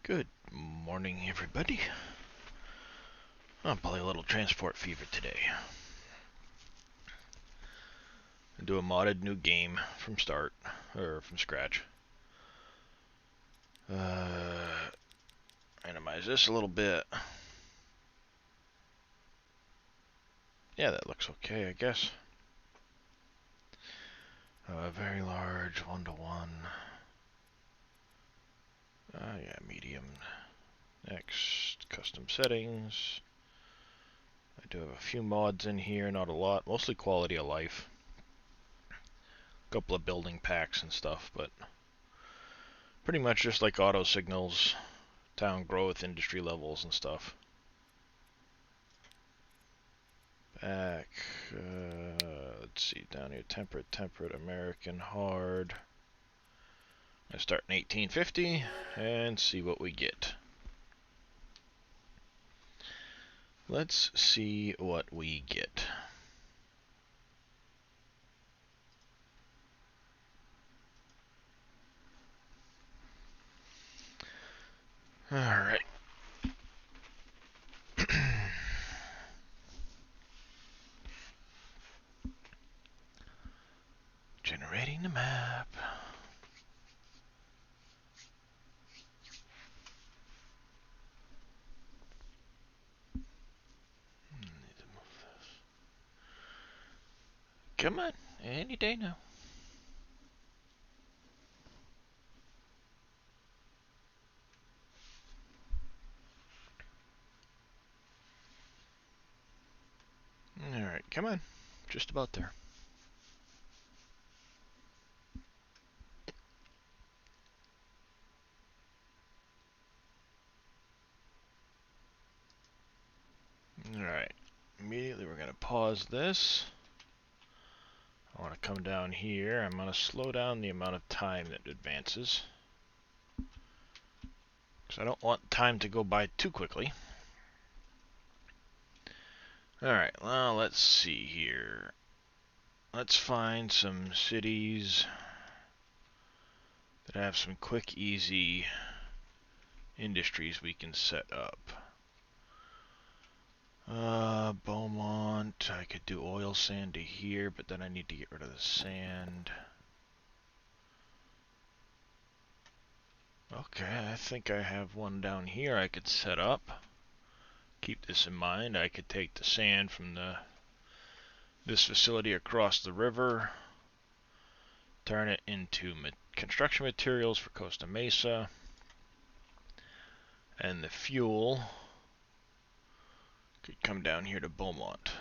Good morning, everybody. I'll play a little Transport Fever today. And do a modded new game from scratch. Randomize this a little bit. Yeah, that looks okay, I guess. Very large, 1-to-1. Yeah, medium. Next, custom settings. I do have a few mods in here, not a lot. Mostly quality of life. A couple of building packs and stuff, but pretty much just like auto signals, town growth, industry levels and stuff. Back, let's see, down here, temperate, American, hard. I start in 1850 and see what we get. Let's see what we get. Alright. Generating the map. Need to move this. Come on, any day now. Alright, come on. Just about there. Alright, immediately we're going to pause this. I want to come down here. I'm going to slow down the amount of time that advances, because I don't want time to go by too quickly. Alright, well, let's see here. Let's find some cities that have some quick, easy industries we can set up. Beaumont, I could do oil sand to here, but then I need to get rid of the sand. Okay, I think I have one down here I could set up. Keep this in mind. I could take the sand from this facility across the river, turn it into construction materials for Costa Mesa, and the fuel could come down here to Beaumont.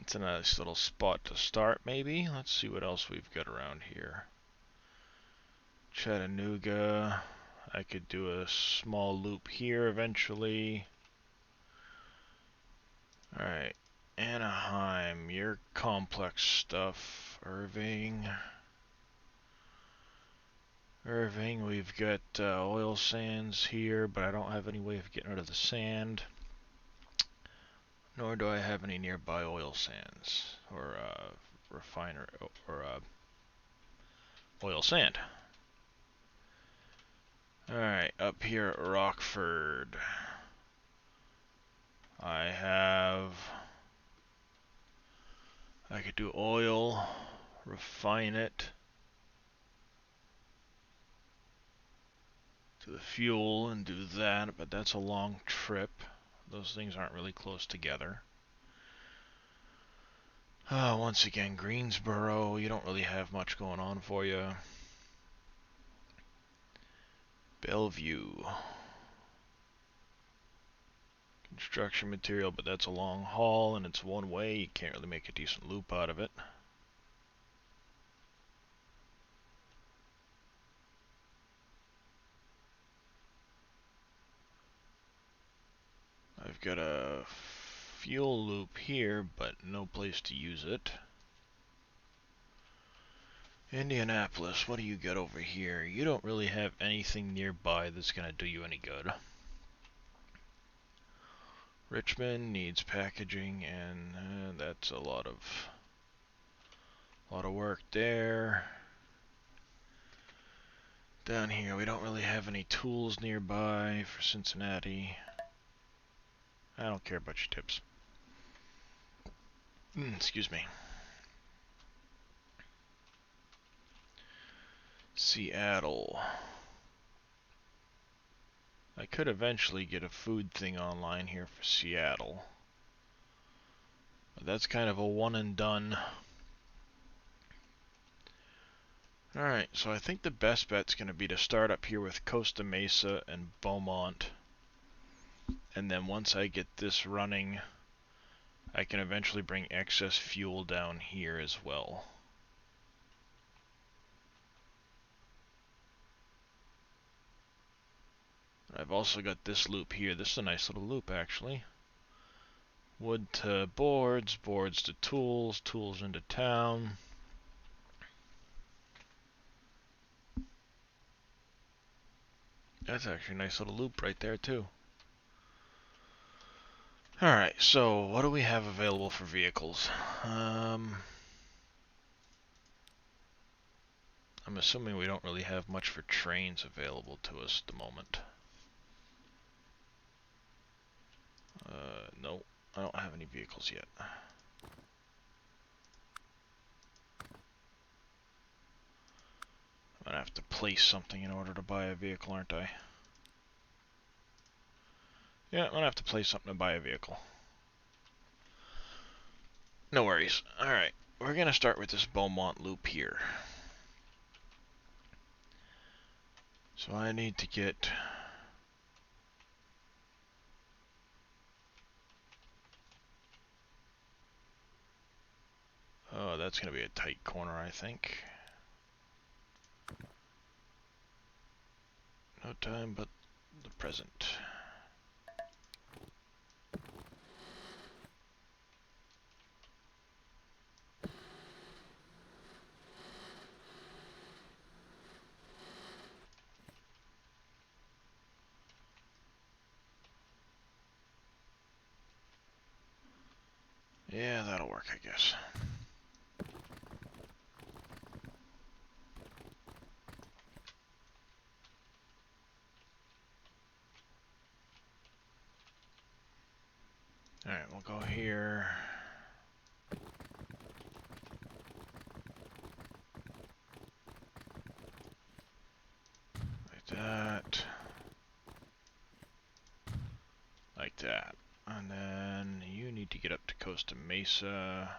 It's a nice little spot to start, maybe. Let's see what else we've got around here. Chattanooga. I could do a small loop here eventually. Alright. Anaheim, your complex stuff. Irving, we've got oil sands here, but I don't have any way of getting rid of the sand. Nor do I have any nearby oil sands or refiner or oil sand. Alright, up here at Rockford, I could do oil, refine it to the fuel and do that, but that's a long trip. Those things aren't really close together. Once again, Greensboro, you don't really have much going on for you. Bellevue. Construction material, but that's a long haul and it's one way. You can't really make a decent loop out of it. I've got a fuel loop here, but no place to use it. Indianapolis, what do you got over here? You don't really have anything nearby that's going to do you any good. Richmond needs packaging, and that's a lot of work there. Down here, we don't really have any tools nearby for Cincinnati. I don't care about your tips. Excuse me. Seattle. I could eventually get a food thing online here for Seattle. But that's kind of a one and done. Alright, so I think the best bet's going to be to start up here with Costa Mesa and Beaumont. And then once I get this running, I can eventually bring excess fuel down here as well. I've also got this loop here. This is a nice little loop, actually. Wood to boards, boards to tools, tools into town. That's actually a nice little loop right there, too. Alright, so what do we have available for vehicles? I'm assuming we don't really have much for trains available to us at the moment. No, I don't have any vehicles yet. I'm gonna have to place something in order to buy a vehicle, aren't I? Yeah, I'm gonna have to place something to buy a vehicle. No worries. Alright, we're gonna start with this Beaumont loop here. So I need to get... Oh, that's gonna be a tight corner, I think. No time but the present. Yeah, that'll work, I guess. Alright, we'll go here. Like that. Like that. And then you need to get up to Costa Mesa.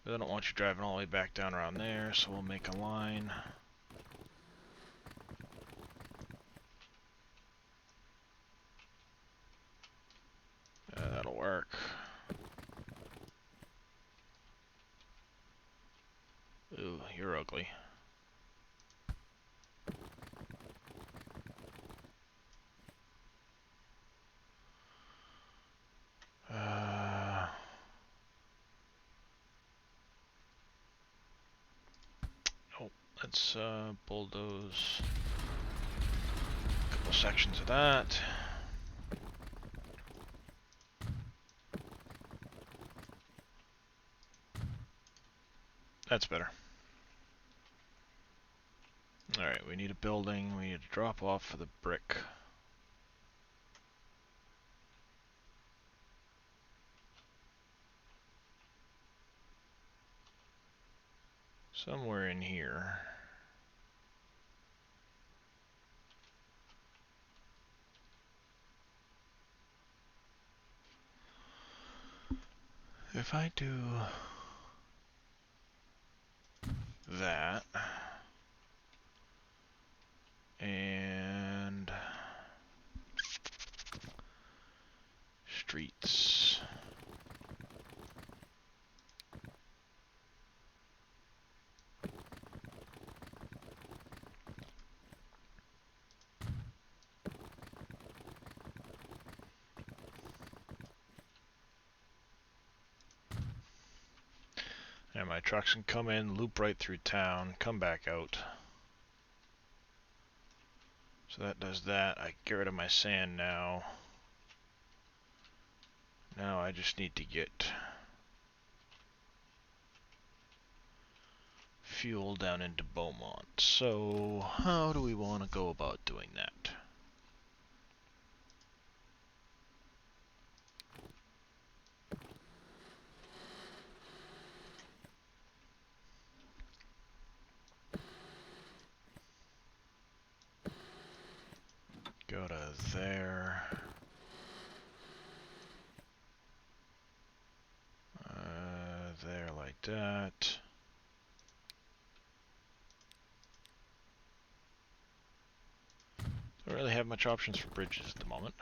But I don't want you driving all the way back down around there, so we'll make a line. That'll work. Ooh, you're ugly. Oh, let's bulldoze a couple sections of that. That's better. Alright, we need a building. We need to drop off for the brick. Somewhere in here. If I do that and streets. And my trucks can come in, loop right through town, come back out. So that does that. I get rid of my sand now. Now I just need to get fuel down into Beaumont. So how do we want to go about doing that? Go to there. There like that. Don't really have much options for bridges at the moment.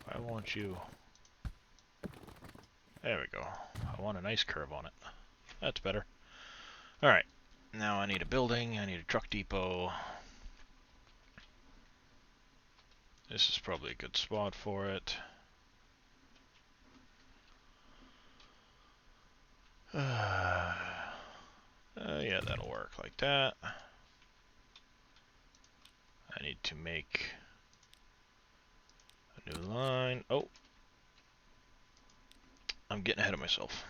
I want you. There we go. I want a nice curve on it. That's better. Alright. Now I need a building, I need a truck depot. This is probably a good spot for it. Yeah, that'll work like that. I need to make a new line. Oh, I'm getting ahead of myself.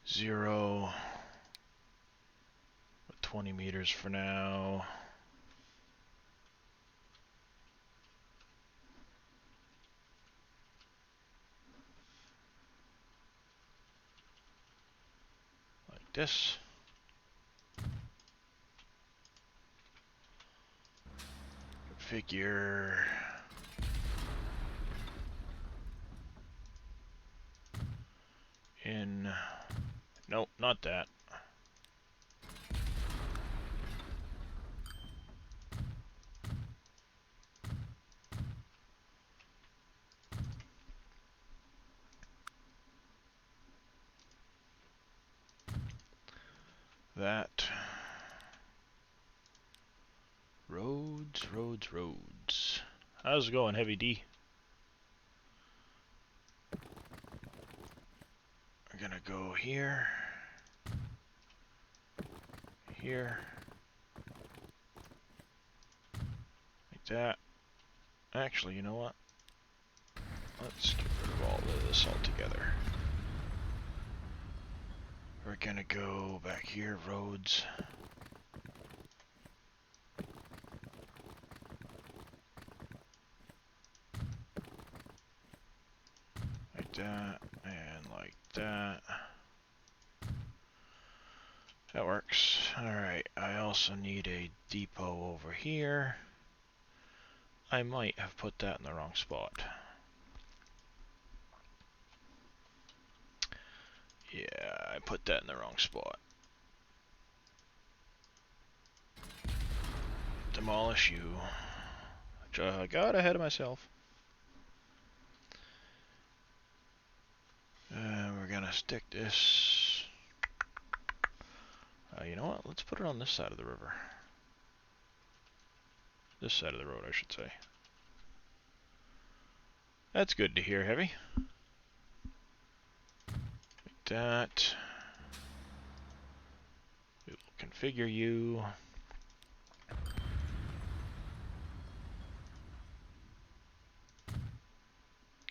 0. 20 meters for now. Like this. Figure. In. Nope, not that. That. Roads, roads, roads. How's it going, Heavy D? We're gonna go here. Here. Like that. Actually, you know what? Let's get rid of all of this altogether. We're gonna go back here, roads. Like that, and like that. That works. Alright, I also need a depot over here. I might have put that in the wrong spot. Yeah, I put that in the wrong spot. Demolish you. I got ahead of myself. We're gonna stick this. You know what? Let's put it on this side of the river. This side of the road, I should say. That's good to hear, Heavy. Like that. We will configure you.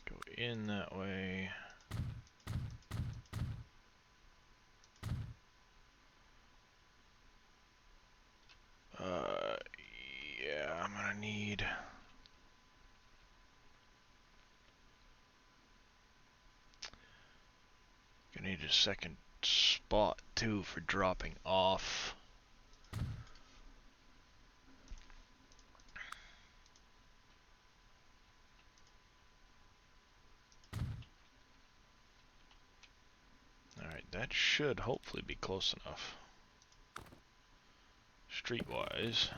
Go in that way. Yeah, I'm gonna need... Gonna need a second spot, too, for dropping off. Alright, that should hopefully be close enough. Streetwise.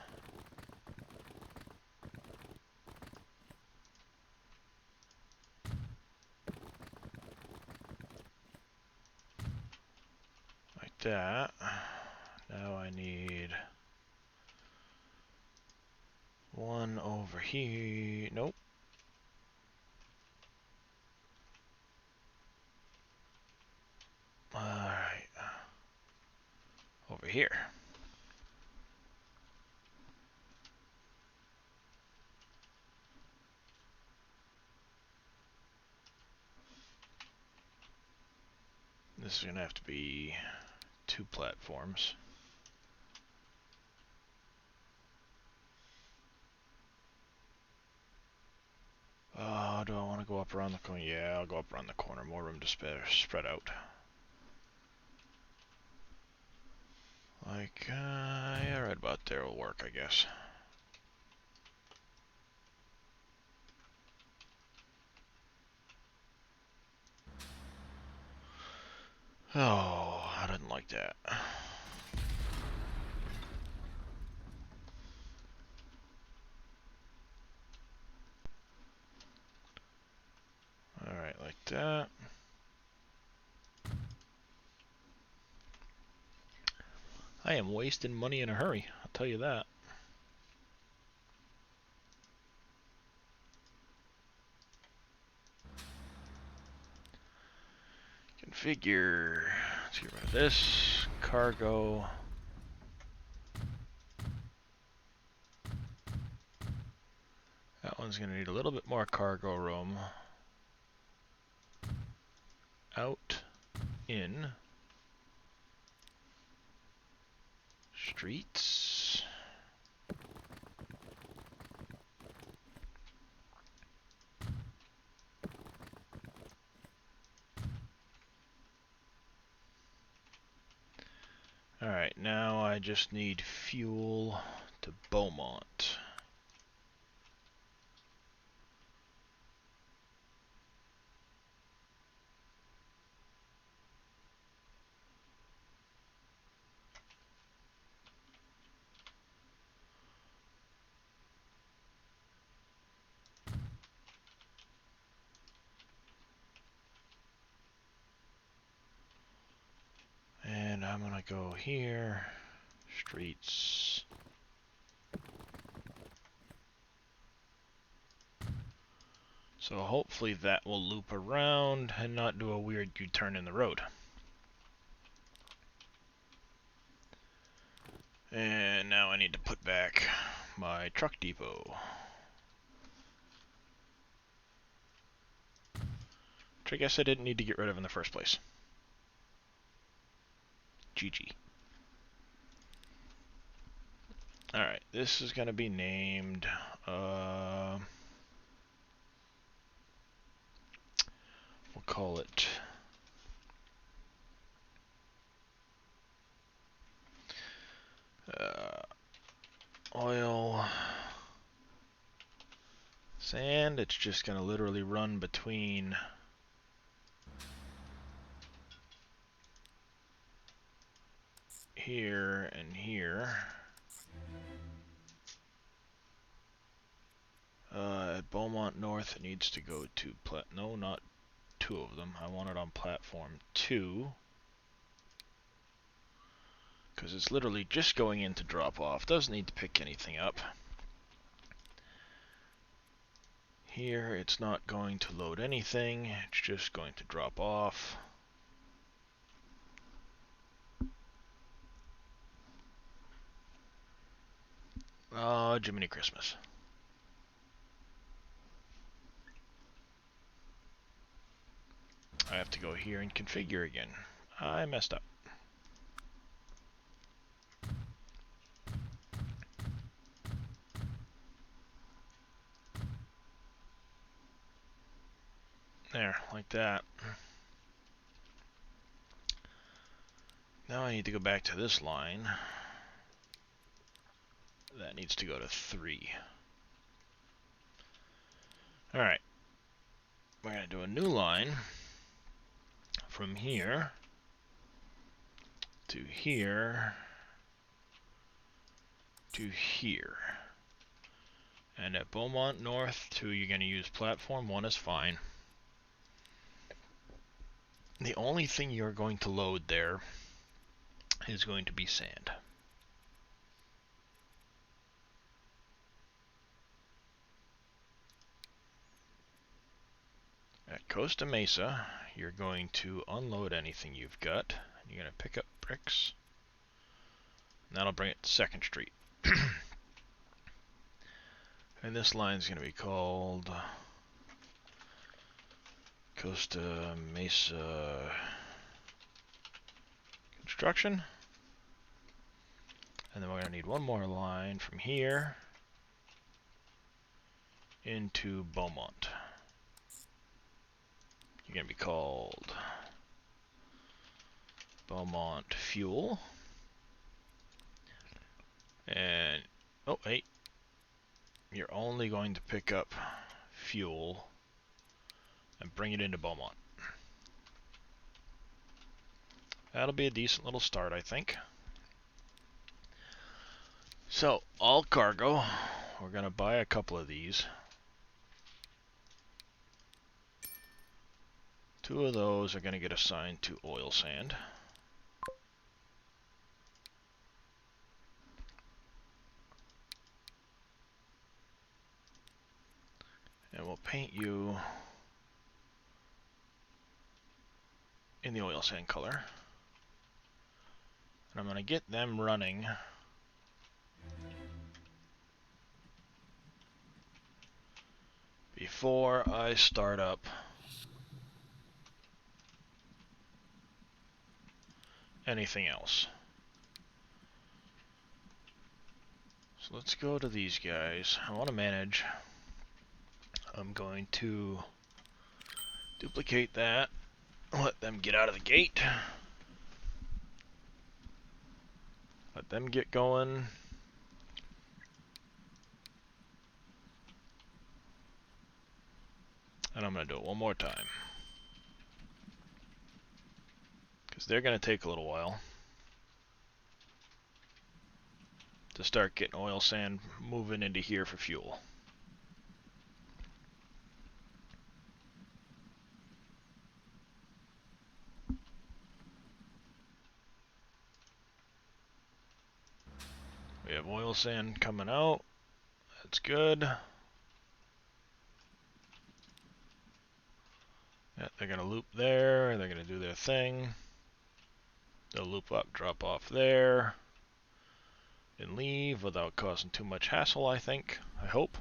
Like that. Now I need one over here. Nope. here. This is going to have to be 2 platforms. Oh, do I want to go up around the corner? Yeah, I'll go up around the corner. More room to spread out. Like, yeah, right about there will work, I guess. Oh, I didn't like that. Alright, like that. I am wasting money in a hurry, I'll tell you that. Configure. Let's get rid of this. Cargo. That one's going to need a little bit more cargo room. Out. In. Streets. Alright, now I just need fuel to Beaumont. And I'm gonna go here. Streets. So hopefully that will loop around and not do a weird U-turn in the road. And now I need to put back my truck depot. Which I guess I didn't need to get rid of in the first place. GG. Alright, this is going to be named... we'll call it... oil... sand. It's just going to literally run between... here and here. At Beaumont North, it needs to go to no, not 2 of them. I want it on platform 2. Because it's literally just going in to drop off. Doesn't need to pick anything up. Here, it's not going to load anything. It's just going to drop off. Oh, Jiminy Christmas. I have to go here and configure again. I messed up. There, like that. Now I need to go back to this line. That needs to go to 3. Alright. We're going to do a new line from here to here to here. And at Beaumont North 2, you're going to use platform 1 is fine. The only thing you're going to load there is going to be sand. At Costa Mesa, you're going to unload anything you've got. You're going to pick up bricks. That'll bring it to 2nd Street. And this line's going to be called Costa Mesa Construction. And then we're going to need one more line from here into Beaumont. You're going to be called Beaumont Fuel. And, oh, hey, you're only going to pick up fuel and bring it into Beaumont. That'll be a decent little start, I think. So, all cargo. We're going to buy a couple of these. 2 of those are going to get assigned to oil sand. And we'll paint you in the oil sand color. And I'm going to get them running before I start up anything else. So let's go to these guys. I want to manage. I'm going to duplicate that. Let them get out of the gate. Let them get going. And I'm going to do it one more time. Because they're going to take a little while to start getting oil sand moving into here for fuel. We have oil sand coming out. That's good. Yeah, they're going to loop there. They're going to do their thing. They'll loop up, drop off there, and leave without causing too much hassle, I think. I hope.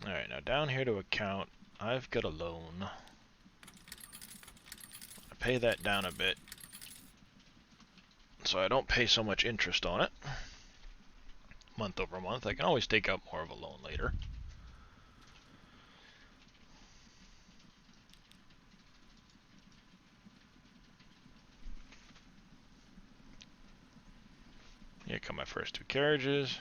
Alright, now down here to account, I've got a loan. I pay that down a bit, so I don't pay so much interest on it. Month over month. I can always take out more of a loan later. Here come my first 2 carriages.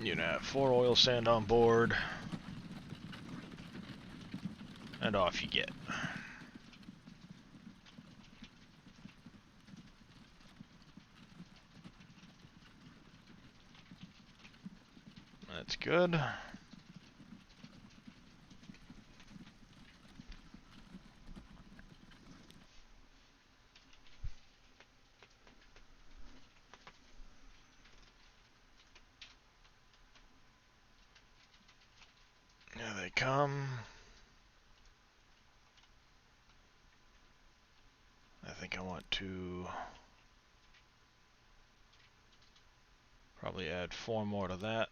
You have 4 oil sand on board. And off you get. That's good. Here they come. I think I want to probably add 4 more to that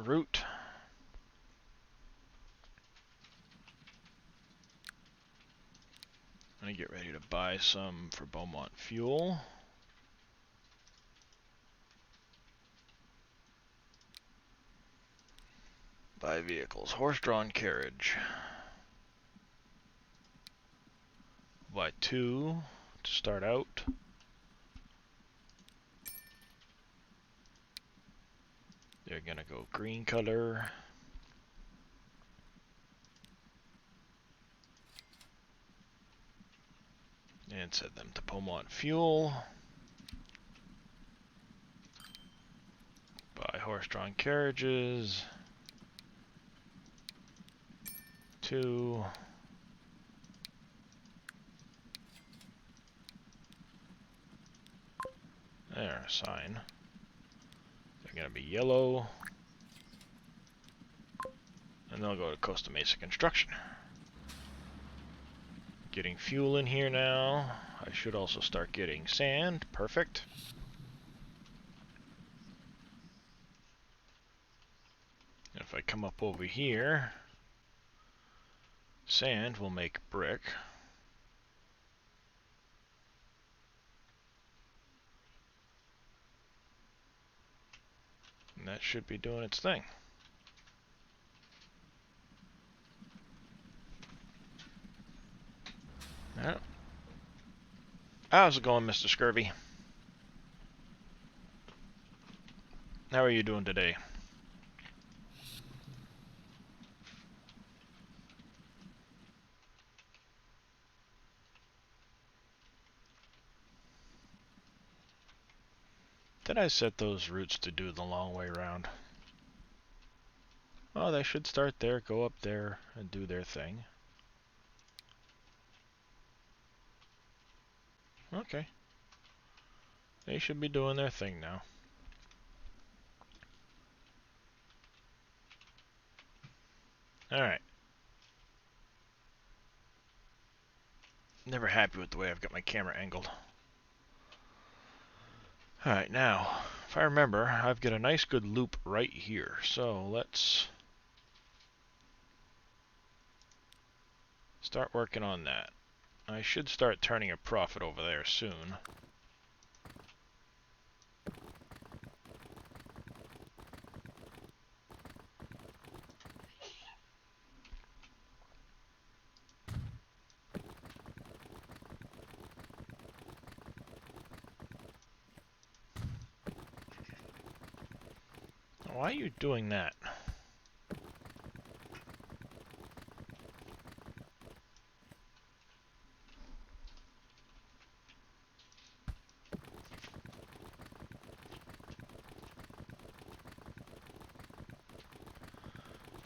route. I'm gonna get ready to buy some for Beaumont Fuel. Buy vehicles, horse-drawn carriage. Buy 2 to start out. They're gonna go green color. And set them to Beaumont Fuel. Buy horse-drawn carriages. 2. sign. They're going to be yellow. And they'll go to Costa Mesa Construction. Getting fuel in here now. I should also start getting sand. Perfect. If I come up over here, sand will make brick. And that should be doing its thing. Yeah. How's it going, Mr. Scurvy? How are you doing today? Did I set those routes to do the long way around? Oh, they should start there, go up there, and do their thing. Okay. They should be doing their thing now. Alright. Never happy with the way I've got my camera angled. Alright, now, if I remember, I've got a nice good loop right here. So let's start working on that. I should start turning a profit over there soon. Why are you doing that?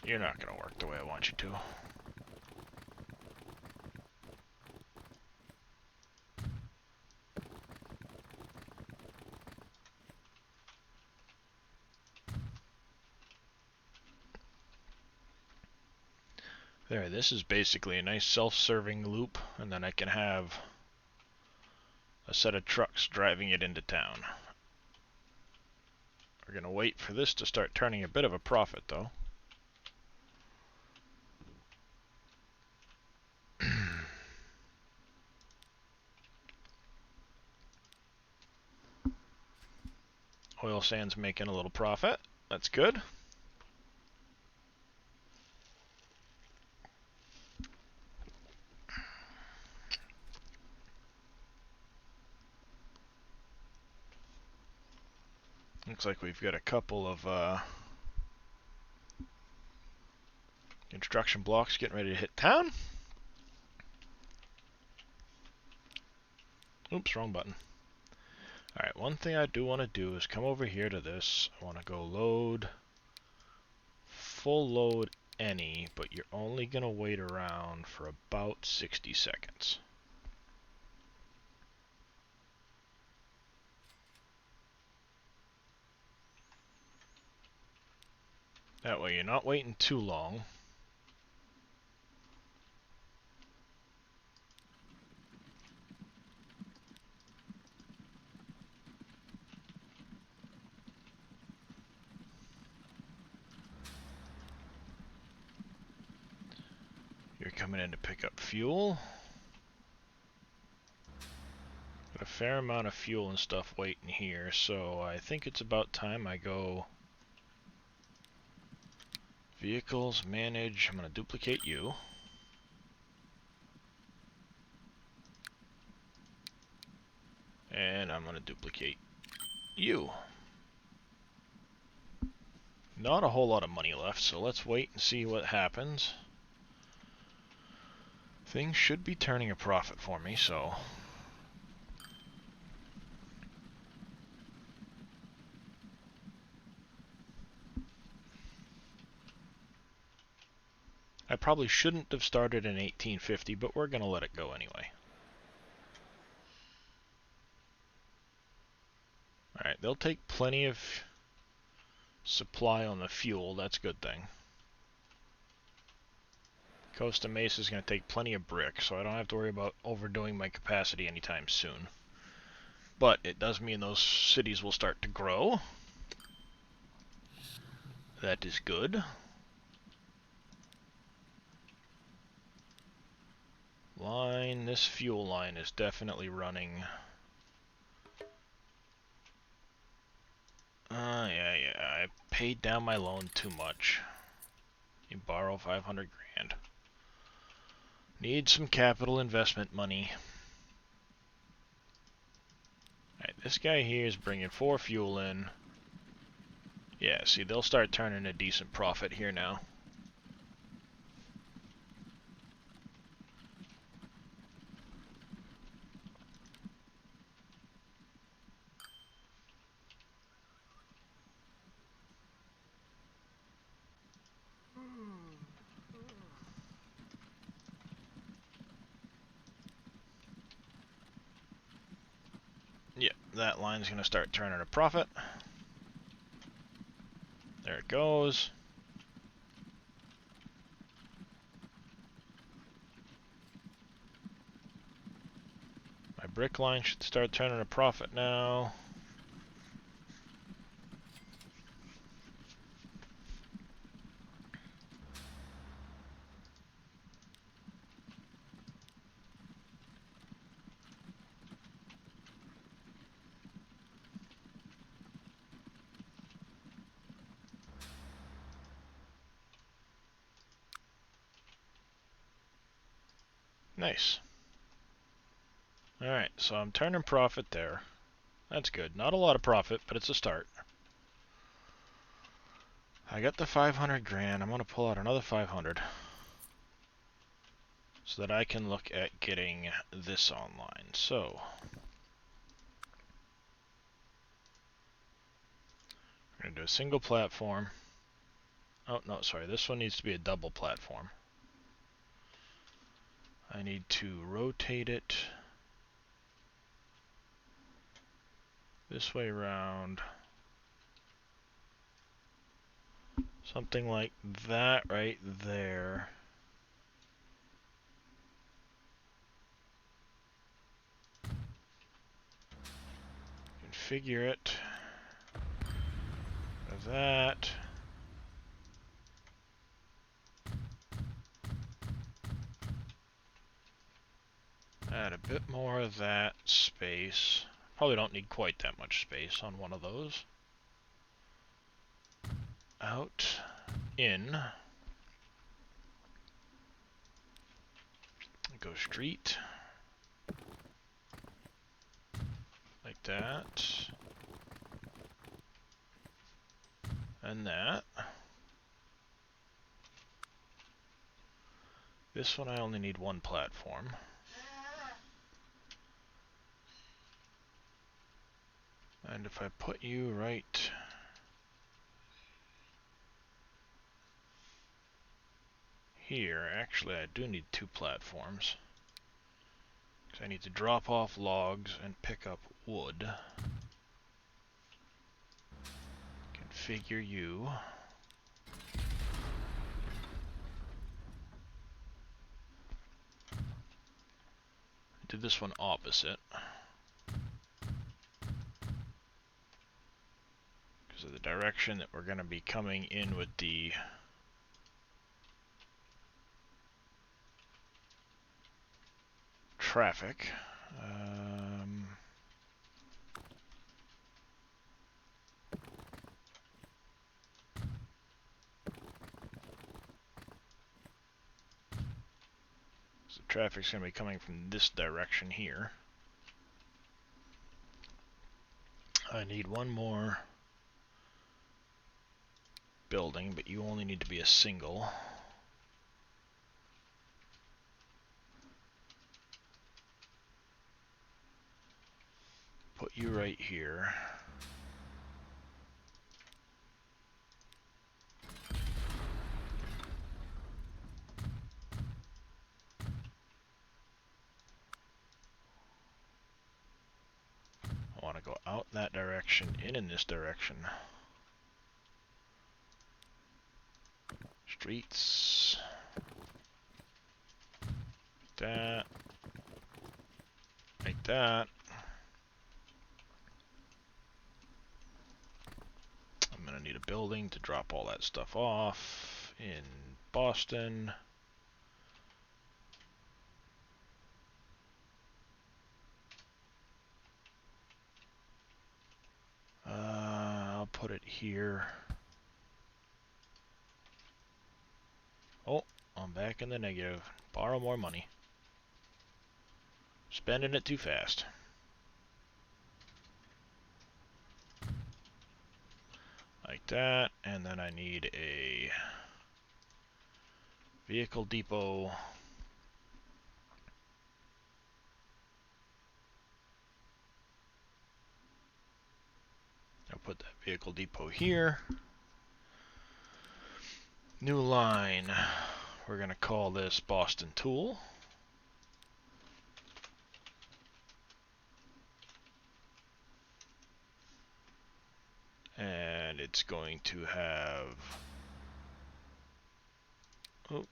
You're not going to work the way I want you to. There, this is basically a nice self-serving loop, and then I can have a set of trucks driving it into town. We're going to wait for this to start turning a bit of a profit, though. Oil sands making a little profit. That's good. Looks like we've got a couple of construction blocks getting ready to hit town. Oops, wrong button. Alright, one thing I do want to do is come over here to this. I want to go load, full load any, but you're only going to wait around for about 60 seconds. That way you're not waiting too long. You're coming in to pick up fuel. Got a fair amount of fuel and stuff waiting here, so I think it's about time I go vehicles, manage. I'm going to duplicate you. And I'm going to duplicate you. Not a whole lot of money left, so let's wait and see what happens. Things should be turning a profit for me, so... I probably shouldn't have started in 1850, but we're going to let it go anyway. Alright, Alright, they'll take plenty of supply on the fuel, that's a good thing. Costa Mesa is going to take plenty of brick, so I don't have to worry about overdoing my capacity anytime soon. But it does mean those cities will start to grow. That is good. Line, this fuel line is definitely running. Yeah, I paid down my loan too much. You borrow 500 grand. Need some capital investment money. Alright, this guy here is bringing 4 fuel in. Yeah, see, they'll start turning a decent profit here now. Yep, that line's going to start turning a profit. There it goes. My brick line should start turning a profit now. Nice. Alright, so I'm turning profit there. That's good. Not a lot of profit, but it's a start. I got the 500 grand. I'm going to pull out another 500. So that I can look at getting this online. So, we're going to do a single platform. Oh, no, sorry. This one needs to be a double platform. I need to rotate it this way around. Something like that right there. Configure it. That. Add a bit more of that space. Probably don't need quite that much space on one of those. Out, in. Go street. Like that. And that. This one I only need one platform. And if I put you right here, actually I do need 2 platforms. Because I need to drop off logs and pick up wood. Configure you. Do this one opposite. Because of the direction that we're going to be coming in with the traffic. So traffic's going to be coming from this direction here. I need one more building, but you only need to be a single. Put you right here. want to go out in that direction, in this direction. Streets. That. Like that. I'm going to need a building to drop all that stuff off in Boston. I'll put it here. Oh, I'm back in the negative. Borrow more money. Spending it too fast. Like that, and then I need a vehicle depot. I'll put that vehicle depot here. New line. We're going to call this Boston Tool. And it's going to have... Oh,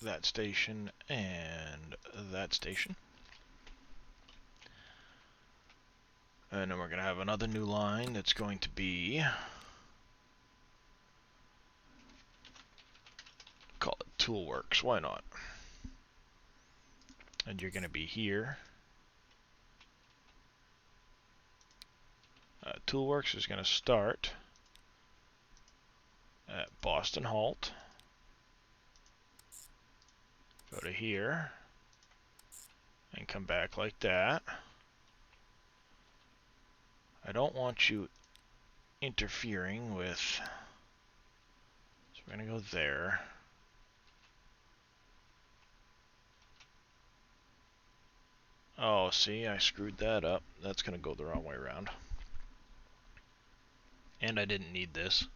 that station and that station. And then we're going to have another new line that's going to be... Call it Toolworks, why not? And you're going to be here. Toolworks is going to start at Boston Halt. Go to here. And come back like that. I don't want you interfering with... So we're going to go there. Oh, see, I screwed that up. That's going to go the wrong way around. And I didn't need this.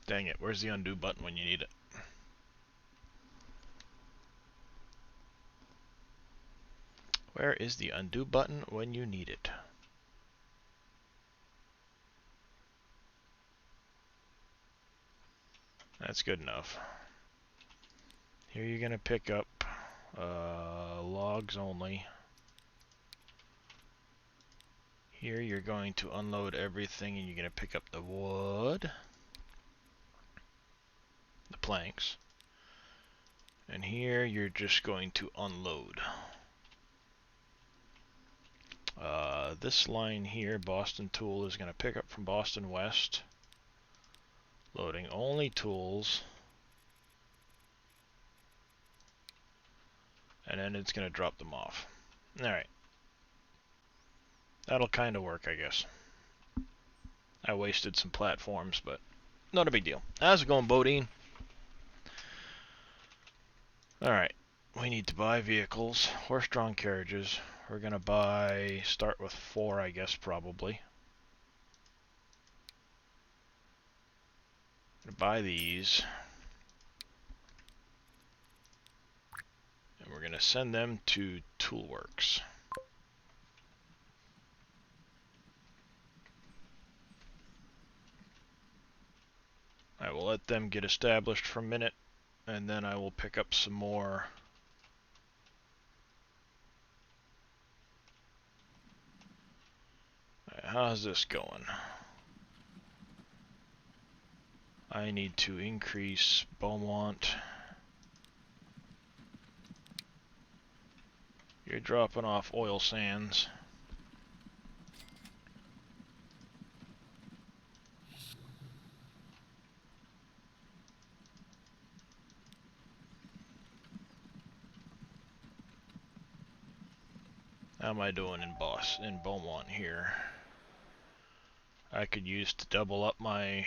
Dang it, where's the undo button when you need it? Where is the undo button when you need it? That's good enough. Here you're going to pick up logs only. Here you're going to unload everything and you're going to pick up the wood, the planks, and here you're just going to unload. This line here, Boston Tool, is going to pick up from Boston West, loading only tools, and then it's going to drop them off. Alright. That'll kind of work, I guess. I wasted some platforms, but not a big deal. How's it going, Bodine? Alright. We need to buy vehicles, horse-drawn carriages. We're going to start with 4, I guess, probably. Gonna buy these. And we're going to send them to Toolworks. I will let them get established for a minute, and then I will pick up some more. Right, how's this going? I need to increase Beaumont. You're dropping off oil sands. How am I doing in Beaumont here? I could use to double up my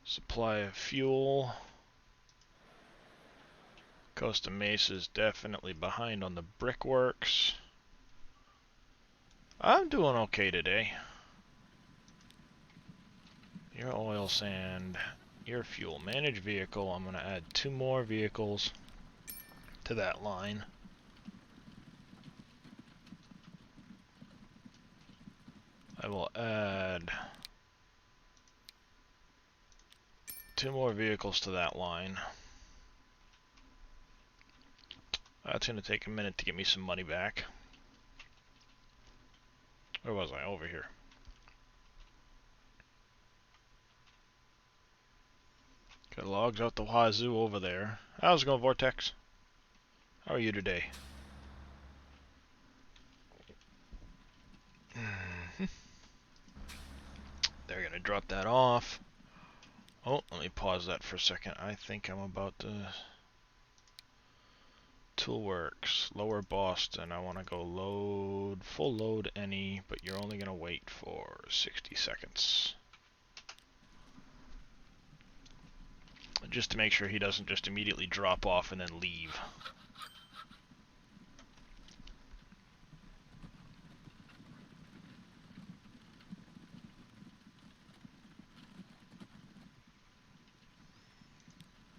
supply of fuel. Costa Mesa is definitely behind on the brickworks. I'm doing okay today. your oil sand, your fuel. Manage vehicle, I'm going to add 2 more vehicles to that line. I will add 2 more vehicles to that line. That's going to take a minute to get me some money back. Where was I? Over here. Got logs out the wazoo over there. How's it going, Vortex? How are you today? They're going to drop that off. Oh, let me pause that for a second. I think I'm about to... Toolworks, Lower Boston. I want to go load, full load any, but you're only going to wait for 60 seconds. Just to make sure he doesn't just immediately drop off and then leave.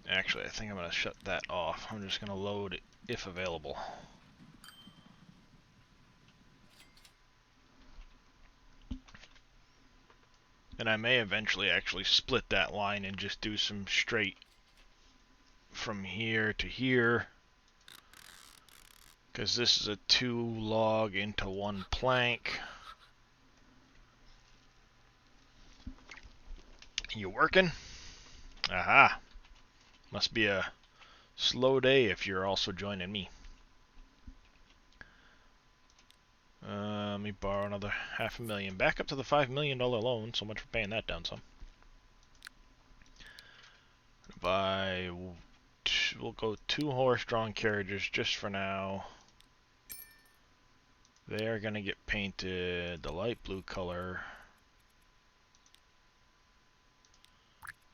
Actually, I think I'm going to shut that off. I'm just going to load it if available. And I may eventually actually split that line and just do some straight from here to here. Because this is a 2 log into 1 plank. You working? Aha. Must be a slow day if you're also joining me. Let me borrow another $500,000. Back up to the $5 million loan. So much for paying that down some. We'll go 2 horse-drawn carriages just for now. They're gonna get painted the light blue color.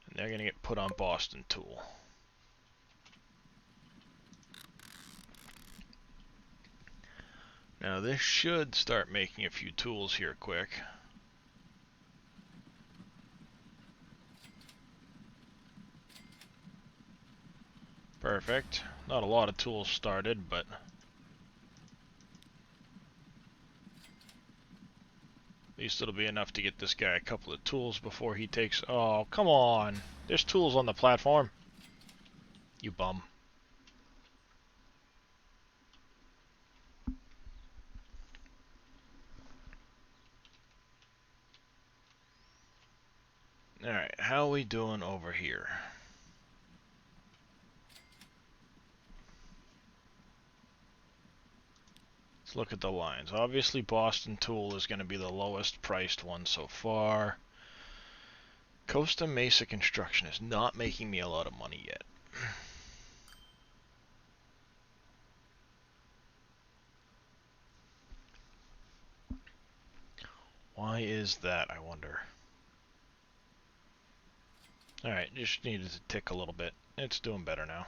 And they're gonna get put on Boston Tool. Now this should start making a few tools here quick. Perfect. Not a lot of tools started, but at least it'll be enough to get this guy a couple of tools before he takes... Oh, come on. There's tools on the platform. You bum. Alright, how are we doing over here? Let's look at the lines. Obviously, Boston Tool is going to be the lowest priced one so far. Costa Mesa Construction is not making me a lot of money yet. Why is that, I wonder? Alright, just needed to tick a little bit. It's doing better now.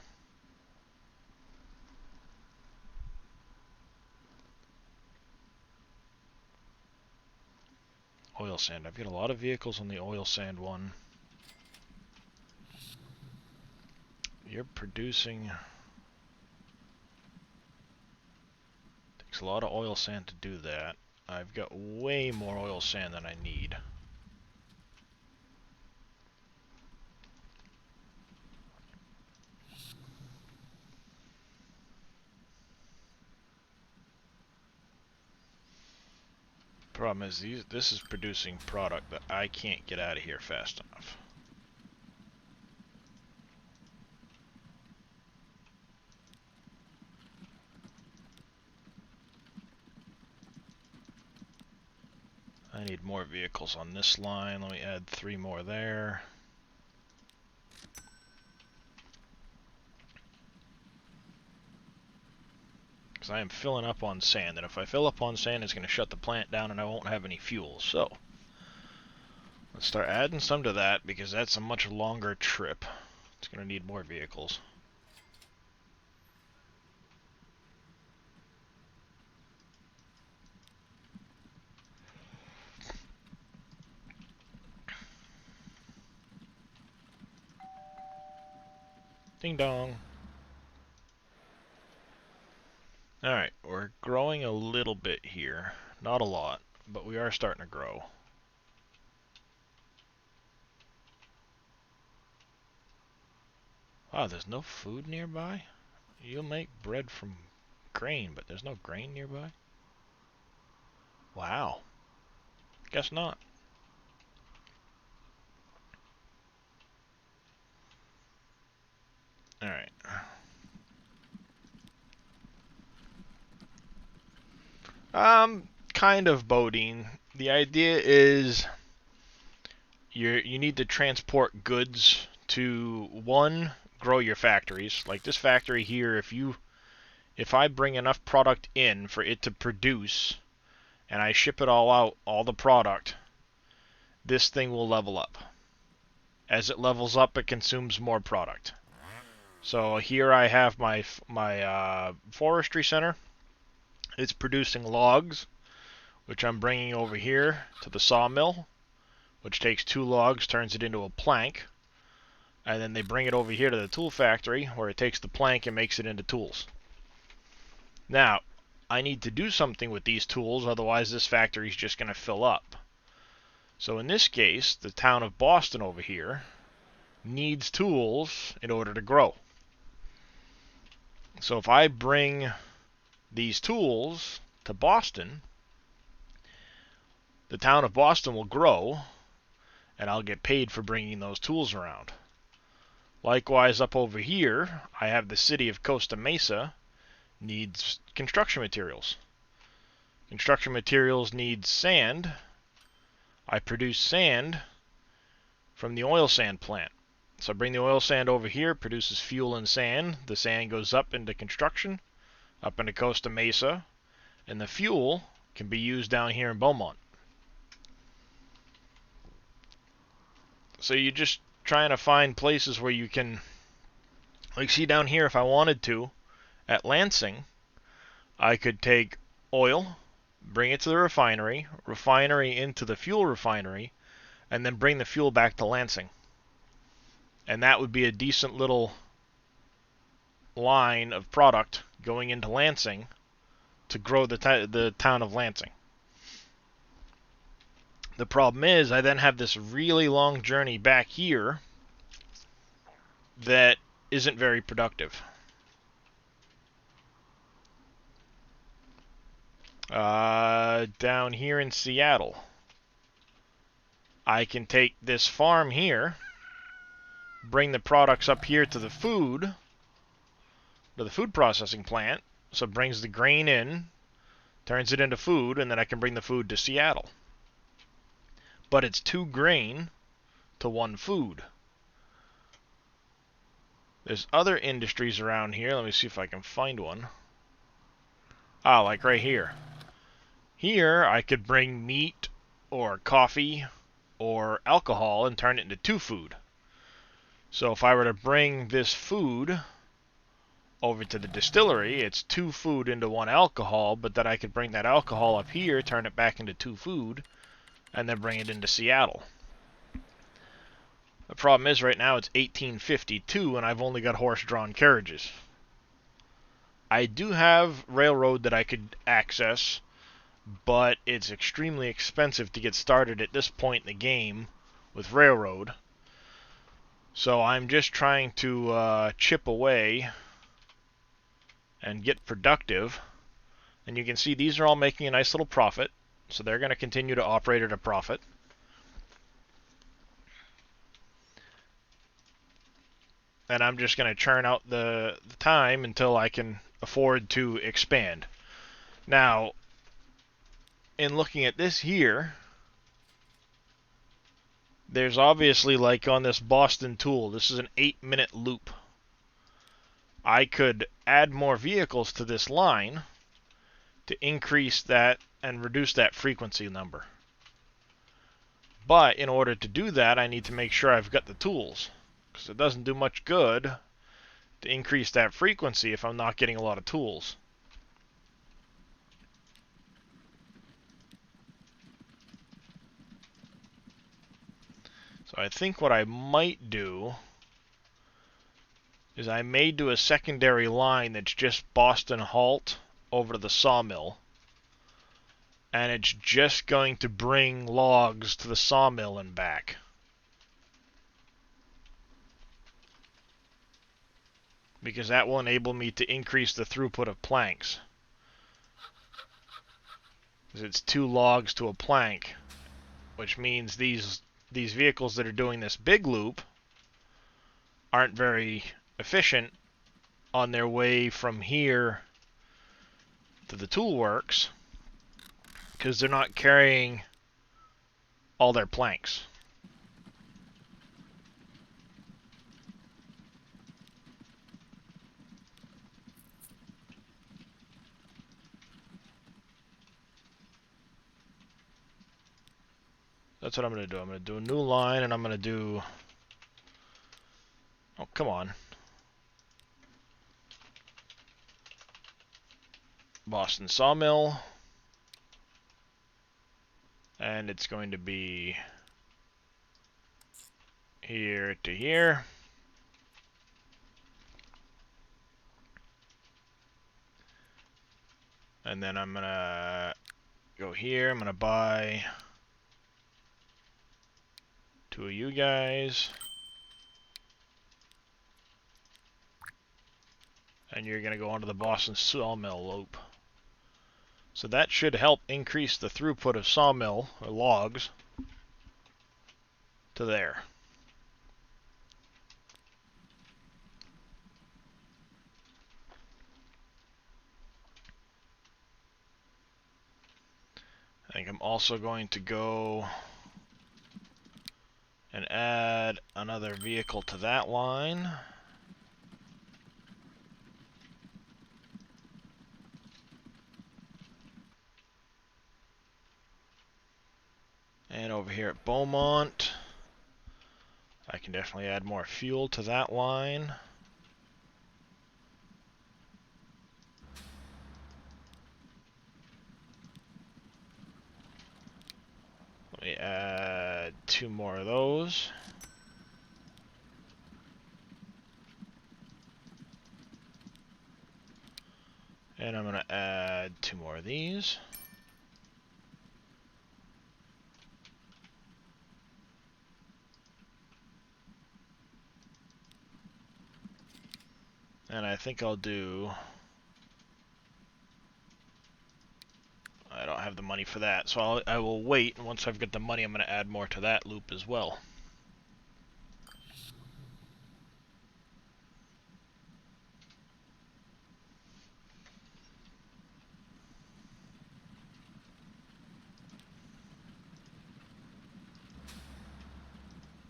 Oil sand. I've got a lot of vehicles on the oil sand one. You're producing... Takes a lot of oil sand to do that. I've got way more oil sand than I need. Problem is, this is producing product that I can't get out of here fast enough. I need more vehicles on this line. Let me add 3 more there. Because I am filling up on sand, and if I fill up on sand, it's going to shut the plant down and I won't have any fuel. So, let's start adding some to that, because that's a much longer trip. It's going to need more vehicles. Ding dong. Alright, we're growing a little bit here. Not a lot, but we are starting to grow. Wow, there's no food nearby? You'll make bread from grain, but there's no grain nearby? Wow. Guess not. Alright. Kind of boating. The idea is you need to transport goods to, one, grow your factories. Like this factory here, if I bring enough product in for it to produce and I ship it all out, all the product, this thing will level up. As it levels up, it consumes more product. So here I have my forestry center. It's producing logs, which I'm bringing over here to the sawmill, which takes 2 logs, turns it into a plank, and then they bring it over here to the tool factory, where it takes the plank and makes it into tools. Now, I need to do something with these tools, otherwise this factory is just going to fill up. So in this case, the town of Boston over here needs tools in order to grow. So if I bring these tools to Boston, the town of Boston will grow, and I'll get paid for bringing those tools around. Likewise, up over here, I have the city of Costa Mesa needs construction materials. Construction materials need sand. I produce sand from the oil sand plant. So I bring the oil sand over here, produces fuel and sand. The sand goes up into construction, up into Costa Mesa, and the fuel can be used down here in Beaumont. So you're just trying to find places where you can, like, see down here, if I wanted to, at Lansing, I could take oil, bring it to the refinery into the fuel refinery, and then bring the fuel back to Lansing. And that would be a decent little line of product going into Lansing to grow the town of Lansing. The problem is I then have this really long journey back here that isn't very productive. Down here in Seattle, I can take this farm here, bring the products up here to the food processing plant, so it brings the grain in, turns it into food, and then I can bring the food to Seattle. But it's 2 grain to 1 food. There's other industries around here. Let me see if I can find one. Ah, like right here. Here, I could bring meat or coffee or alcohol and turn it into 2 food. So if I were to bring this food over to the distillery, it's 2 food into 1 alcohol, but then I could bring that alcohol up here, turn it back into 2 food, and then bring it into Seattle. The problem is right now it's 1852 and I've only got horse-drawn carriages. I do have railroad that I could access, but it's extremely expensive to get started at this point in the game with railroad. So I'm just trying to chip away and get productive. And you can see these are all making a nice little profit, so they're going to continue to operate at a profit. And I'm just going to churn out the time until I can afford to expand. Now, in looking at this here, there's obviously, like on this Boston tool, this is an 8-minute loop. I could add more vehicles to this line to increase that and reduce that frequency number. But in order to do that, I need to make sure I've got the tools, because it doesn't do much good to increase that frequency if I'm not getting a lot of tools. So I think what I might do is I may do a secondary line that's just Boston Halt over to the sawmill, and it's just going to bring logs to the sawmill and back. Because that will enable me to increase the throughput of planks. Because it's 2 logs to a plank, which means these vehicles that are doing this big loop aren't very efficient on their way from here to the tool works, because they're not carrying all their planks. That's what I'm going to do. I'm going to do a new line, and I'm going to do... Oh, come on. Boston Sawmill. And it's going to be here to here. And then I'm going to go here. I'm going to buy 2 of you guys. And you're going to go onto the Boston Sawmill loop. So that should help increase the throughput of sawmill, or logs, to there. I think I'm also going to go and add another vehicle to that line. And over here at Beaumont, I can definitely add more fuel to that line. Let me add 2 more of those. And I'm going to add 2 more of these. And I think I'll do... I don't have the money for that, so I will wait, and once I've got the money, I'm going to add more to that loop as well.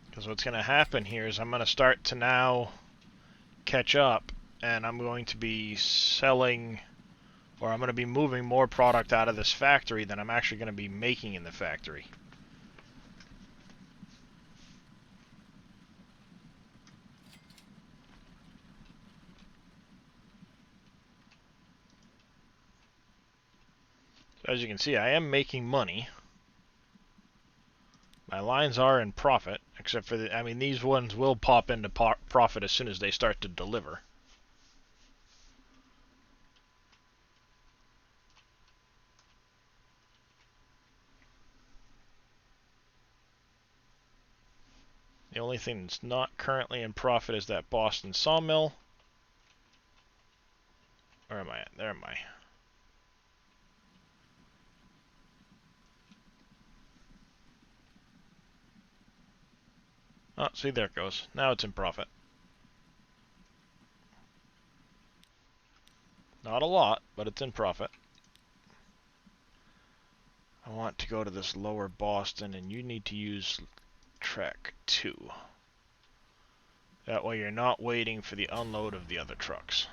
Because what's going to happen here is I'm going to start to now catch up, and I'm going to be selling, or I'm going to be moving more product out of this factory than I'm actually going to be making in the factory. So as you can see, I am making money. My lines are in profit, except for I mean, these ones will pop into profit as soon as they start to deliver. The only thing that's not currently in profit is that Boston Sawmill. Where am I at? There am I. Oh, see, there it goes. Now it's in profit. Not a lot, but it's in profit. I want to go to this lower Boston, and you need to use track 2. That way you're not waiting for the unload of the other trucks.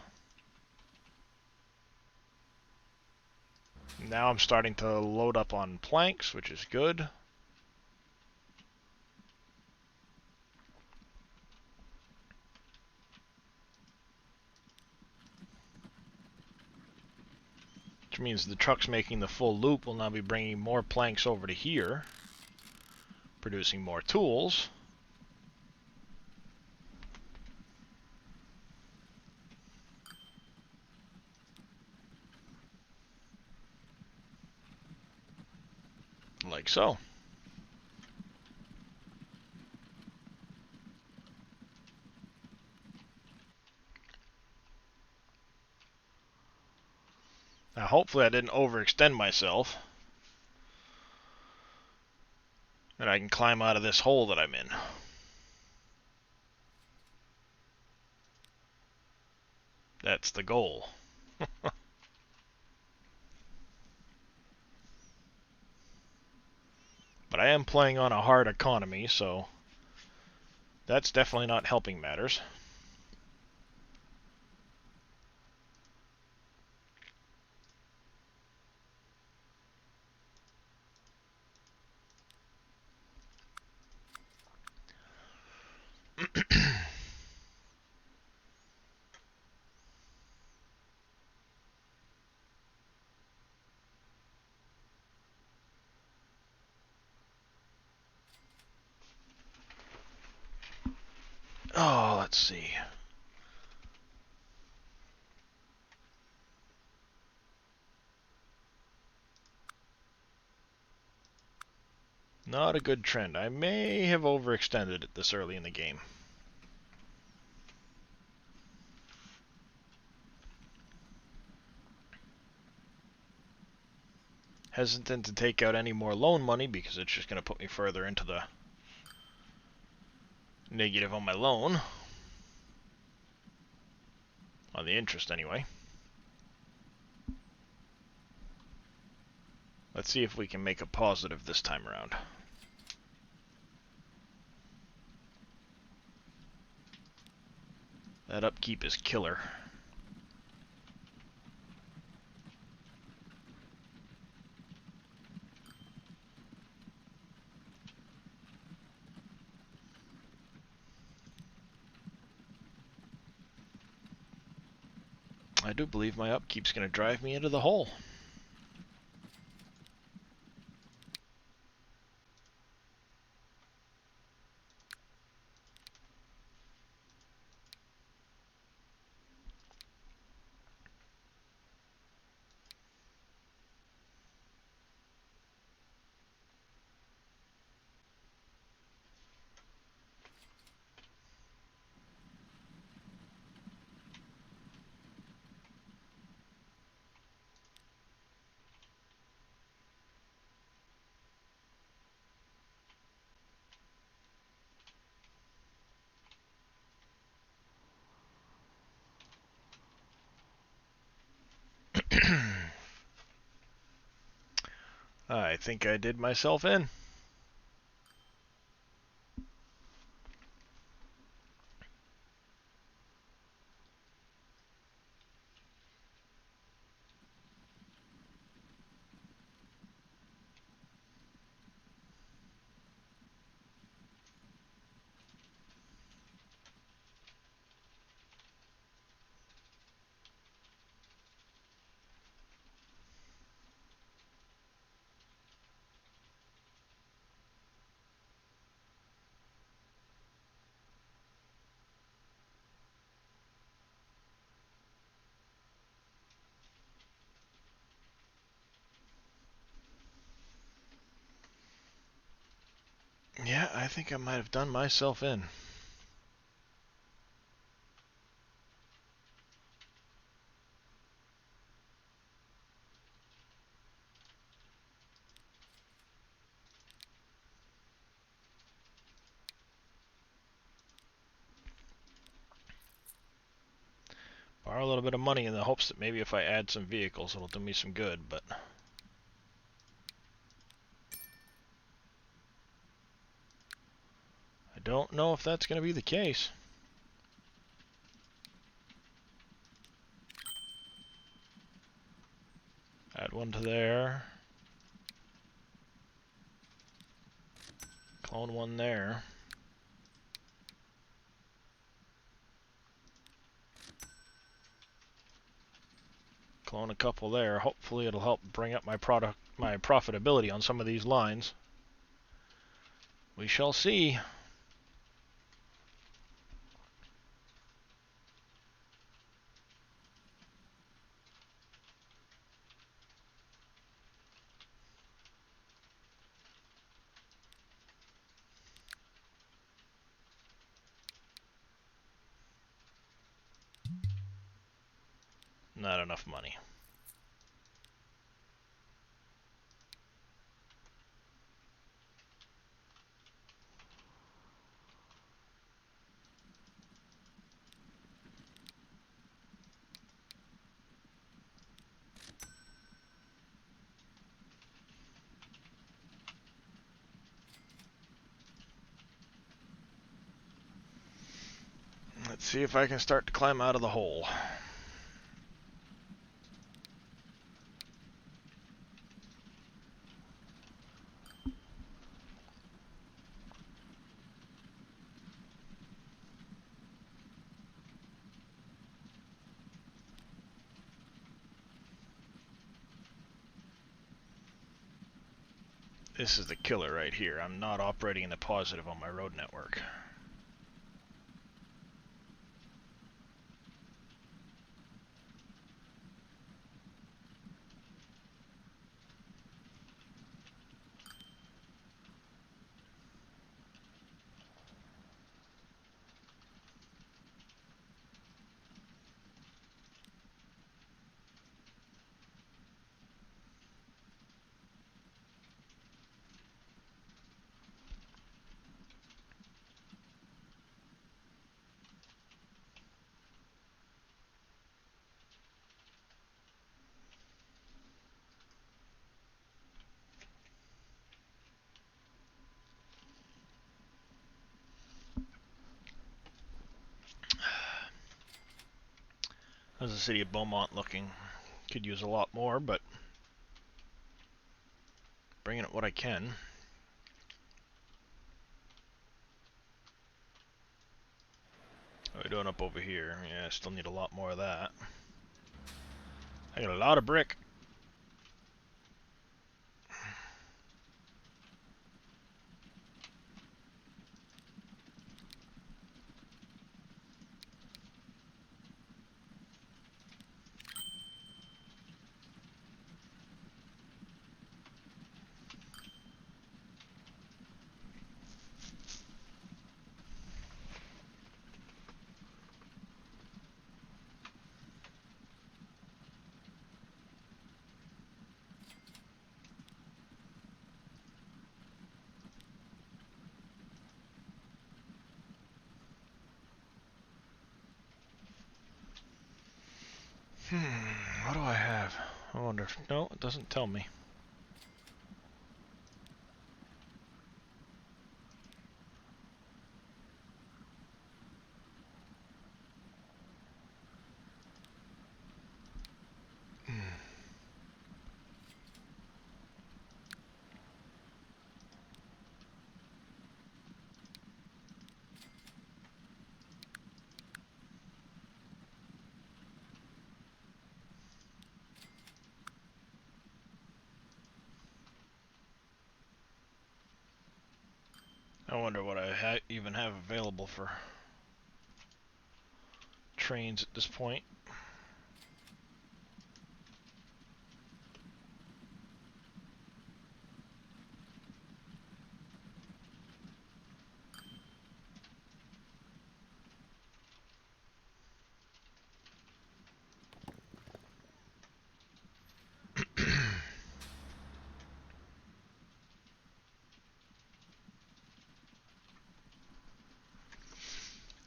Now I'm starting to load up on planks, which is good. Which means the trucks making the full loop will now be bringing more planks over to here, producing more tools. like so. Now hopefully I didn't overextend myself, and I can climb out of this hole that I'm in. That's the goal. But I am playing on a hard economy, so that's definitely not helping matters. Oh, let's see. Not a good trend. I may have overextended it this early in the game. Hesitant to take out any more loan money because it's just going to put me further into the negative on my loan. On the interest, anyway. Let's see if we can make a positive this time around. That upkeep is killer. I do believe my upkeep's going to drive me into the hole. I think I did myself in. Yeah, I think I might have done myself in. Borrow a little bit of money in the hopes that maybe if I add some vehicles it'll do me some good, but I don't know if that's going to be the case. Add one to there. Clone one there. Clone a couple there. Hopefully it'll help bring up my profitability on some of these lines. We shall see. Not enough money. Let's see if I can start to climb out of the hole. This is the killer right here. I'm not operating in the positive on my road network. How's the city of Beaumont looking? Could use a lot more, but bringing it what I can. How are we doing up over here? Yeah, I still need a lot more of that. I got a lot of brick. What do I have? I wonder if... No, it doesn't tell me. I wonder what I even have available for trains at this point.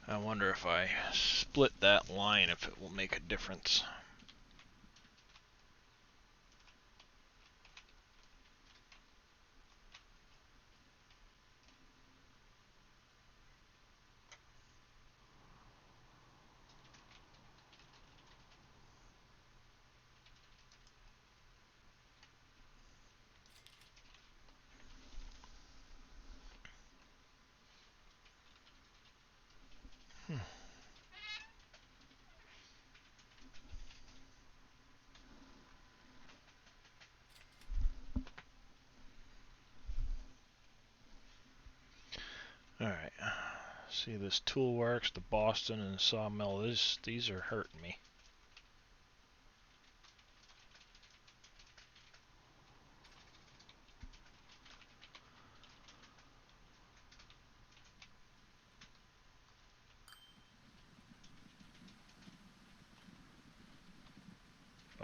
I wonder if I split that line, if it will make a difference. Alright. See, this Tool Works, the Boston, and the Sawmill, these are hurting me.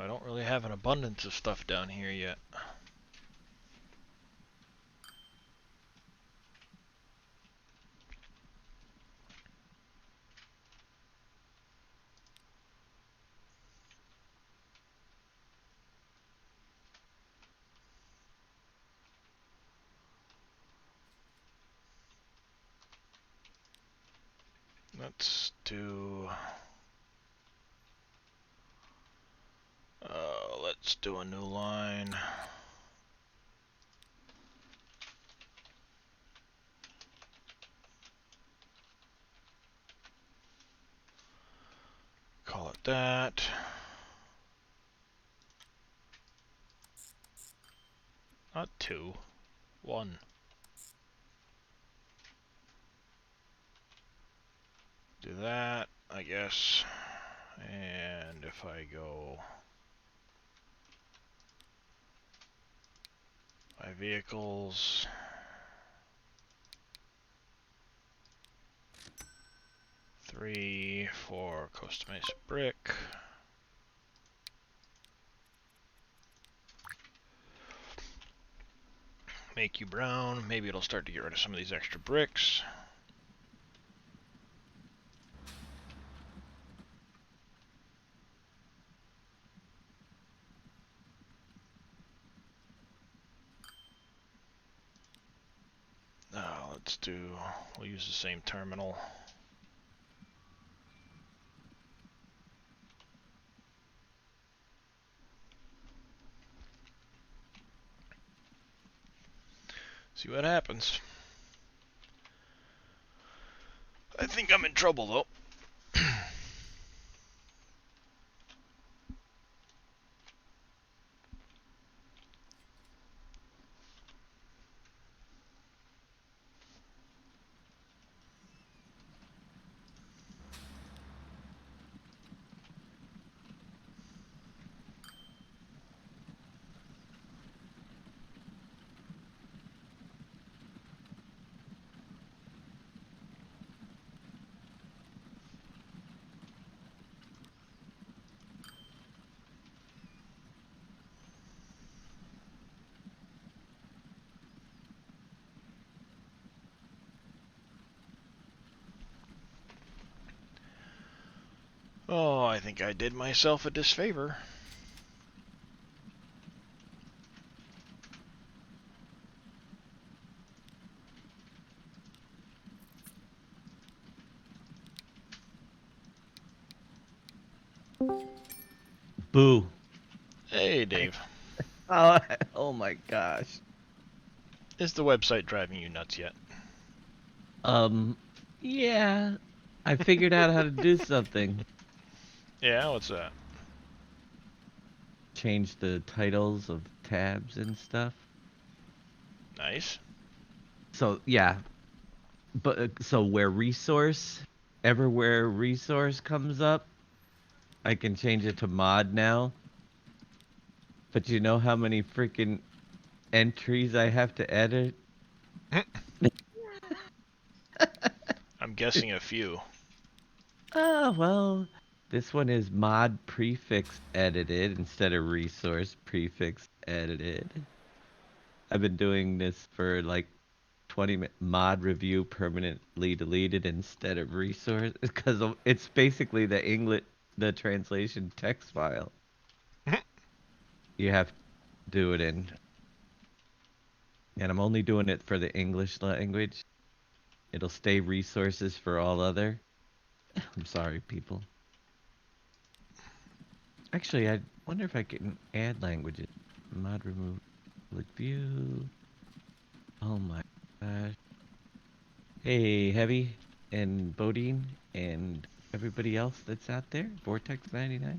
I don't really have an abundance of stuff down here yet. Let's do... let's do a new line. Call it that. Not 2. 1. Do that, I guess. And if I go... by vehicles... 3 for Costa Mesa brick. Make you brown. Maybe it'll start to get rid of some of these extra bricks. Let's do... we'll use the same terminal. See what happens. I think I'm in trouble though. Oh, I think I did myself a disfavor. Boo. Hey, Dave. Oh my gosh. Is the website driving you nuts yet? Yeah. I figured out how to do something. Yeah, what's that? Change the titles of tabs and stuff. Nice. So, yeah. But so where everywhere resource comes up, I can change it to mod now. But you know how many freaking entries I have to edit? I'm guessing a few. Oh, well, this one is mod prefix edited instead of resource prefix edited. I've been doing this for like 20 mod review permanently deleted instead of resource because it's basically the translation text file. You have to do it in. And I'm only doing it for the English language. It'll stay resources for all other. I'm sorry, people. Actually, I wonder if I can add languages. Mod remove public view. Oh my gosh. Hey, Heavy and Bodine and everybody else that's out there. Vortex 99.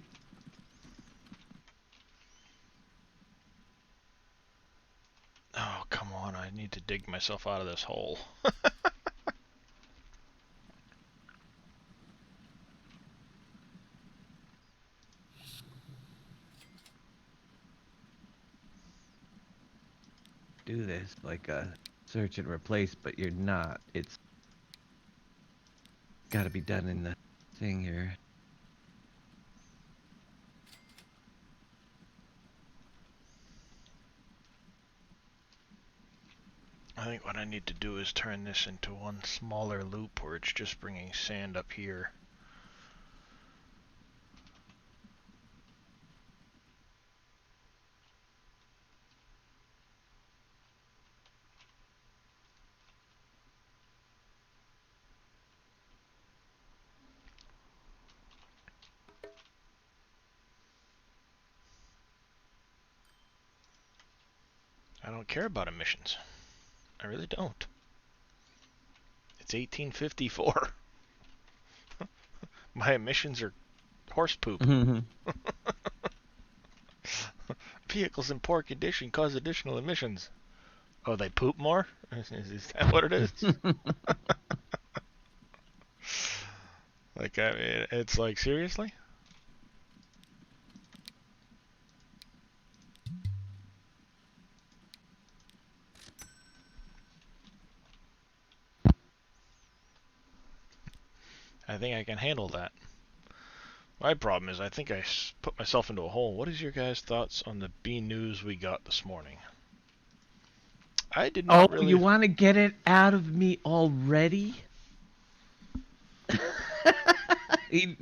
Oh, come on. I need to dig myself out of this hole. Do this like a search and replace, but you're not. It's got to be done in the thing here. I think what I need to do is turn this into one smaller loop where it's just bringing sand up here. I don't care about emissions. I really don't. It's 1854. My emissions are horse poop. Vehicles in poor condition cause additional emissions. Oh, they poop more? Is that what it is? Like, I mean, it's like, seriously? I think I can handle that. My problem is I think I put myself into a hole. What is your guys' thoughts on the B news we got this morning? I did not really... you want to get it out of me already?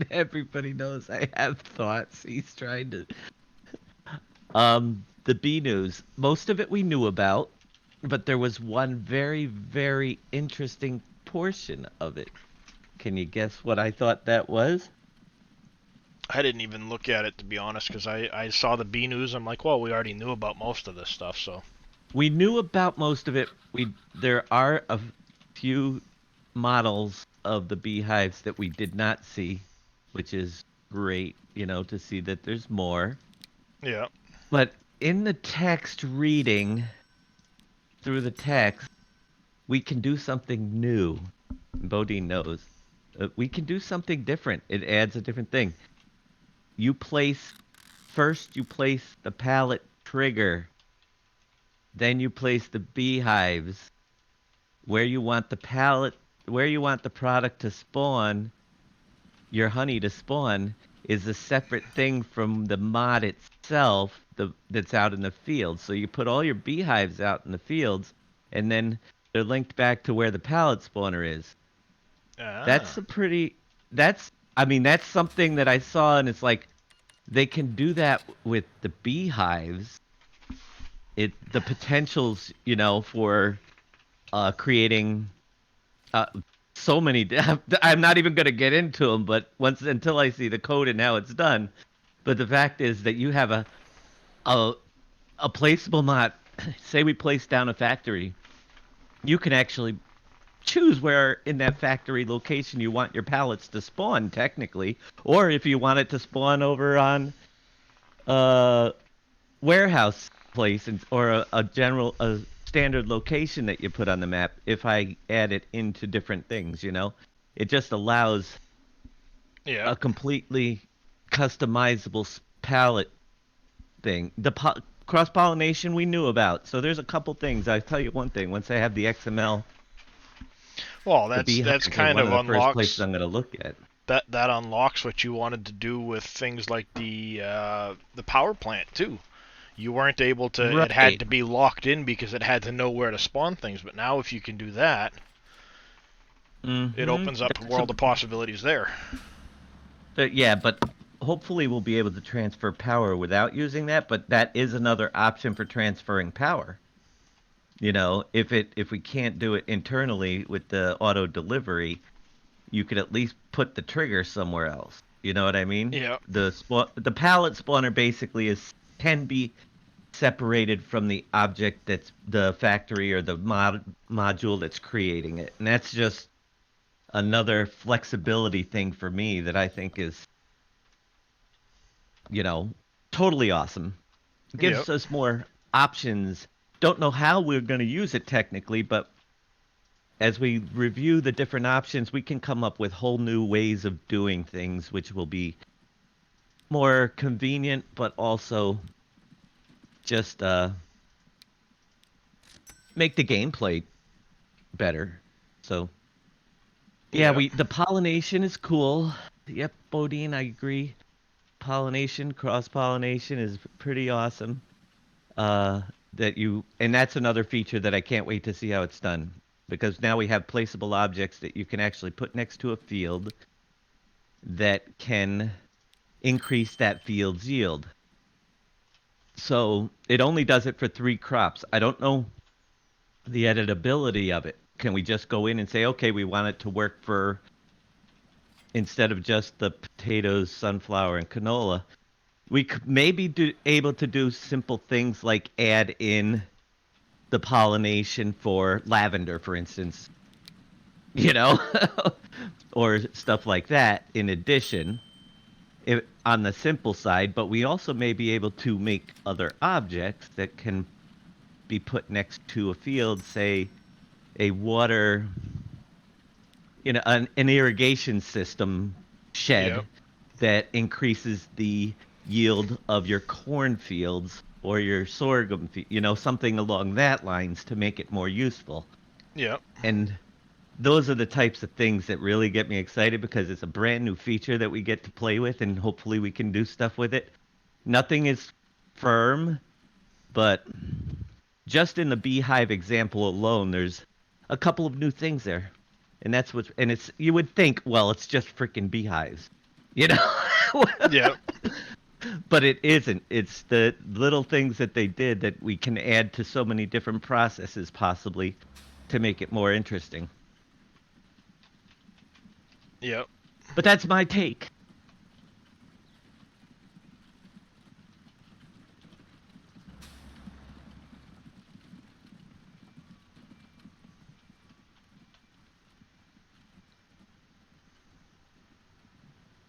Everybody knows I have thoughts. He's trying to... The B news. Most of it we knew about, but there was one very, very interesting portion of it. Can you guess what I thought that was? I didn't even look at it, to be honest, because I saw the B news. I'm like, well, we already knew about most of this stuff, so... We knew about most of it. There are a few models of the beehives that we did not see, which is great, to see that there's more. Yeah. But in the text reading, through the text, we can do something new. Bodine knows. We can do something different. It adds a different thing. First you place the pallet trigger. Then you place the beehives where you want the product to spawn, your honey to spawn, is a separate thing from the mod itself that's out in the field. So you put all your beehives out in the fields, and then they're linked back to where the pallet spawner is. That's that's something that I saw, and it's like, they can do that with the beehives. The potentials, for creating so many. I'm not even going to get into them, but until I see the code and how it's done. But the fact is that you have a placeable mod. Say we place down a factory, you can actually choose where in that factory location you want your pallets to spawn, technically, or if you want it to spawn over on warehouse place, or a standard location that you put on the map. If I add it into different things, it just allows a completely customizable palette thing. The cross-pollination we knew about. So there's a couple things. I'll tell you one thing. Once I have the XML, well, that's kind of one of the first places I'm going to look at. That unlocks what you wanted to do with things like the power plant too. You weren't able to. Right. It had to be locked in because it had to know where to spawn things. But now, if you can do that, it opens up a world of possibilities there. But hopefully we'll be able to transfer power without using that. But that is another option for transferring power. If we can't do it internally with the auto delivery, you could at least put the trigger somewhere else. You know what I mean? Yeah. The pallet spawner basically can be separated from the object that's the factory or the module that's creating it. And that's just another flexibility thing for me that I think is, totally awesome. It gives us more options. Don't know how we're going to use it technically, but as we review the different options, we can come up with whole new ways of doing things, which will be more convenient, but also just make the gameplay better. So the pollination is cool. Yep, Bodine, I agree. Cross pollination is pretty awesome. and that's another feature that I can't wait to see how it's done, because now we have placeable objects that you can actually put next to a field that can increase that field's yield. So it only does it for 3 crops. I don't know the editability of it. Can we just go in and say, okay, we want it to work for, instead of just the potatoes, sunflower, and canola, we could maybe able to do simple things like add in the pollination for lavender, for instance, you know, or stuff like that in addition, on the simple side. But we also may be able to make other objects that can be put next to a field, say a water, an irrigation system Yep. shed that increases the yield of your cornfields or your sorghum, something along that lines to make it more useful. Yep. And those are the types of things that really get me excited, because it's a brand new feature that we get to play with, and hopefully we can do stuff with it. Nothing is firm, but just in the beehive example alone, there's a couple of new things there. And it's, you would think, well, it's just freaking beehives, you know? Yep. But it isn't. It's the little things that they did that we can add to so many different processes, possibly, to make it more interesting. Yep. But that's my take.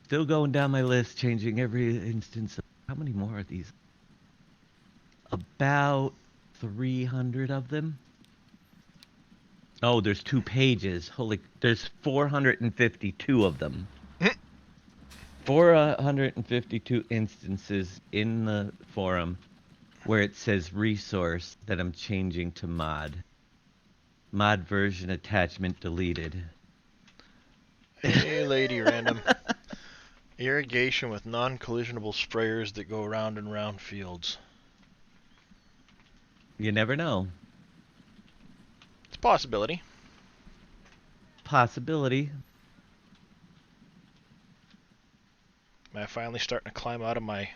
Still going down my list, changing every instance. How many more are these? About 300 of them. Oh, there's 2 pages. There's 452 of them. 452 instances in the forum where it says resource that I'm changing to mod. Mod version attachment deleted. Hey, lady random. Irrigation with non-collisionable sprayers that go round and round fields. You never know. It's a possibility. Possibility. Am I finally starting to climb out of my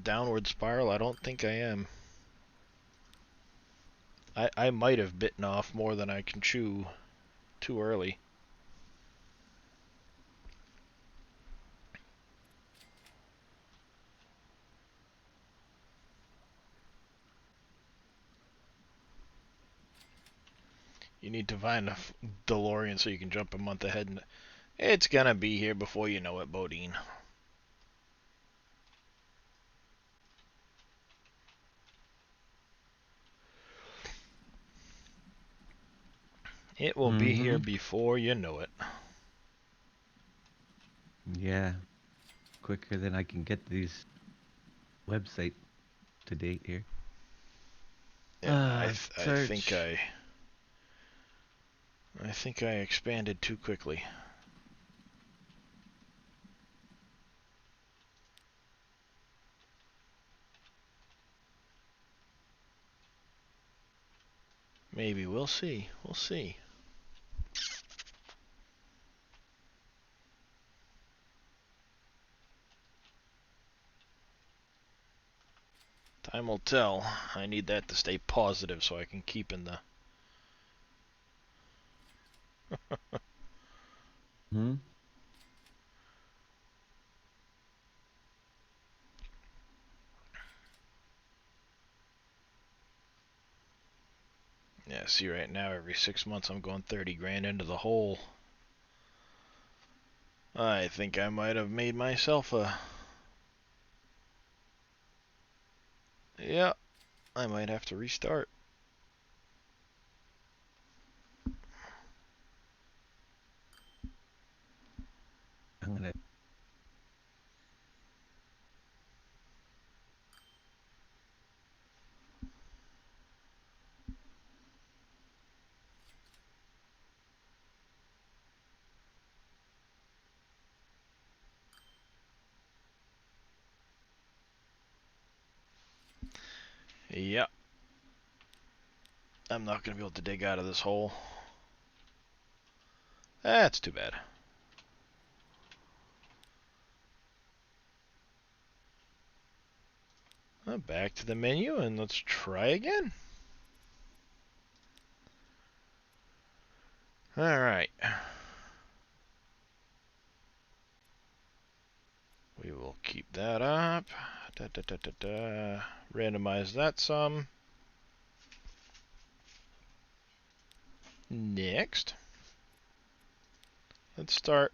downward spiral? I don't think I am. I might have bitten off more than I can chew too early. You need to find a DeLorean so you can jump a month ahead, and it's gonna be here before you know it, Bodine. It will be here Mm-hmm. before you know it. Yeah. Quicker than I can get these website to date here. Yeah, Search. I think I expanded too quickly. Maybe we'll see. We'll see. Time will tell. I need that to stay positive so I can keep in the. Hmm? Yeah, see, right now, every 6 months I'm going 30 grand into the hole. I think I might have made myself a. Yeah, I might have to restart. I'm gonna. Yep. I'm not going to be able to dig out of this hole. That's too bad. Well, back to the menu and let's try again. Alright. We will keep that up. Randomize that some. Next. Let's start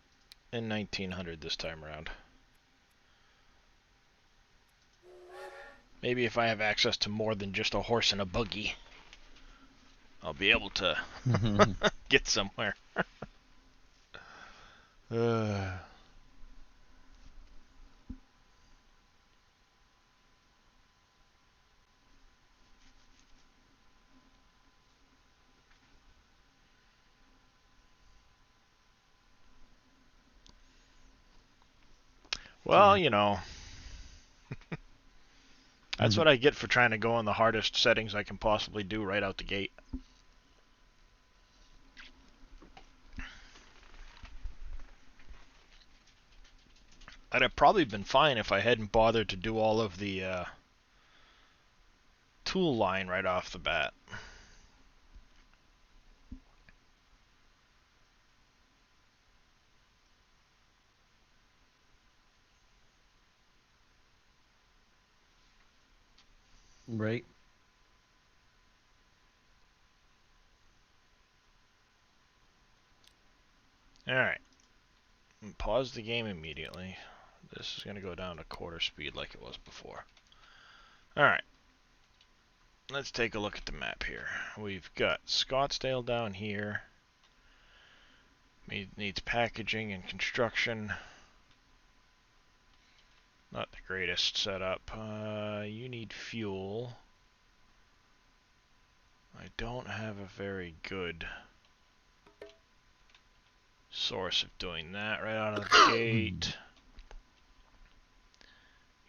in 1900 this time around. Maybe if I have access to more than just a horse and a buggy, I'll be able to get somewhere. Well, you know, that's what I get for trying to go on the hardest settings I can possibly do right out the gate. I'd have probably been fine if I hadn't bothered to do all of the tool line right off the bat. Right. Alright. Pause the game immediately. This is going to go down to quarter speed like it was before. Alright. Let's take a look at the map here. We've got Scottsdale down here. Needs packaging and construction. Not the greatest setup. You need fuel. I don't have a very good source of doing that right out of the gate.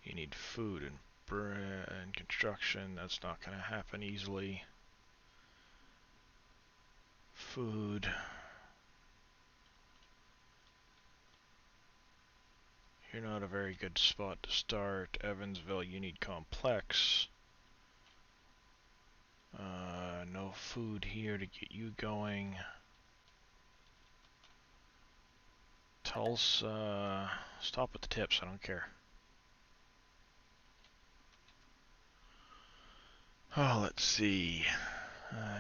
You need food and construction. That's not going to happen easily. Food. You're not a very good spot to start. Evansville, you need complex. No food here to get you going. Tulsa, stop with the tips, I don't care. Oh, let's see.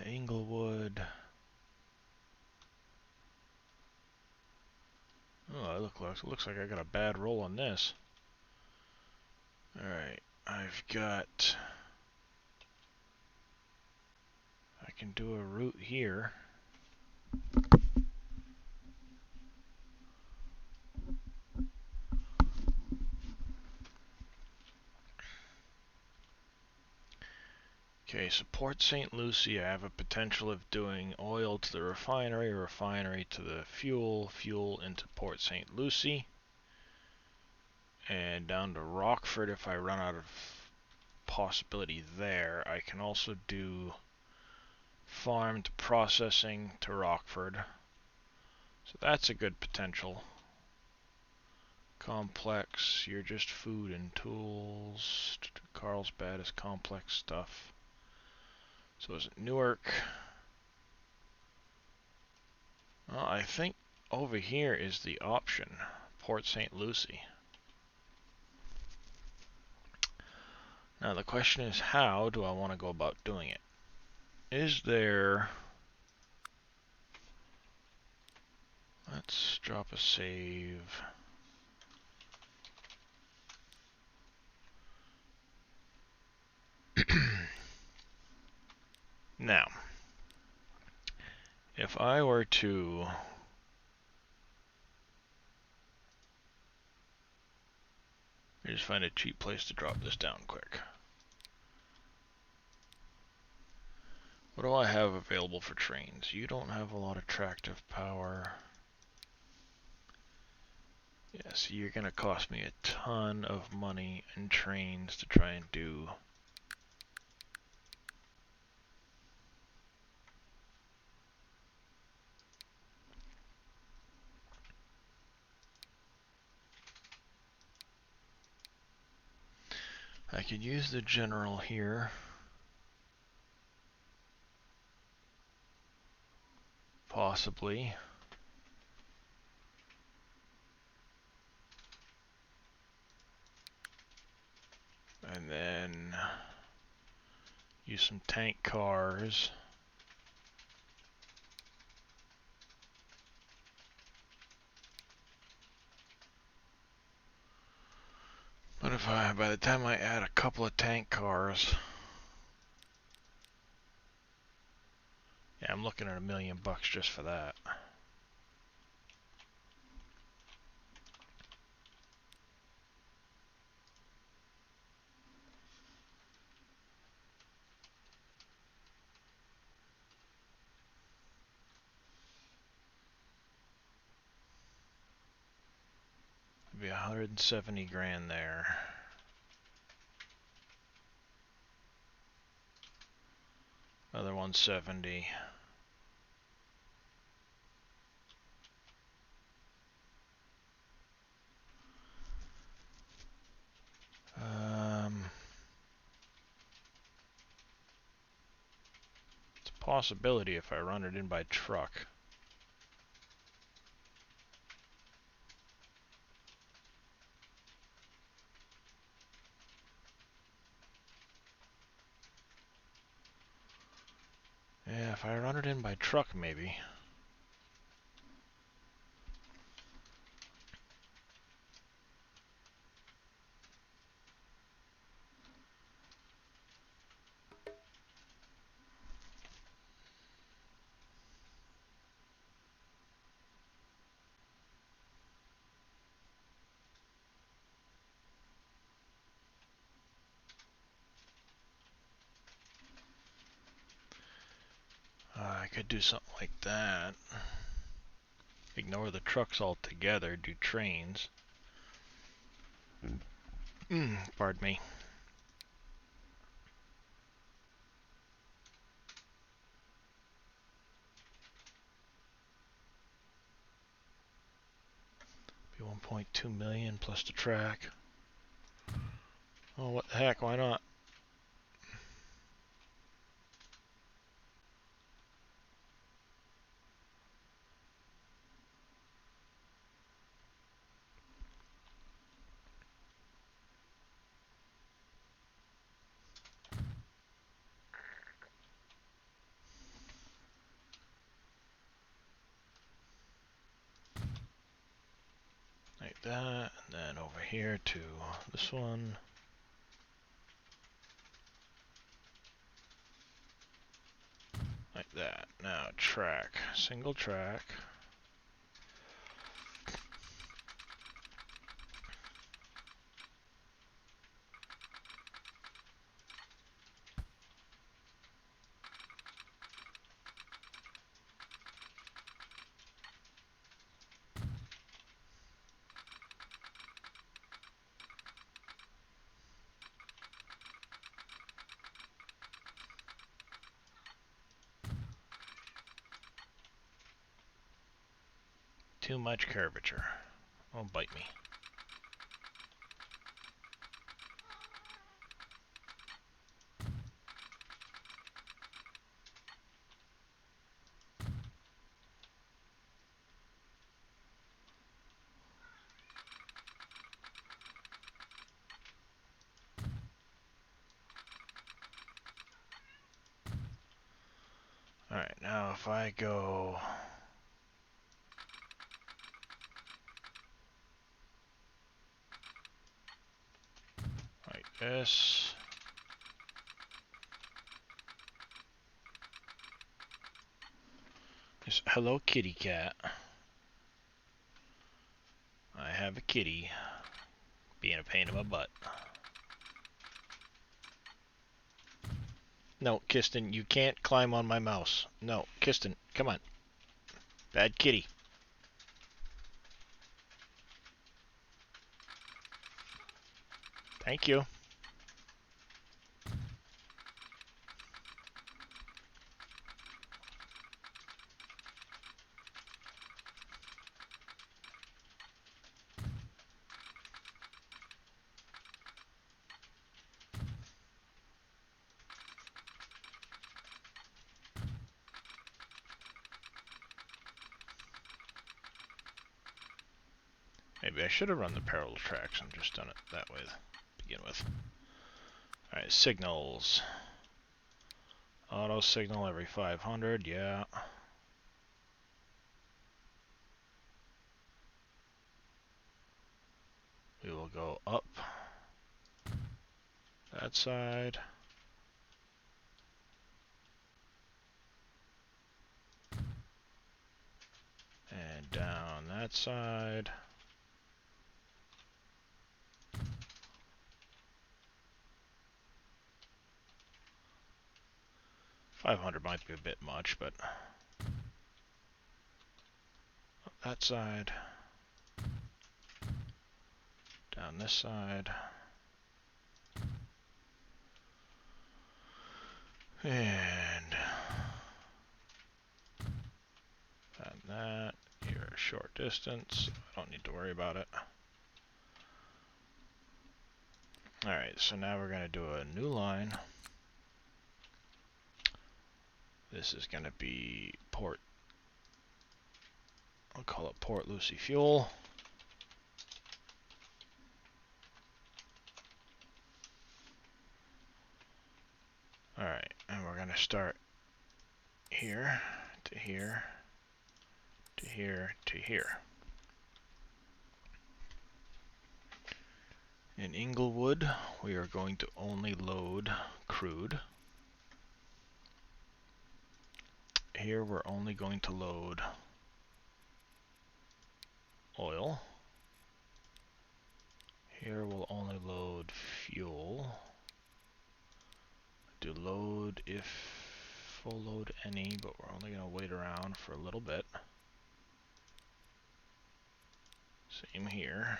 Inglewood. Oh, it looks like I got a bad roll on this. Alright, I've got... I can do a route here. Okay, so Port St. Lucie, I have a potential of doing oil to the refinery, refinery to the fuel, fuel into Port St. Lucie. And down to Rockford, if I run out of possibility there, I can also do farm to processing to Rockford. So that's a good potential. Complex, you're just food and tools. Carlsbad is complex stuff. So is it Newark? Well, I think over here is the option. Port St. Lucie. Now the question is, how do I want to go about doing it? Is there... Let's drop a save. Now, if I were to... I just find a cheap place to drop this down quick. What do I have available for trains? You don't have a lot of tractive power. Yeah, so you're going to cost me a ton of money in trains to try and do could use the general here. Possibly. And then use some tank cars. But if by the time I add a couple of tank cars, yeah, I'm looking at $1 million just for that. It'd be 170 grand there. Another 170. It's a possibility if I run it in by truck. Yeah, if I run it in by truck, maybe. I could do something like that. Ignore the trucks altogether, do trains. Pardon me. Be 1.2 million plus the track. Oh, what the heck, why not? Like that, and then over here to this one. Like that. Now track, single track. Too much curvature. Oh, bite me. Alright, now if I go like this. Just, hello, kitty cat. I have a kitty being a pain in my butt. No, Kiston, you can't climb on my mouse. No, Kiston, come on. Bad kitty. Thank you. Maybe I should have run the parallel tracks and just done it that way to begin with. Alright, signals. Auto signal every 500, yeah. We will go up that side. And down that side. $500 might be a bit much, but up that side. Down this side. And that. You're a short distance. I don't need to worry about it. Alright, so now we're going to do a new line. This is going to be Port. I'll call it Port Lucie Fuel. Alright, and we're going to start here to here to here to here. In Inglewood, we are going to only load crude. Here we're only going to load oil. Here we'll only load fuel. Do load if full load any, but we're only going to wait around for a little bit. Same here.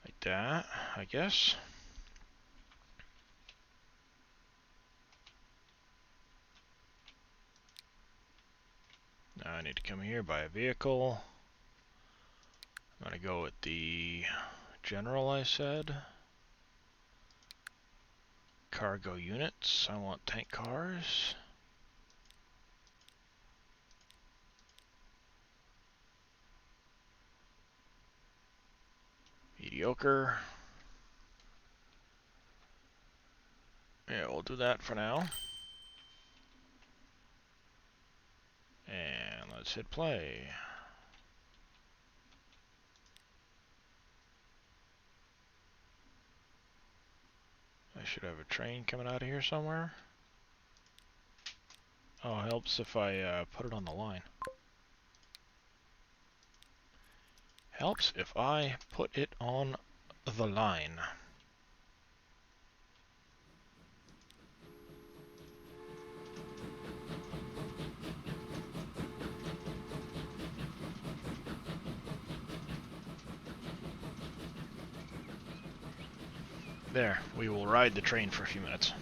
Like that, I guess. Now I need to come here, buy a vehicle. I'm going to go with the general, I said. Cargo units, I want tank cars. Mediocre. Yeah, we'll do that for now. And let's hit play. I should have a train coming out of here somewhere. Oh, it helps if I put it on the line. Helps if I put it on the line. There, we will ride the train for a few minutes.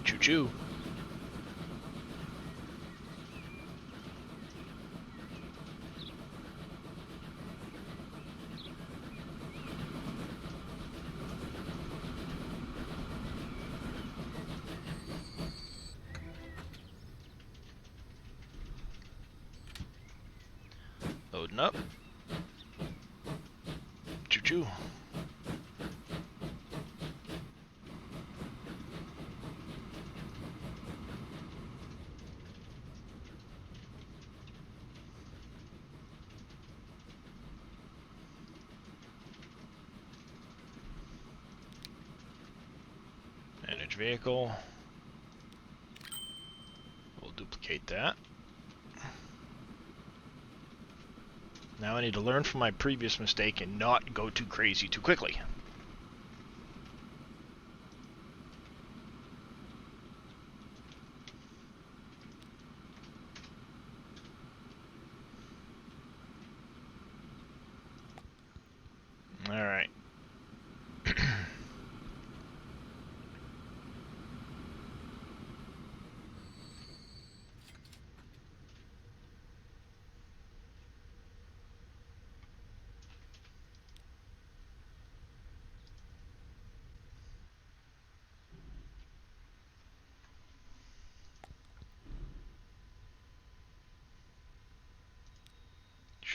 Choo-choo. Loading up. Choo-choo. Manage vehicle. We'll duplicate that. Now I need to learn from my previous mistake and not go too crazy too quickly. Alright.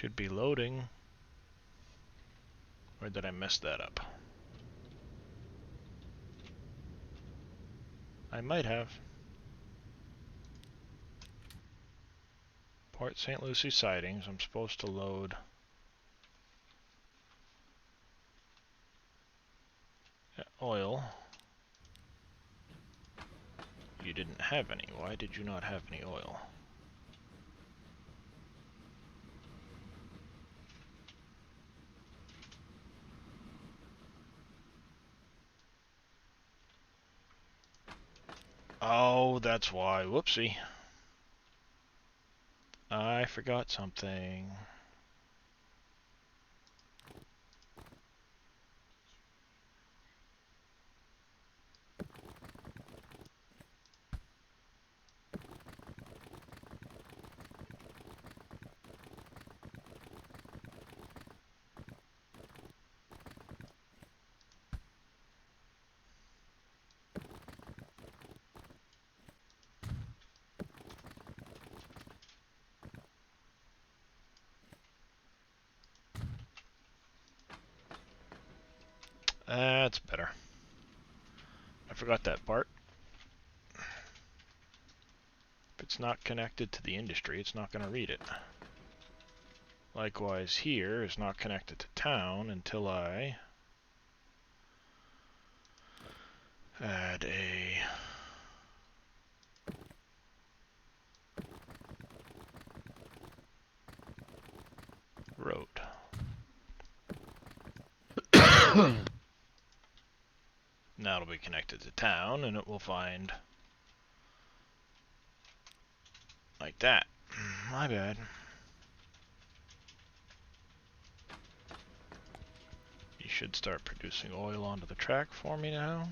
Should be loading. Or did I mess that up? I might have. Port St. Lucie sightings. I'm supposed to load oil. You didn't have any. Why did you not have any oil? Oh, that's why. Whoopsie. I forgot something. That's better. I forgot that part. If it's not connected to the industry, it's not going to read it. Likewise here is not connected to town until I add a road. Now it'll be connected to town and it will find like that. My bad. You should start producing oil onto the track for me now.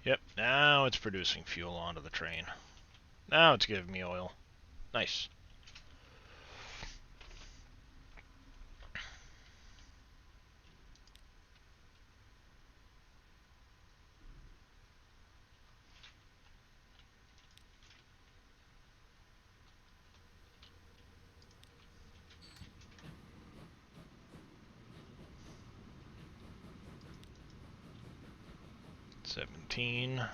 Yep, now it's producing fuel onto the train. Now it's giving me oil. Nice. $17. I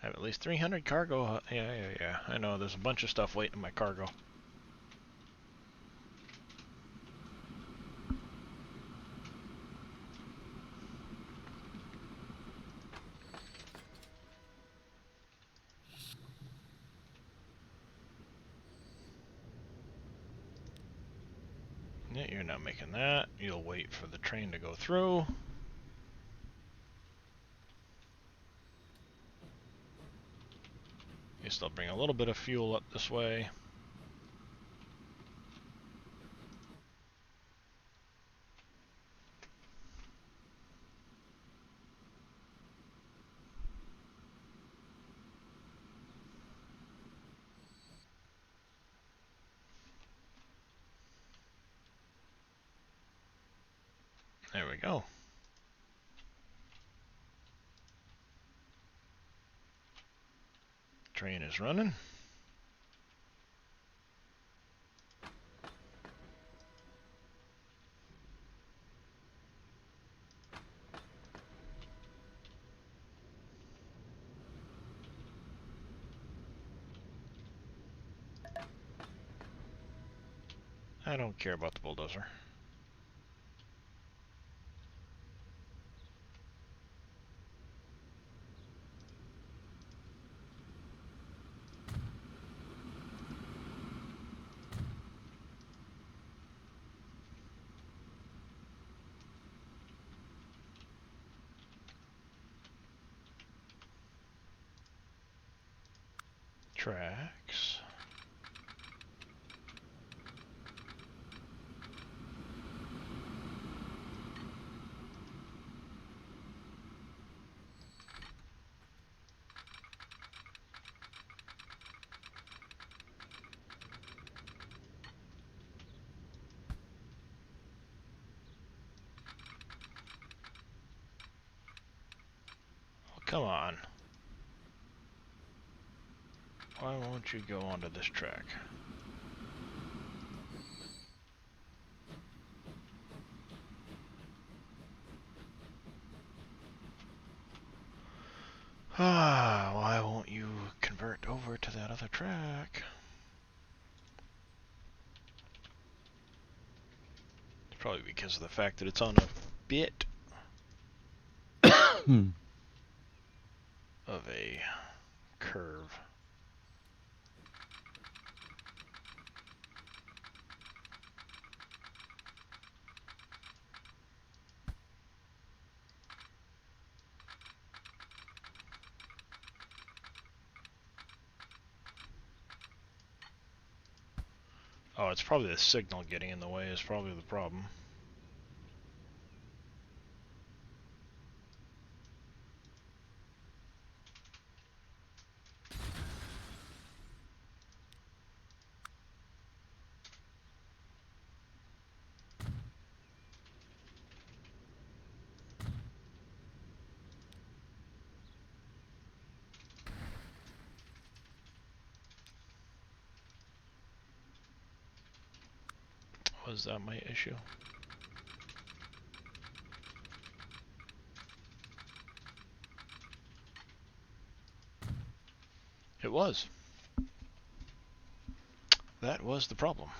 have at least 300 cargo. Yeah. I know, there's a bunch of stuff waiting in my cargo. Yeah, you're not making that. You'll wait for the train to go through. Guess they'll bring a little bit of fuel up this way. There we go. Train is running. I don't care about the bulldozer. Tracks. Come on. Why won't you go onto this track? Ah, why won't you convert over to that other track? It's probably because of the fact that it's on a bit Hmm. of a curve. Oh, it's probably the signal getting in the way is probably the problem. Was that my issue? It was. That was the problem.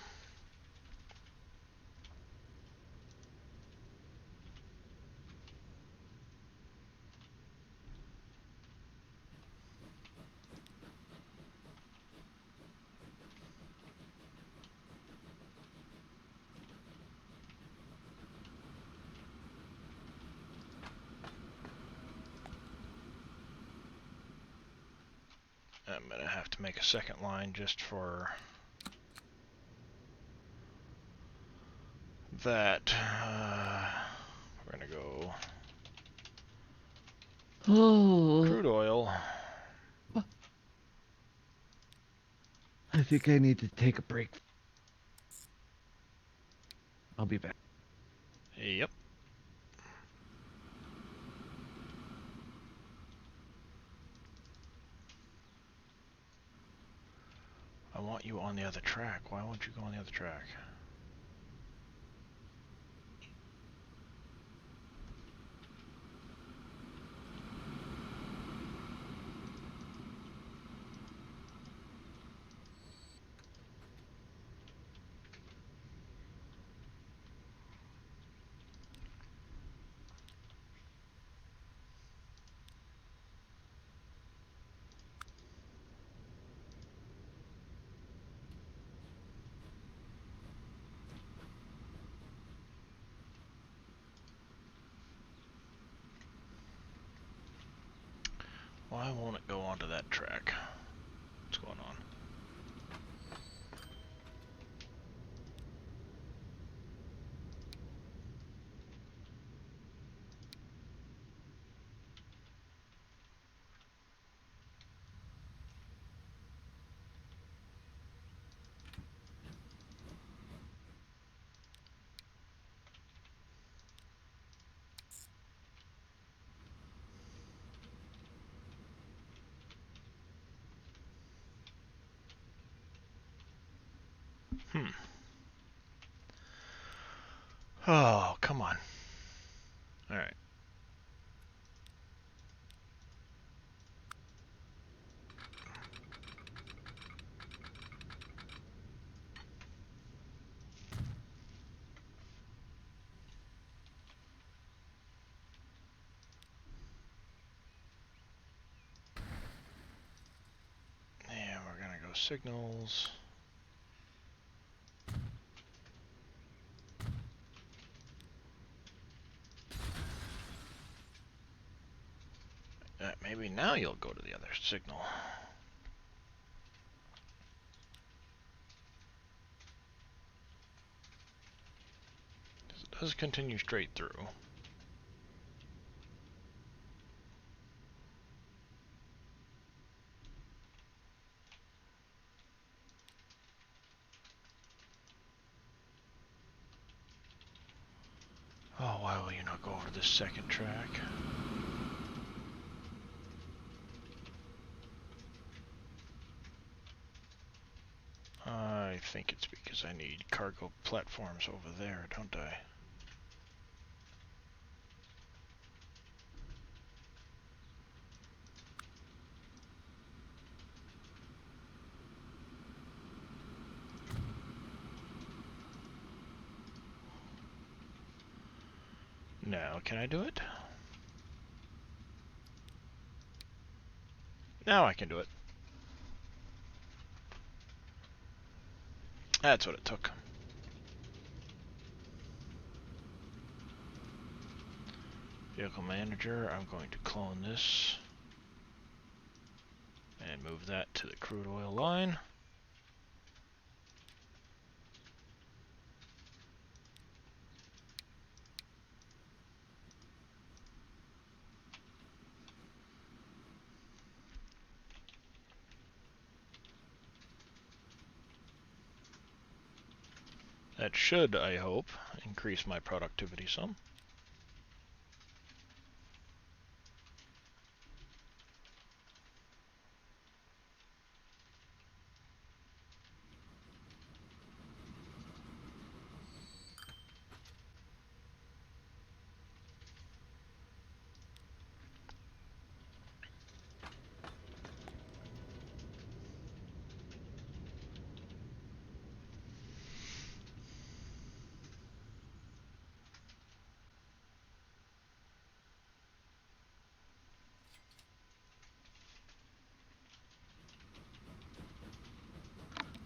I'm gonna have to make a second line just for that. We're gonna go Oh, crude oil. I think I need to take a break. I'll be back. Yep. I want you on the other track. Why won't you go on the other track? Why won't it go onto that track? What's going on? Oh, come on. Alright. And we're gonna go signals. Maybe now you'll go to the other signal. It does continue straight through. Oh, why will you not go over this second track? think it's because I need cargo platforms over there, don't I? Now, can I do it? Now I can do it. That's what it took. Vehicle manager, I'm going to clone this and move that to the crude oil line. That should, I hope, increase my productivity some.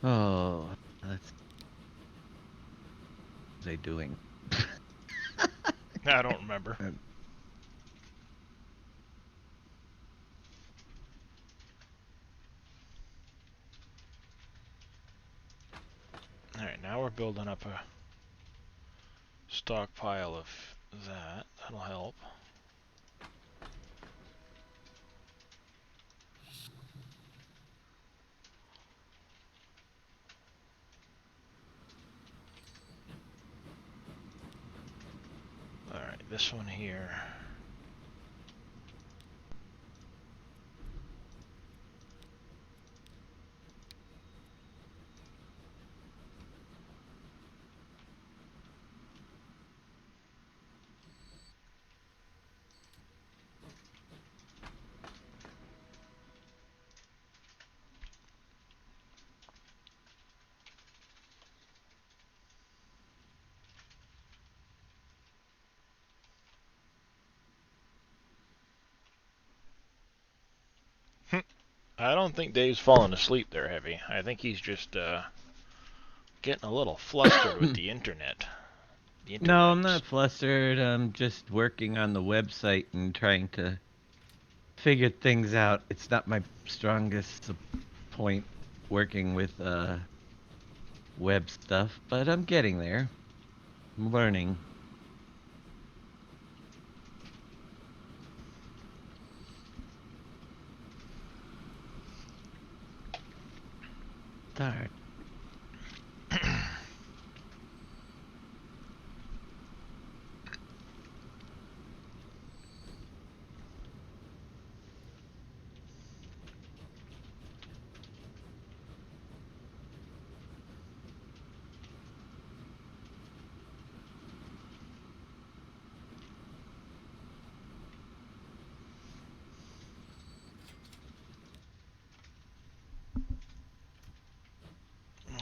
Oh, that's what they doing? I don't remember. Alright, now we're building up a stockpile of that. That'll help. Alright, this one here. I don't think Dave's falling asleep there, Heavy. I think he's just getting a little flustered with the internet. The No, I'm interwebs. not flustered. I'm just working on the website and trying to figure things out. It's not my strongest point working with web stuff, but I'm getting there. I'm learning. Darn.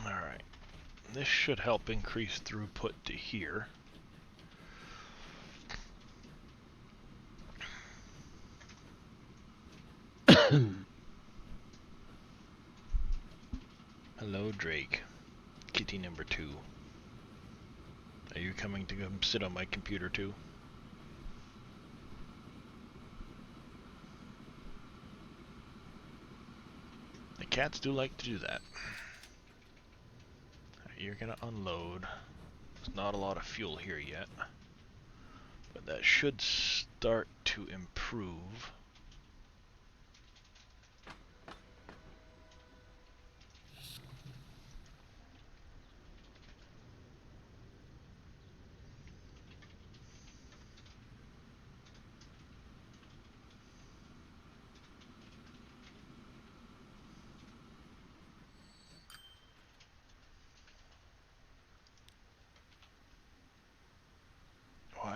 Alright. This should help increase throughput to here. Hello, Drake. Kitty number 2. Are you coming to come sit on my computer too? The cats do like to do that. You're gonna unload. There's not a lot of fuel here yet, but that should start to improve.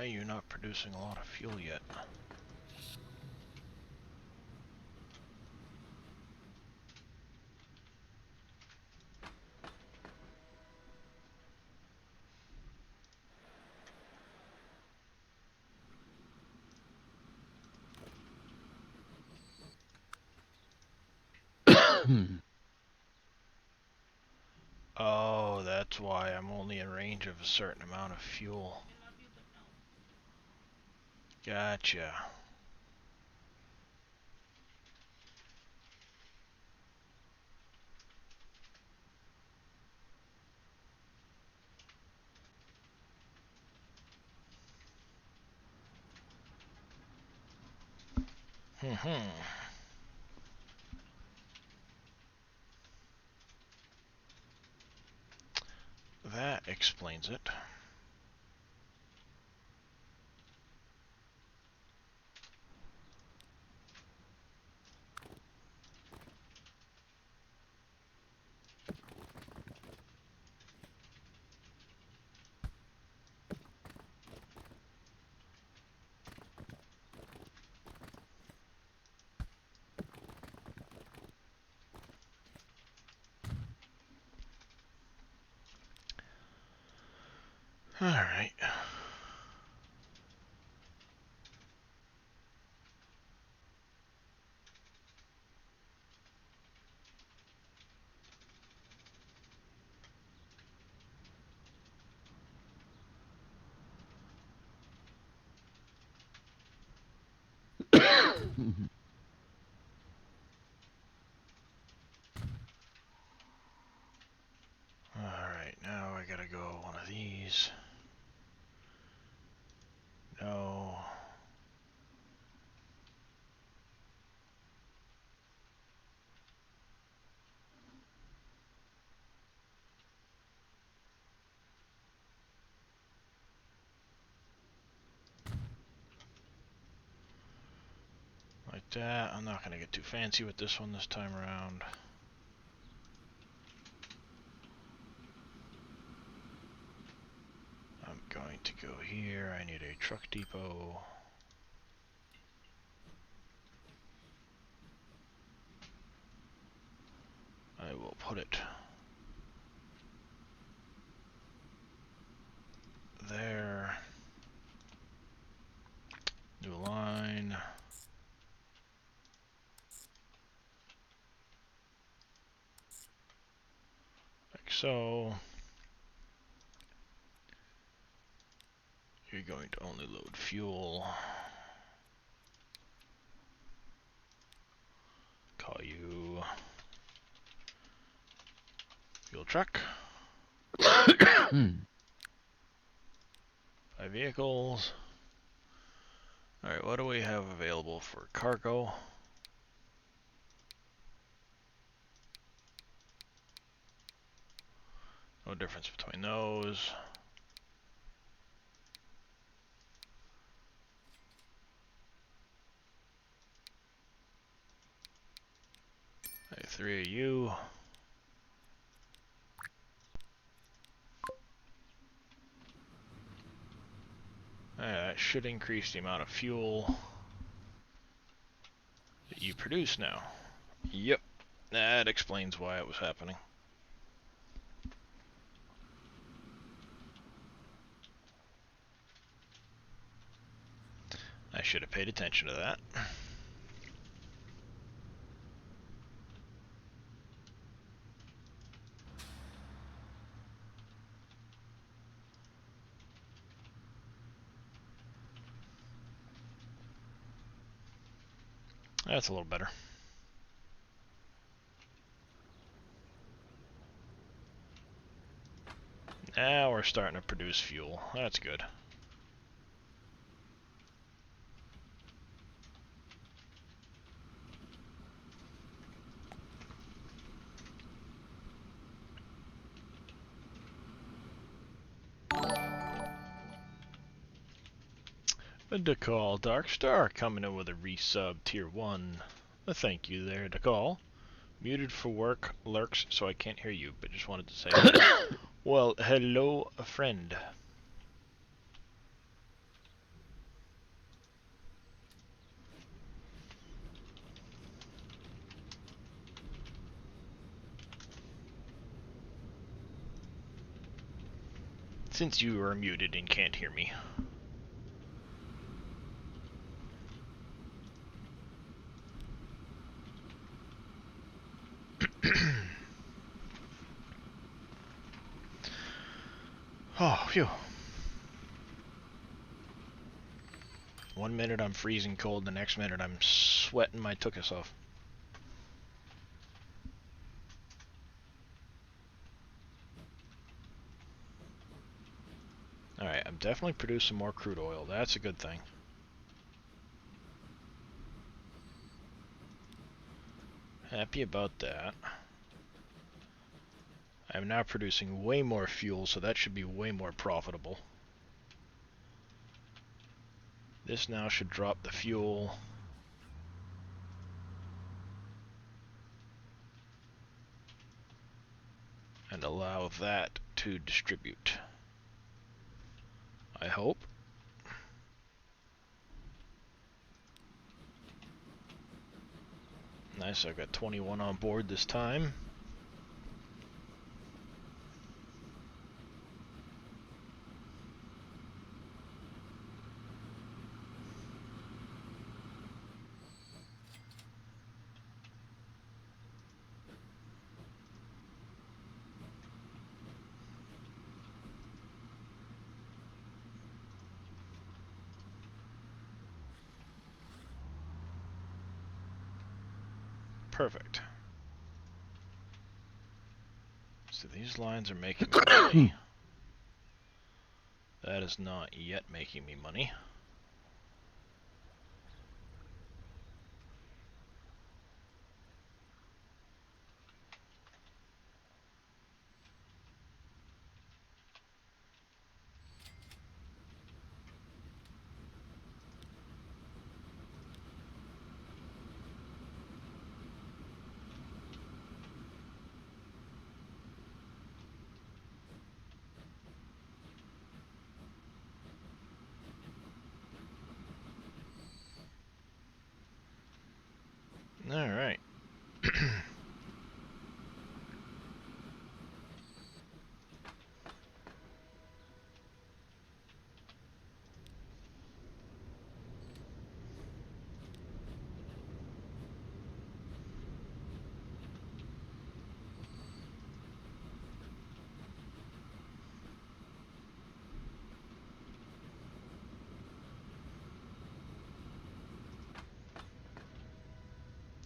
are you not producing a lot of fuel yet? Oh, that's why I'm only in range of a certain amount of fuel. Gotcha. That explains it. Alright. Alright, now I gotta go one of these. No. Like that. I'm not gonna get too fancy with this one this time around. I'm going to go here. I need a truck depot. I will put it there. New line. Like so. You're going to only load fuel. Call you fuel truck. 5 vehicles. Alright, what do we have available for cargo? No difference between those. Hey, 3 of you. That should increase the amount of fuel that you produce now. Yep, that explains why it was happening. I should have paid attention to that. That's a little better. Now we're starting to produce fuel. That's good. Dakal Darkstar coming in with a resub tier 1. Thank you there, Dakal. Muted for work, lurks, so I can't hear you, but just wanted to say well, hello, friend. Since you are muted and can't hear me. Oh, phew. 1 minute I'm freezing cold, the next minute I'm sweating my tuchus off. Alright, I'm definitely producing more crude oil. That's a good thing. Happy about that. I'm now producing way more fuel, so that should be way more profitable. This now should drop the fuel. And allow that to distribute. I hope. Nice, I've got 21 on board this time. Perfect. So these lines are making me money. That is not yet making me money. Alright.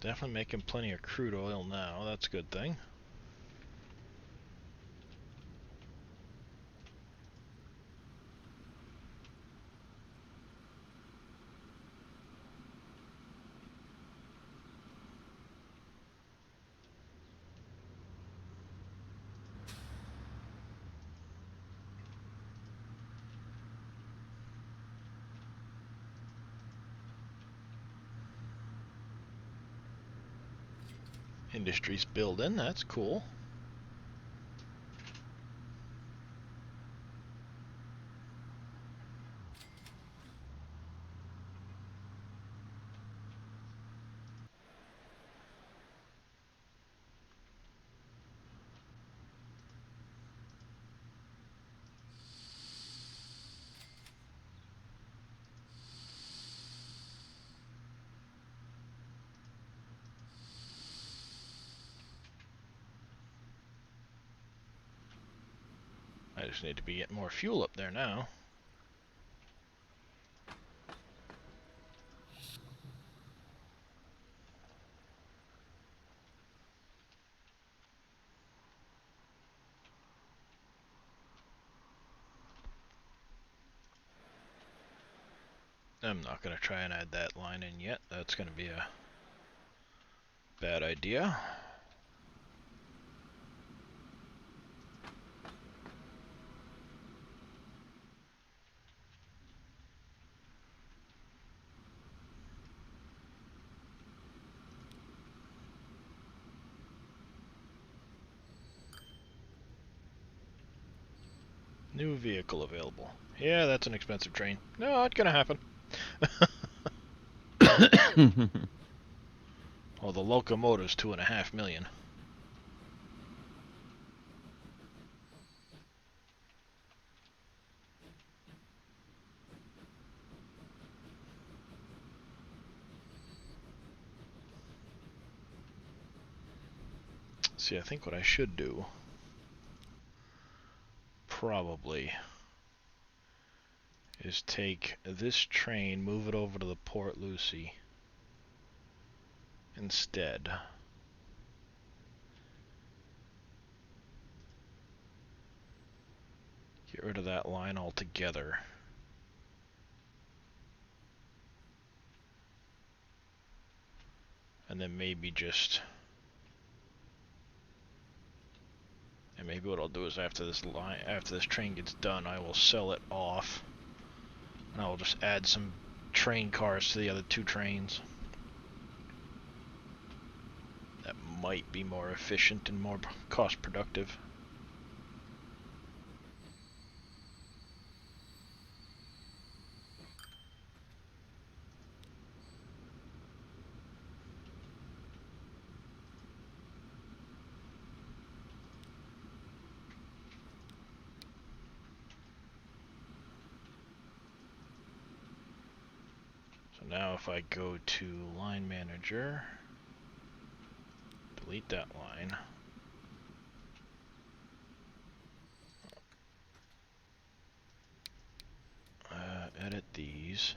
Definitely making plenty of crude oil now. That's a good thing. Industry's building. That's cool. I just need to be getting more fuel up there now. I'm not going to try and add that line in yet. That's going to be a bad idea. New vehicle available. Yeah, that's an expensive train. No, it's gonna happen. Well, the locomotive's 2.5 million. See, I think what I should do, probably, is take this train, move it over to the Port Lucie instead. Get rid of that line altogether. And then maybe just... And maybe what I'll do is after this train gets done, I will sell it off. And I will just add some train cars to the other two trains. That might be more efficient and more cost productive. So now if I go to line manager, delete that line. Edit these.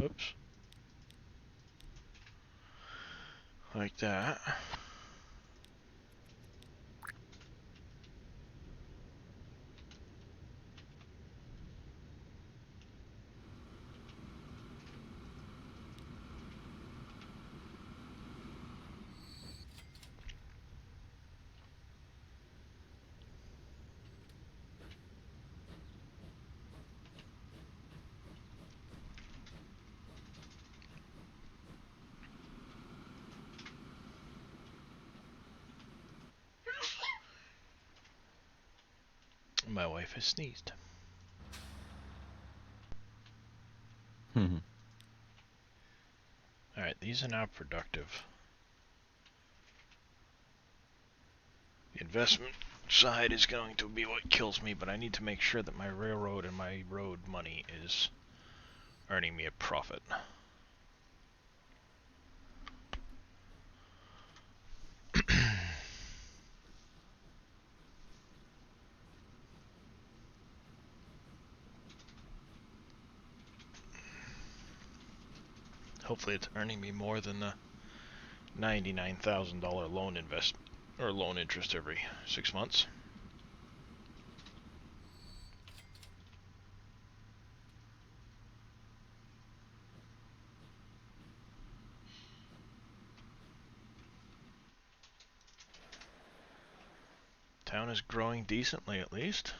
Oops. Like that. My wife has sneezed. Alright, these are now productive. The investment side is going to be what kills me, but I need to make sure that my railroad and my road money is earning me a profit. Hopefully it's earning me more than the $99,000 loan investment or loan interest every 6 months. Town is growing decently at least.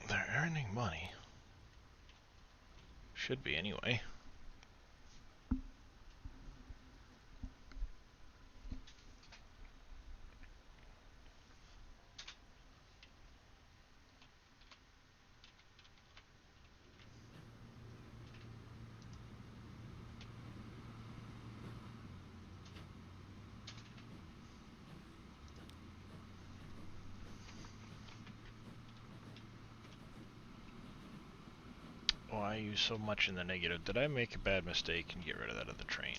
They're earning money. Should be anyway. Why are you so much in the negative? Did I make a bad mistake and get rid of that other train?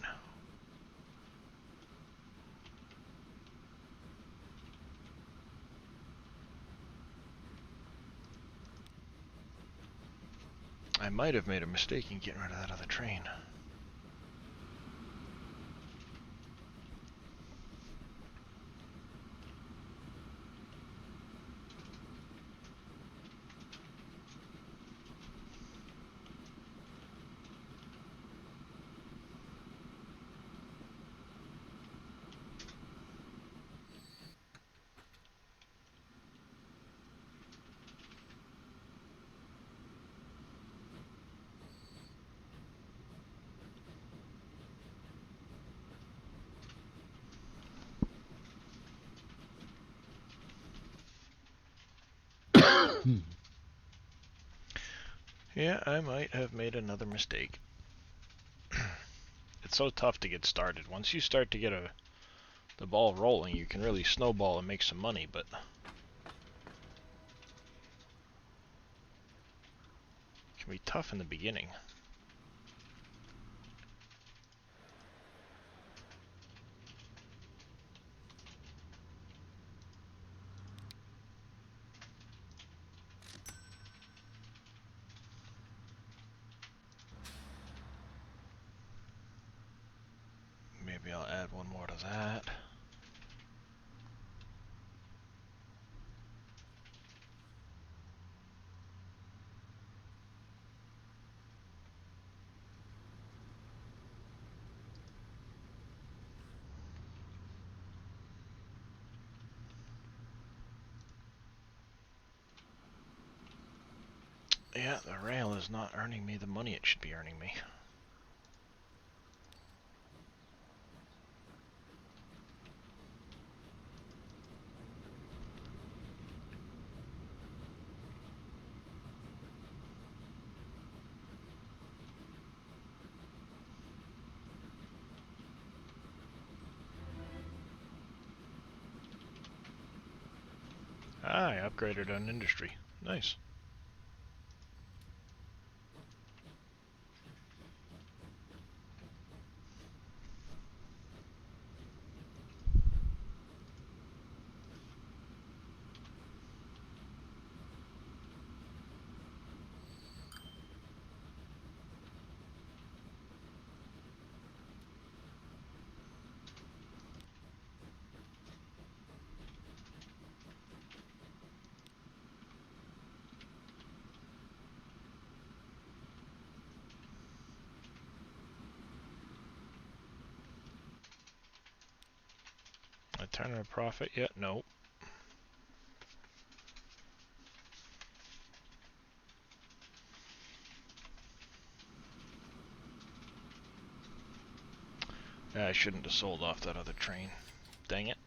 I might have made a mistake in getting rid of that other train. Yeah, I might have made another mistake. It's so tough to get started. Once you start to get the ball rolling, you can really snowball and make some money, but it can be tough in the beginning. Maybe I'll add one more to that. Yeah, the rail is not earning me the money it should be earning me. Ah, I upgraded an industry. Nice. I turn a profit yet? No. Yeah, I shouldn't have sold off that other train. Dang it.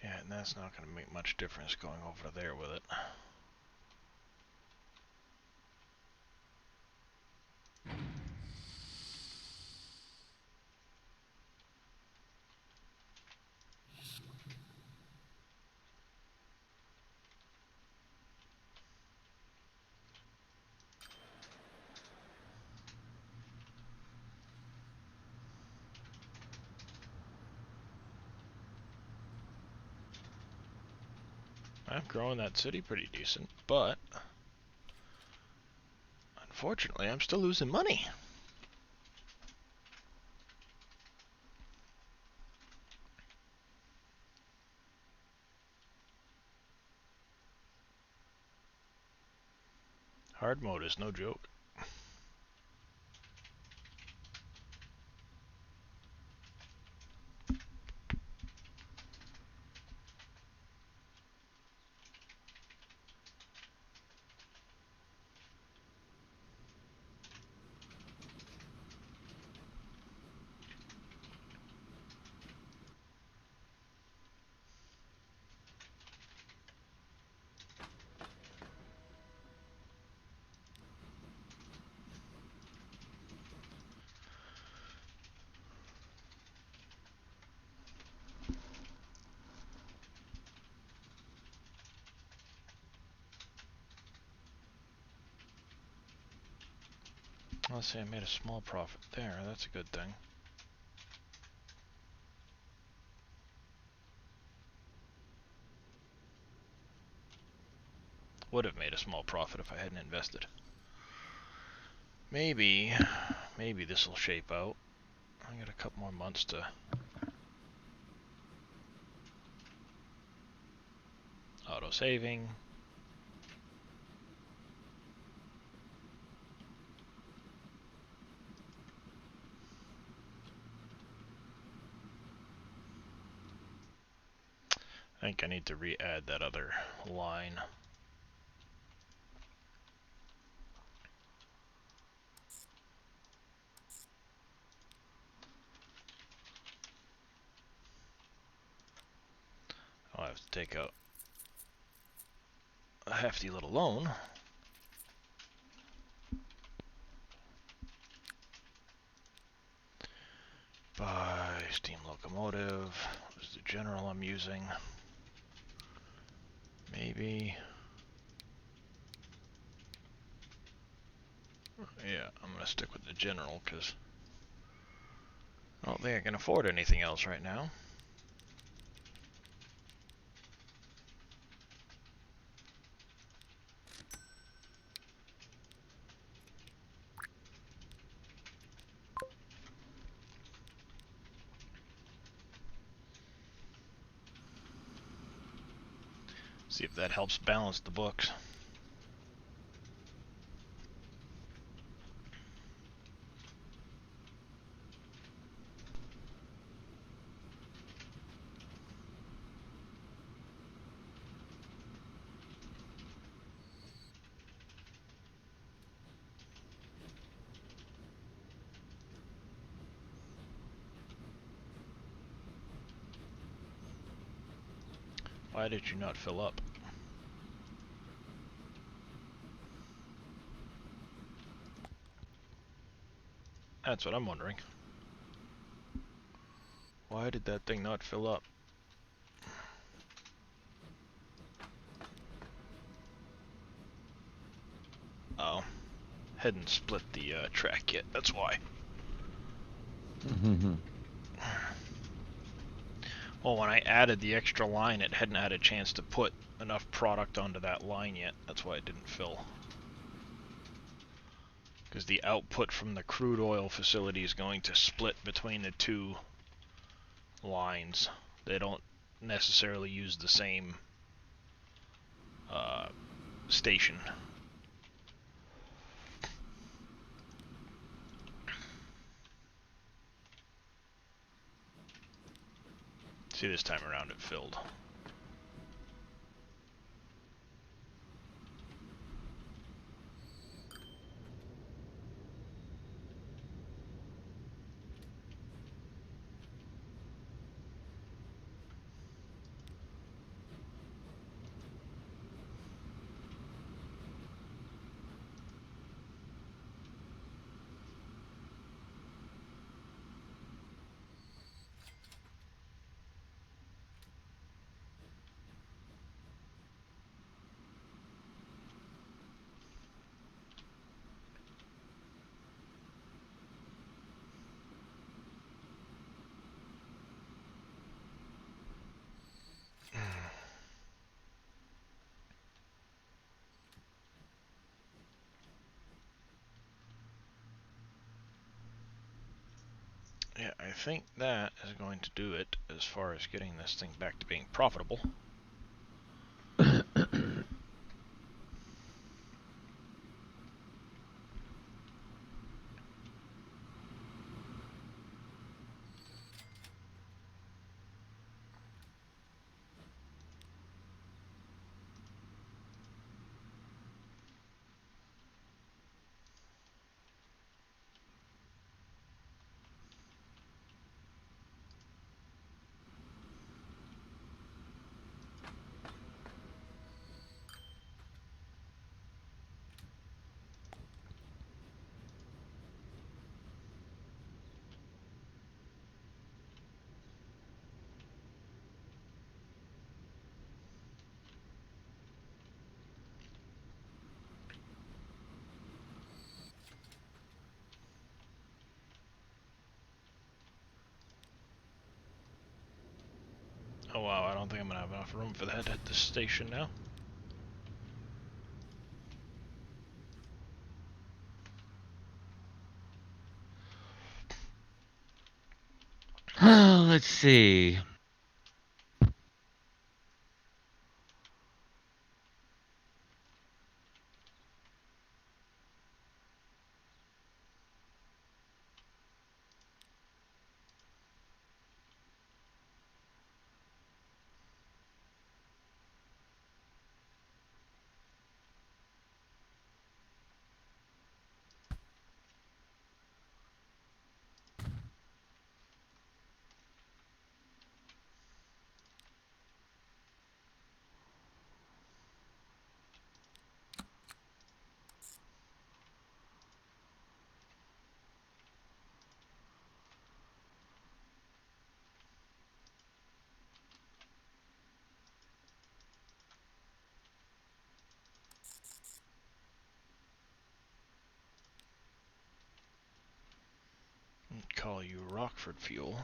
Yeah, and that's not going to make much difference going over there with it. I'm growing that city pretty decent, but unfortunately I'm still losing money. Hard mode is no joke. Let's see, I made a small profit there. That's a good thing. Would have made a small profit if I hadn't invested. Maybe this will shape out. I got a couple more months to auto saving. I think I need to re-add that other line. I'll have to take out a hefty little loan. Buy steam locomotive. This is the general I'm using. Maybe. Yeah, I'm gonna stick with the general because I don't think I can afford anything else right now. See if that helps balance the books. Why did you not fill up? That's what I'm wondering. Why did that thing not fill up? Oh, hadn't split the track yet, that's why. Well, when I added the extra line, it hadn't had a chance to put enough product onto that line yet. That's why it didn't fill. Because the output from the crude oil facility is going to split between the two lines. They don't necessarily use the same station. See, this time around it filled. Yeah, I think that is going to do it as far as getting this thing back to being profitable. Oh wow, I don't think I'm gonna have enough room for that at this station now. Let's see. Call you Rockford fuel.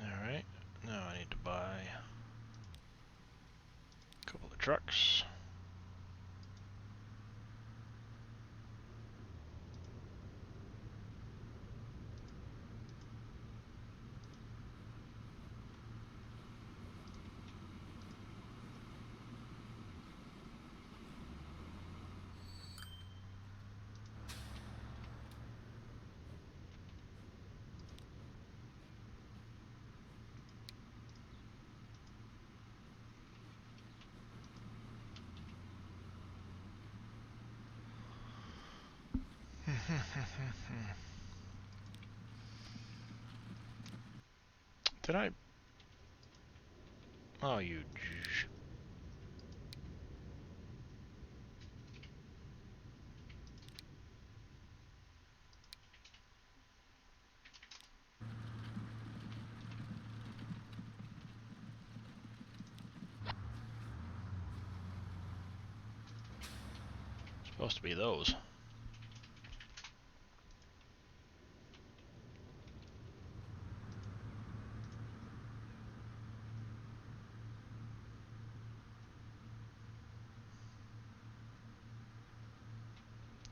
Alright, now I need to buy a couple of trucks. Did I? Oh, you. Supposed to be those.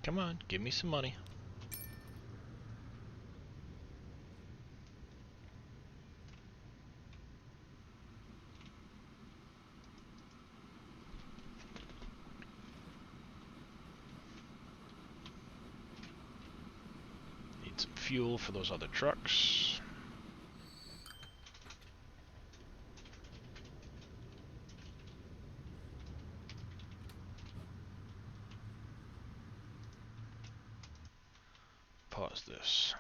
Come on, give me some money. Need some fuel for those other trucks. Pause this.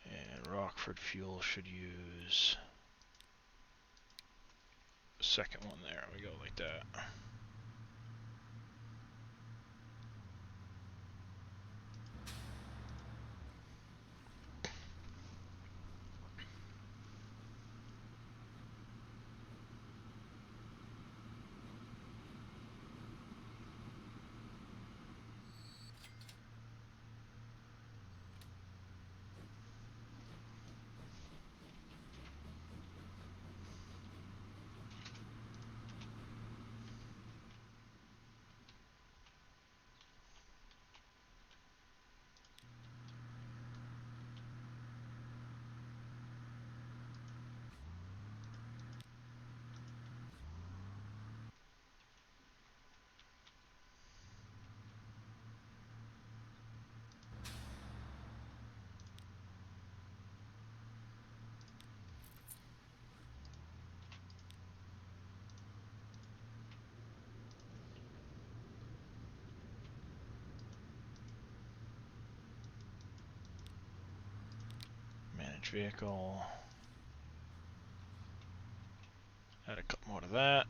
And Rockford fuel should use the second one there. We go like that. vehicle. Add a couple more to that.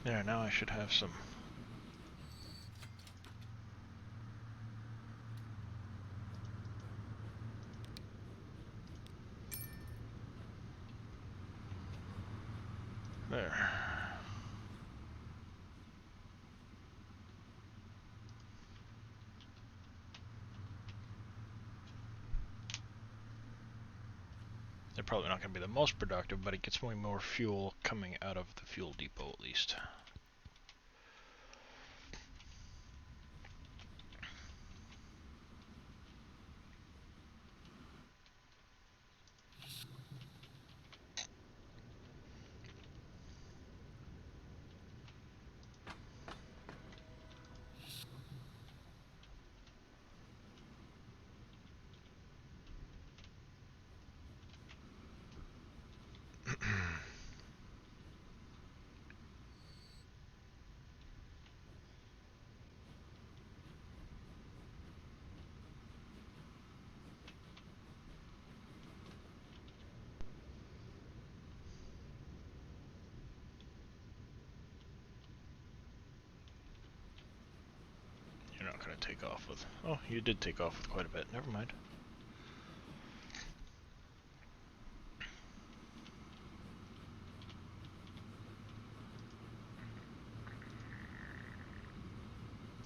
There, now I should have some. There. They're probably not going to be the most productive, but it gets way more fuel coming out of the fuel depot at least. You're not going to take off with... Oh, you did take off with quite a bit. Never mind.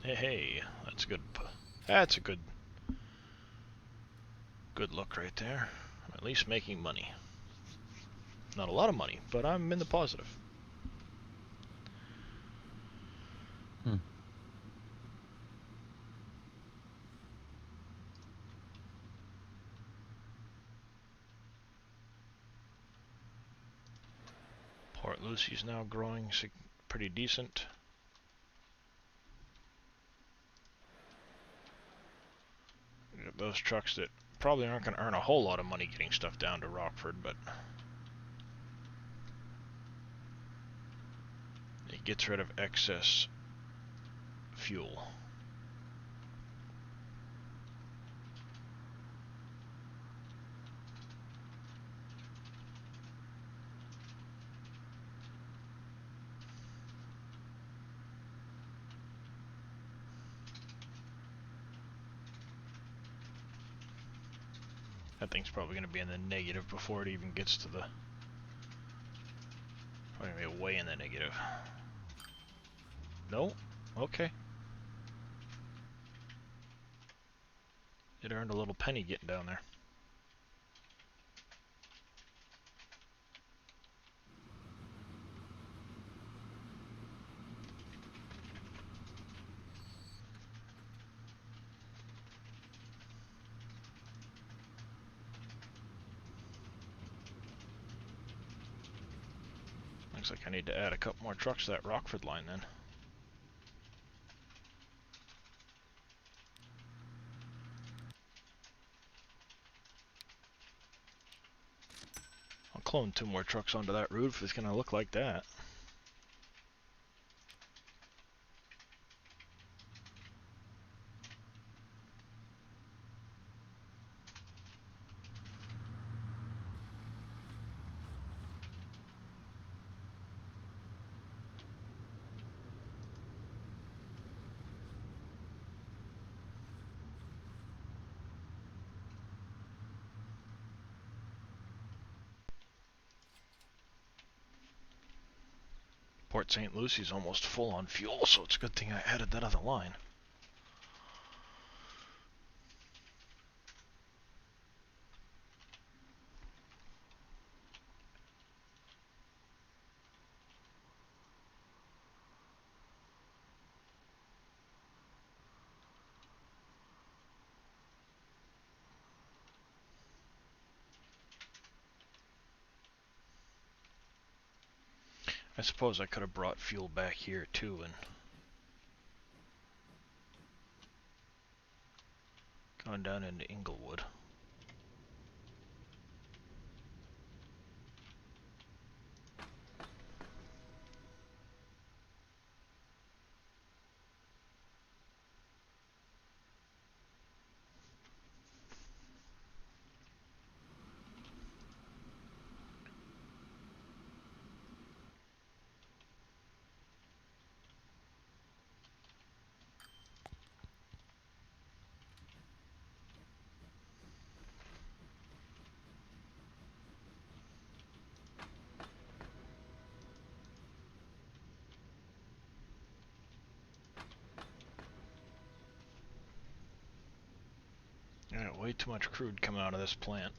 Hey, that's good. That's a good look right there. I'm at least making money. Not a lot of money, but I'm in the positive. Hmm. Port Lucy's now growing pretty decent. We got those trucks that probably aren't going to earn a whole lot of money getting stuff down to Rockford, but it gets rid of excess fuel. That thing's probably going to be in the negative before it even gets to the... Probably going to be way in the negative. No? Okay. It earned a little penny getting down there. Looks like I need to add a couple more trucks to that Rockford line then. I'll clone 2 more trucks onto that route if it's going to look like that. Port St. Lucy's almost full on fuel, so it's a good thing I added that other line. I suppose I could have brought fuel back here too and gone down into Inglewood. I got way too much crude coming out of this plant.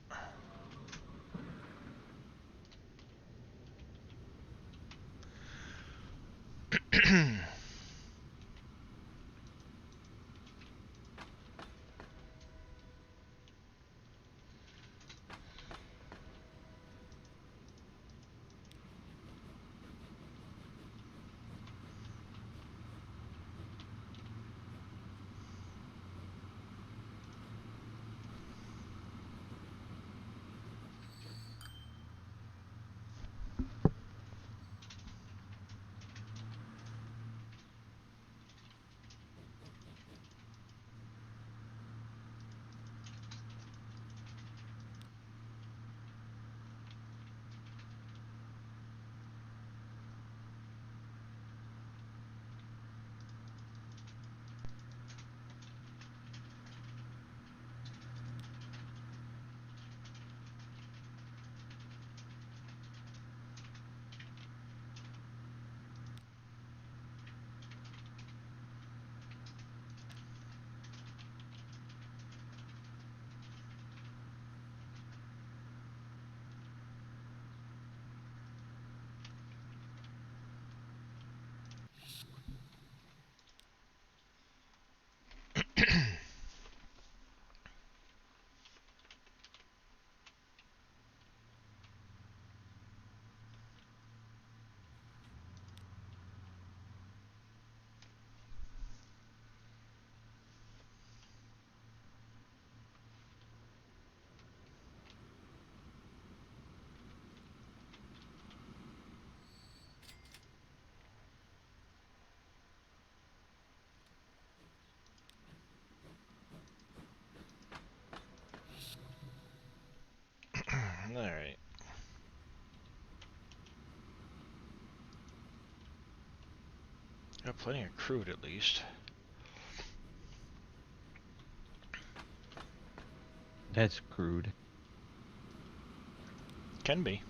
Alright. Got plenty of crude at least. That's crude. Can be.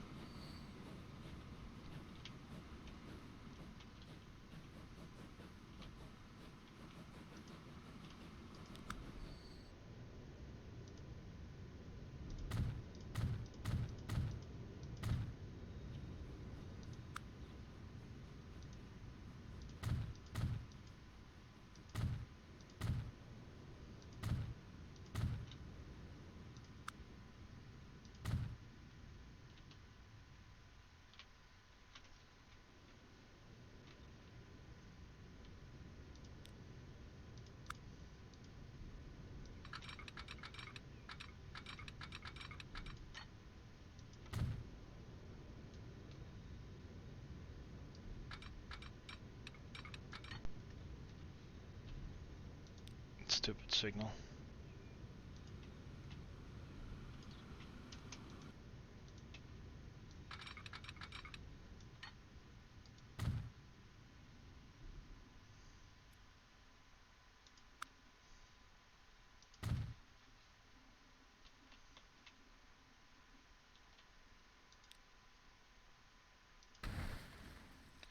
Stupid signal.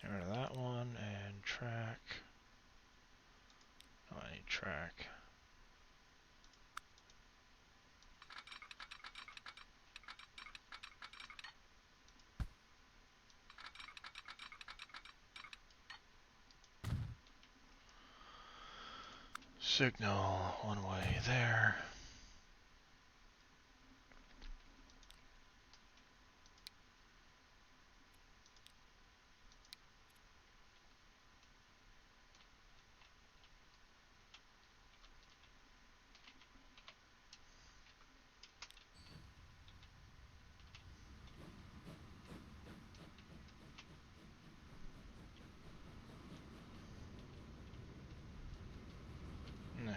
Get rid of that one and track. Oh, I need track. Signal one way there.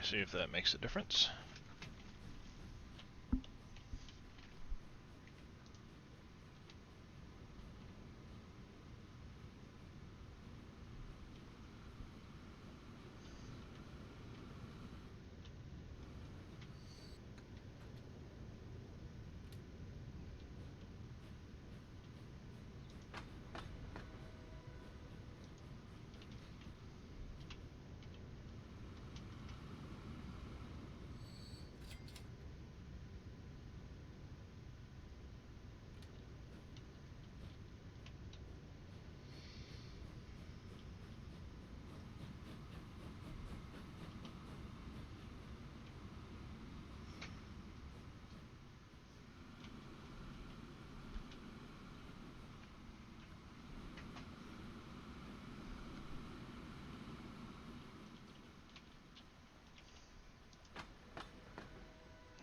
See if that makes a difference.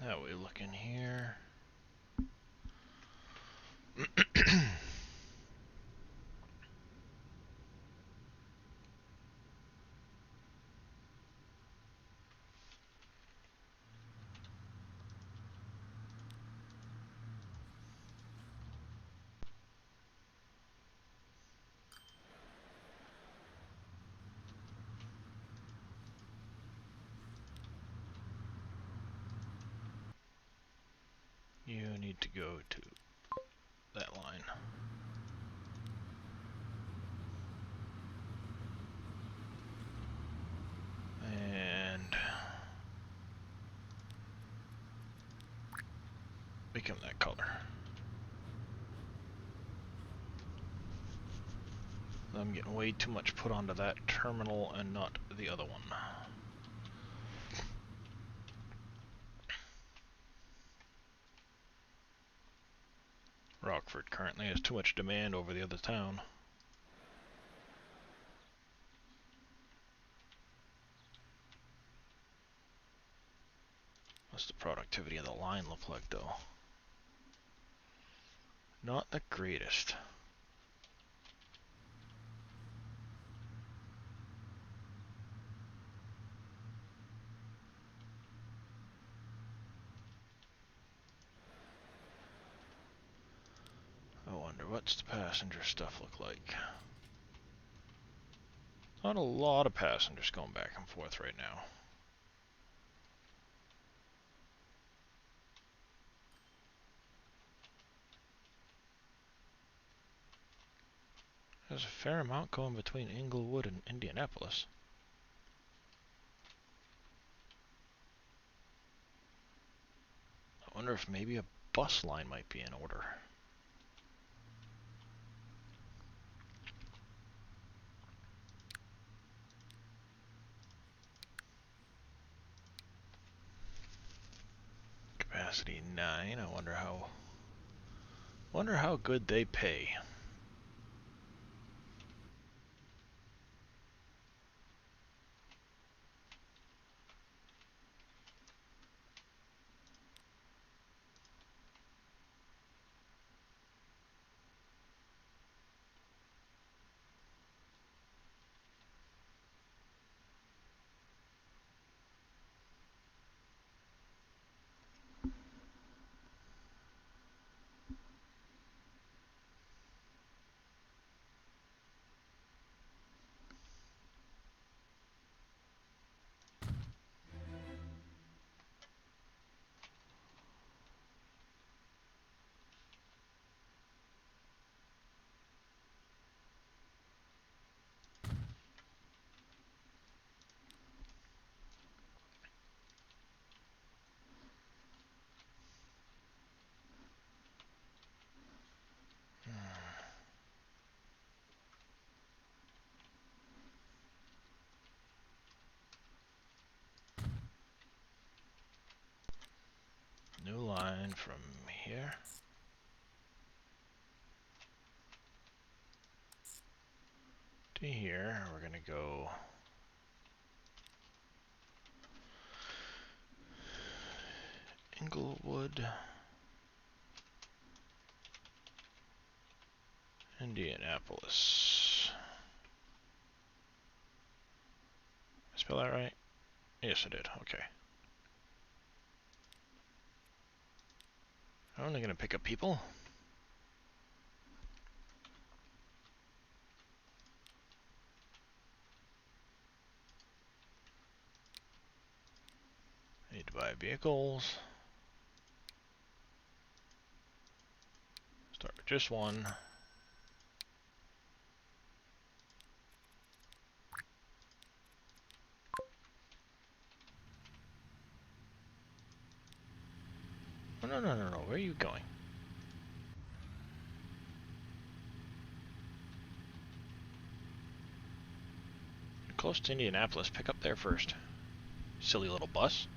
How we looking here? You need to go to that line. And become that color. I'm getting way too much put onto that terminal and not the other one. Rockford currently has too much demand over the other town. What's the productivity of the line look like though? Not the greatest. I wonder what's the passenger stuff look like. Not a lot of passengers going back and forth right now. There's a fair amount going between Inglewood and Indianapolis. I wonder if maybe a bus line might be in order. Capacity 9. I wonder how good they pay. New line from here to here. We're gonna go Inglewood, Indianapolis. Did I spell that right? Yes, I did. Okay. I'm only gonna pick up people. I need to buy vehicles. Start with just one. Oh, no, no, no, no. Where are you going? You're close to Indianapolis. Pick up there first. Silly little bus.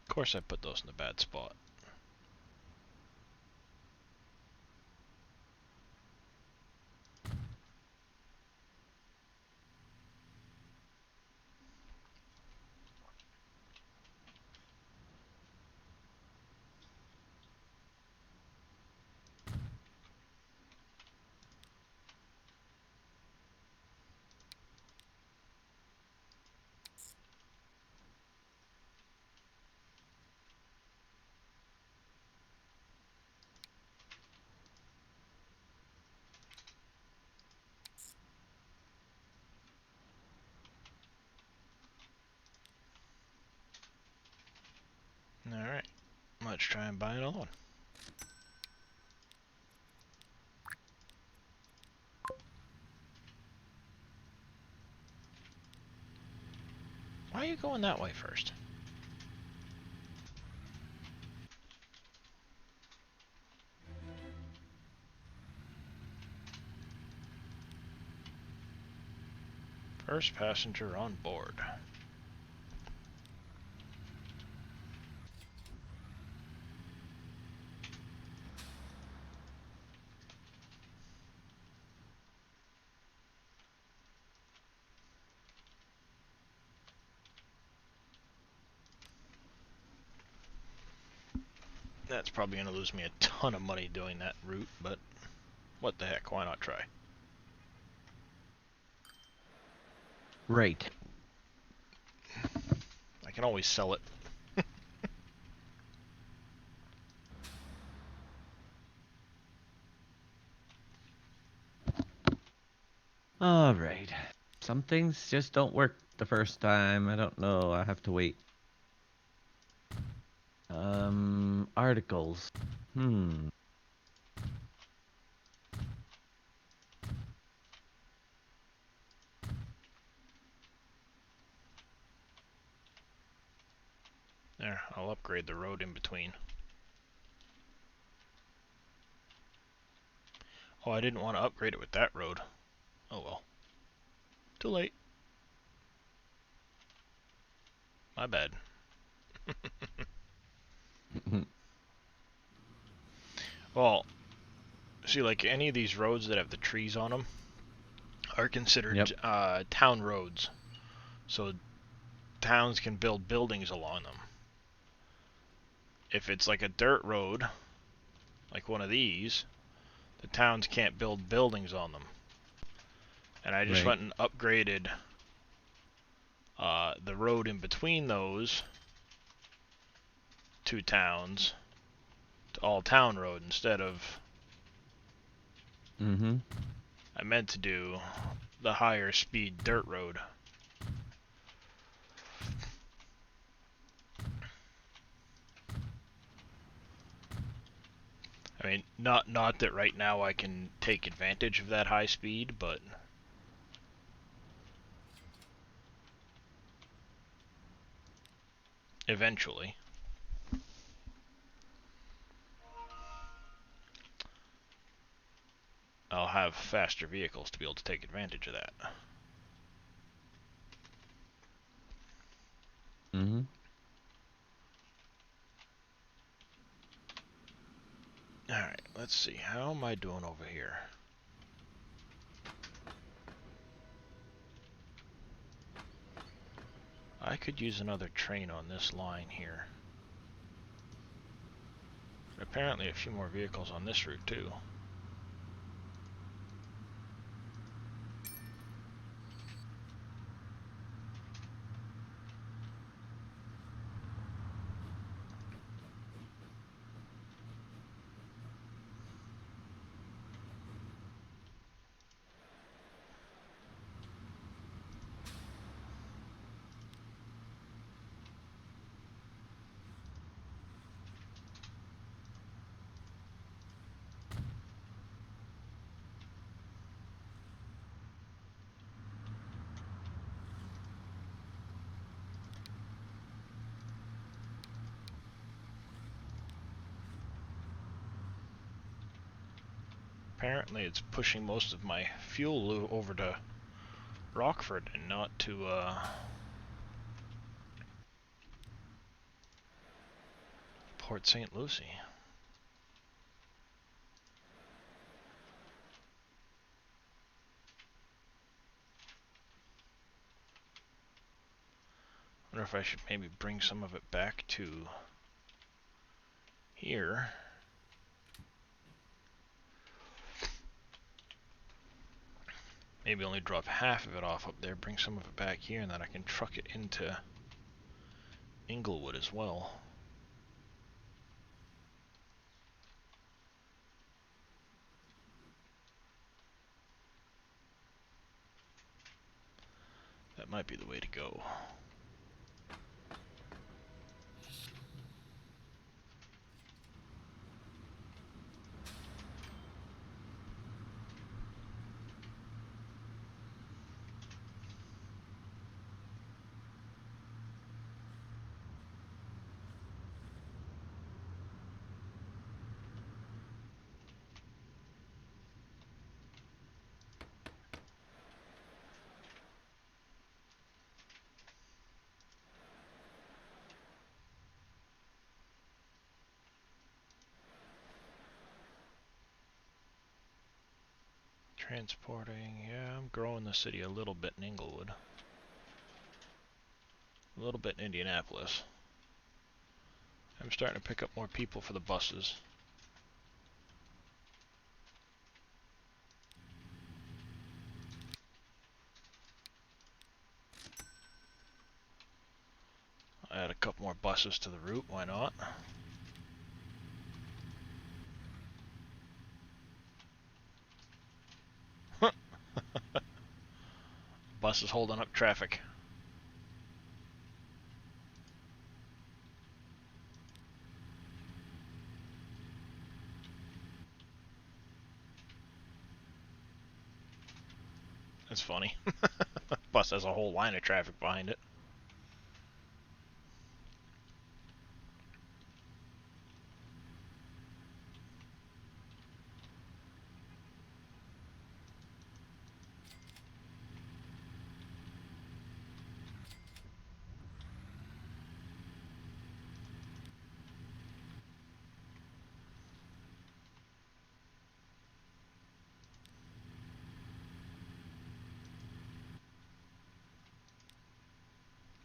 Of course I put those in the bad spot. Alright. Let's try and buy another one. Why are you going that way first? First passenger on board. That's probably going to lose me a ton of money doing that route, but what the heck, why not try? Right. I can always sell it. Alright. Some things just don't work the first time. I don't know. I have to wait. Articles. There, I'll upgrade the road in between. Oh, I didn't want to upgrade it with that road. Oh well. Too late. My bad. Well, see, like any of these roads that have the trees on them are considered Yep. Town roads. So towns can build buildings along them. If it's like a dirt road, like one of these, the towns can't build buildings on them. And I just Right. went and upgraded the road in between those two towns to all town road instead of Mm-hmm. I meant to do the higher speed dirt road. I mean, not that right now I can take advantage of that high speed, but eventually. I'll have faster vehicles to be able to take advantage of that. Mm-hmm. Alright, let's see. How am I doing over here? I could use another train on this line here. But apparently a few more vehicles on this route too. Apparently it's pushing most of my fuel over to Rockford and not to Port St. Lucie. Wonder if I should maybe bring some of it back to here. Maybe only drop half of it off up there, bring some of it back here, and then I can truck it into Inglewood as well. That might be the way to go. Transporting, yeah, I'm growing the city a little bit in Inglewood. A little bit in Indianapolis. I'm starting to pick up more people for the buses. I add a couple more buses to the route, why not? Buses holding up traffic. That's funny. Bus has a whole line of traffic behind it.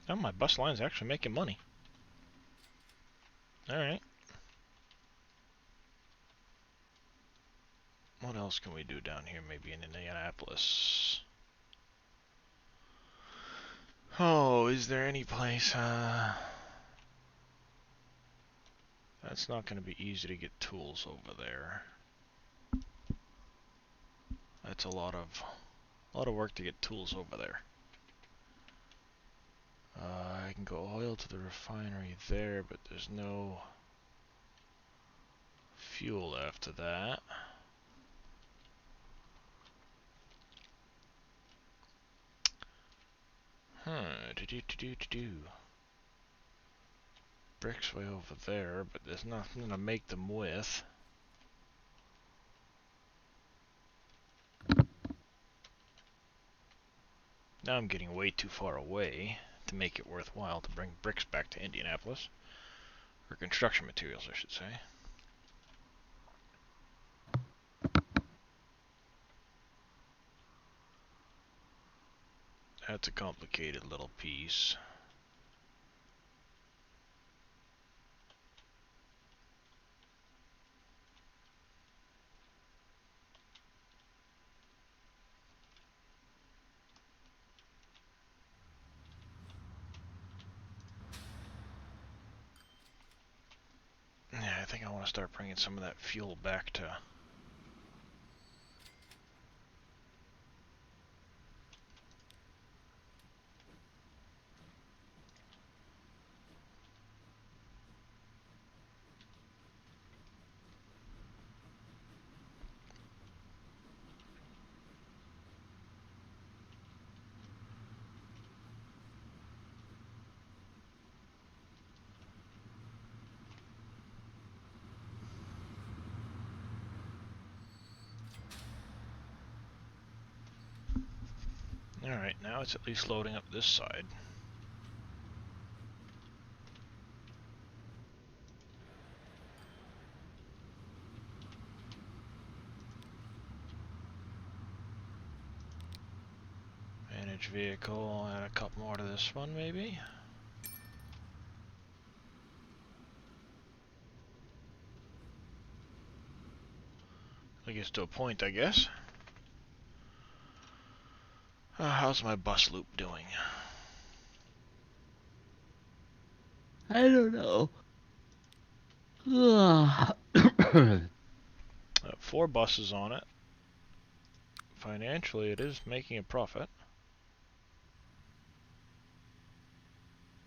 Oh, my bus line's actually making money. Alright. What else can we do down here, maybe in Indianapolis? Oh, is there any place, that's not going to be easy to get tools over there. That's a lot of work to get tools over there. I can go oil to the refinery there, but there's no fuel after that. Do. Bricks way over there, but there's nothing to make them with. Now I'm getting way too far away to make it worthwhile to bring bricks back to Indianapolis. Or construction materials, I should say. That's a complicated little piece. Yeah, I think I want to start bringing some of that fuel back to... Alright, now it's at least loading up this side. Manage vehicle, add a couple more to this one maybe. I guess to a point, I guess. How's my bus loop doing? I don't know. 4 buses on it. Financially, it is making a profit.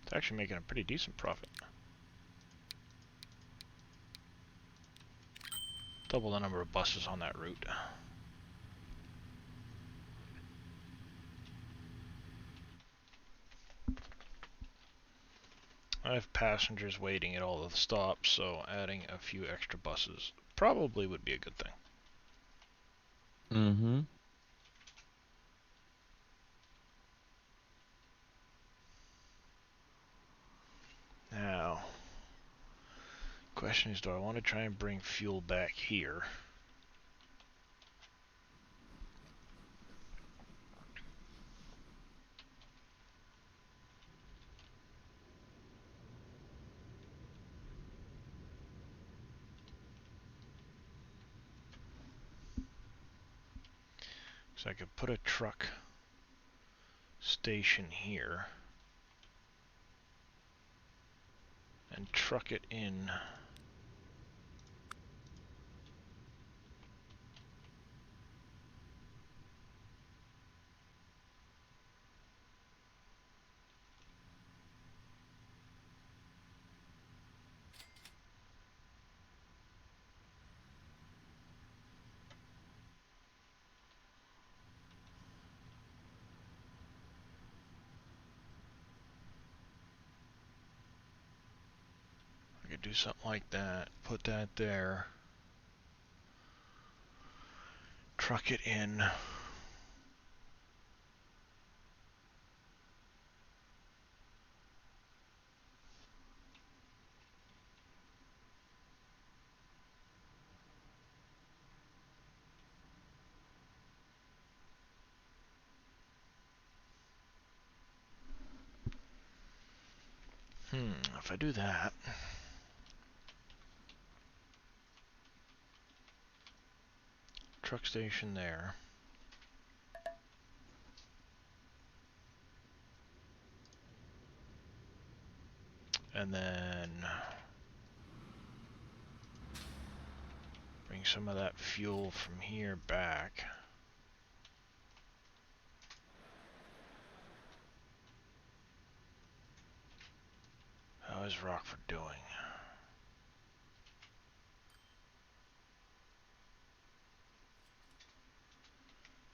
It's actually making a pretty decent profit. Double the number of buses on that route. I have passengers waiting at all of the stops, so adding a few extra buses probably would be a good thing. Mm-hmm. Now, question is, do I want to try and bring fuel back here? So I could put a truck station here and truck it in. I could do something like that, put that there, truck it in. If I do that, truck station there. And then bring some of that fuel from here back. How is Rockford doing?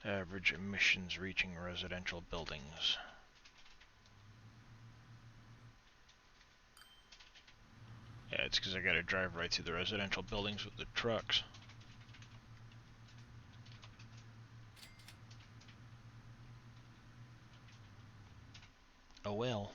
Average emissions reaching residential buildings. Yeah, it's because I gotta drive right through the residential buildings with the trucks. Oh well.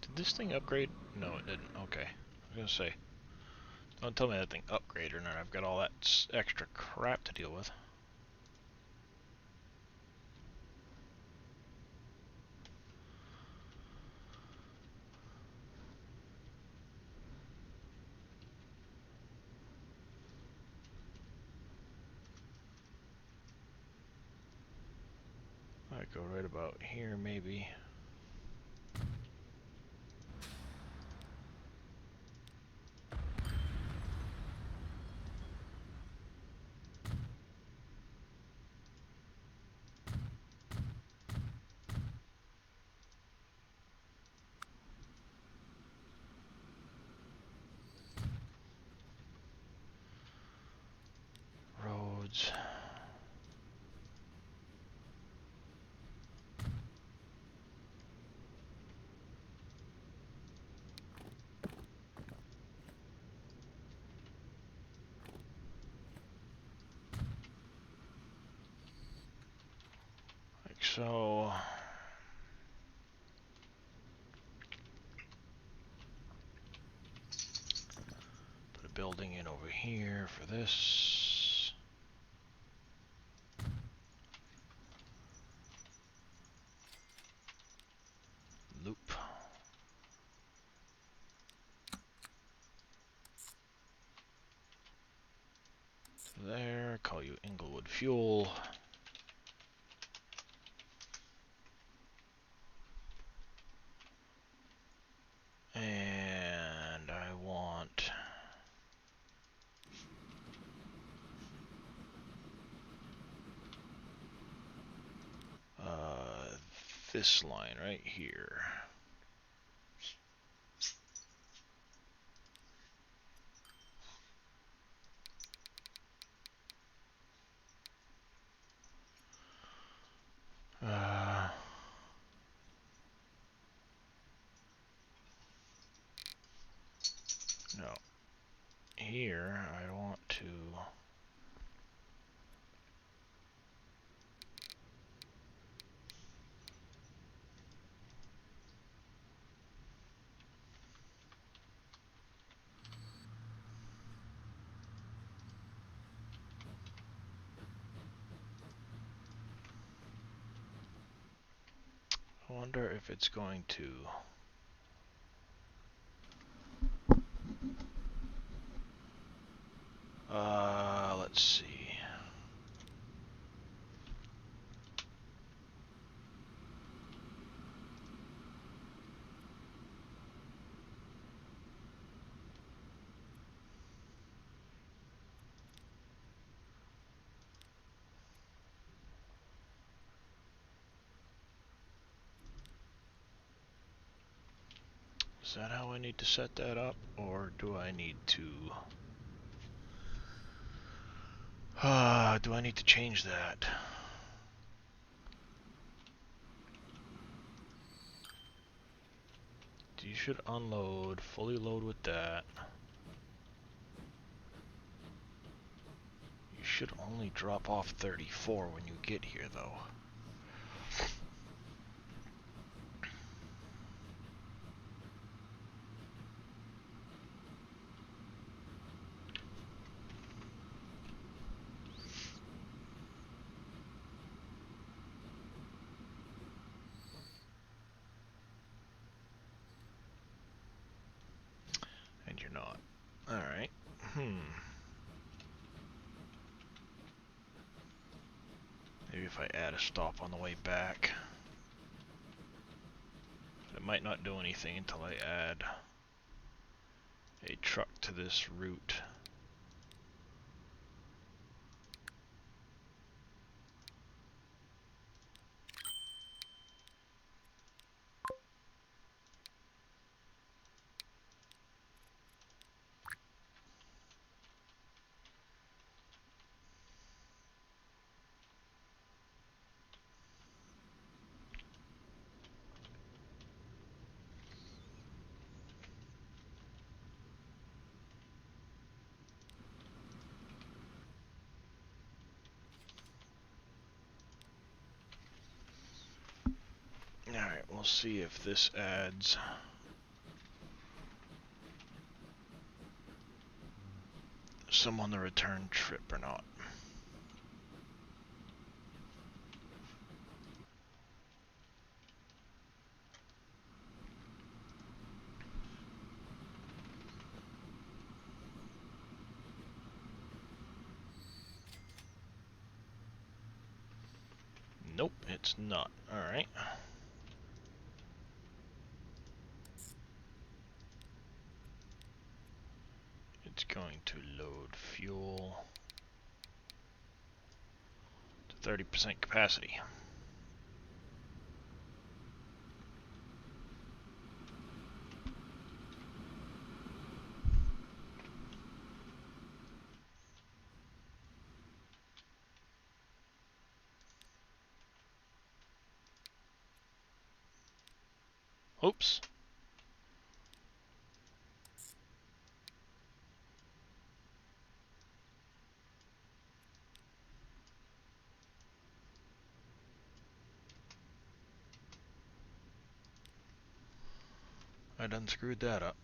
Did this thing upgrade? No, it didn't. Okay. I was gonna say, don't tell me that thing upgraded or not. I've got all that extra crap to deal with. Might go right about here, maybe. Roads. Like so. Put a building in over here for this. Loop. There, call you Inglewood Fuel. And I want this line right here. No. Here, I want to... I wonder if it's going to... let's see. Is that how I need to set that up, or do I need to... do I need to change that? You should unload, fully load with that. You should only drop off 34 when you get here, though. Alright. Maybe if I add a stop on the way back. It might not do anything until I add a truck to this route. Alright, we'll see if this adds some on the return trip or not. Nope, it's not. Alright. It's going to load fuel to 30% capacity. Oops. I done screwed that up.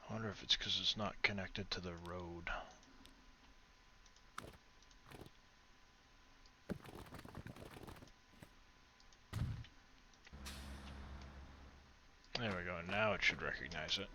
I wonder if it's because it's not connected to the road. There we go, now it should recognize it.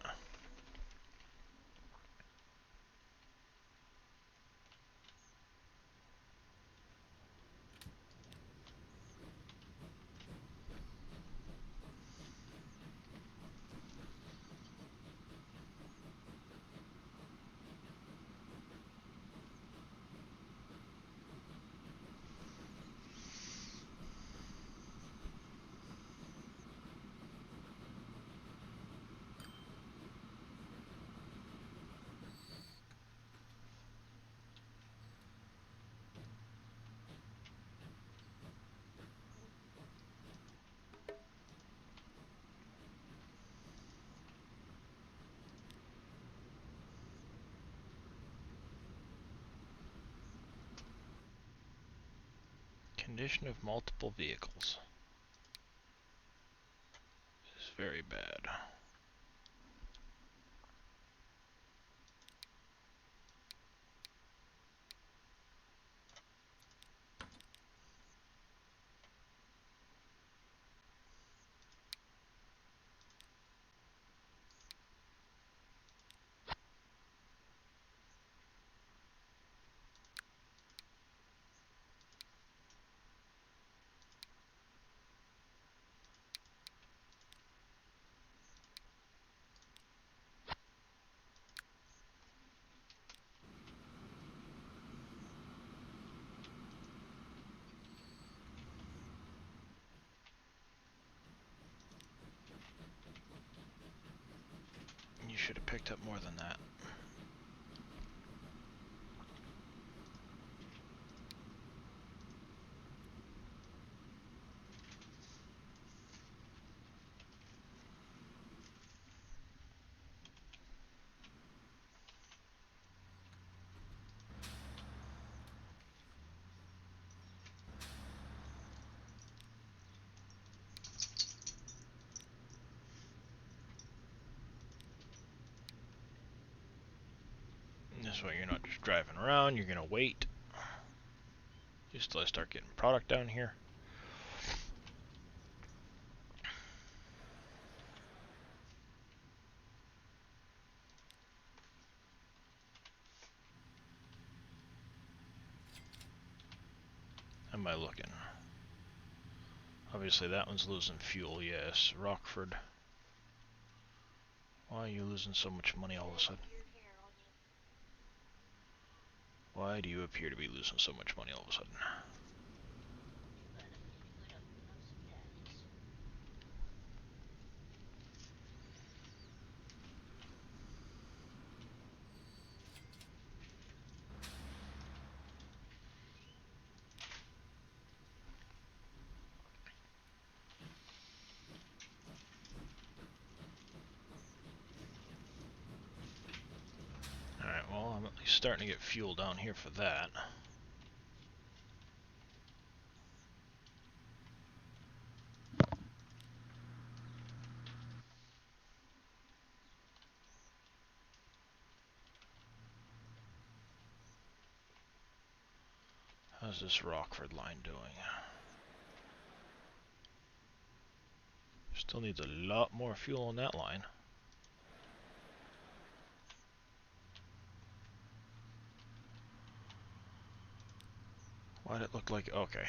Condition of multiple vehicles is very bad. You should have picked up more than that. This way you're not just driving around, you're gonna wait. Just till I start getting product down here. How am I looking? Obviously that one's losing fuel, yes. Rockford. Why are you losing so much money all of a sudden? Why do you appear to be losing so much money all of a sudden? Alright, well, I'm at least starting to get fuel down here for that. How's this Rockford line doing? Still needs a lot more fuel on that line. Why'd it look like... Okay,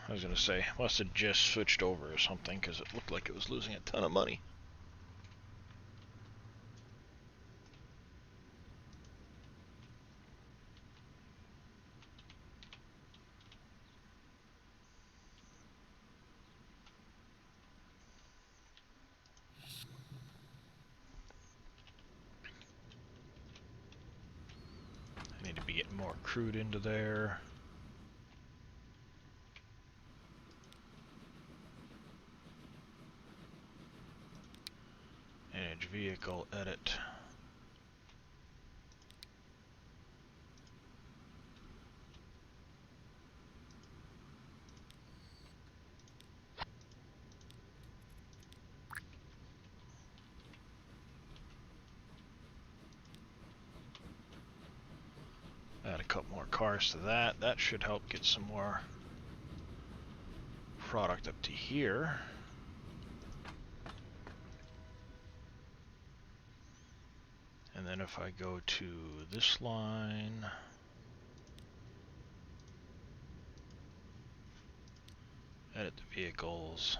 I was gonna say, must have just switched over or something, because it looked like it was losing a ton of money. I need to be getting more crude into there. Manage vehicle, edit. Add a couple more cars to that. That should help get some more product up to here. And then if I go to this line, edit the vehicles.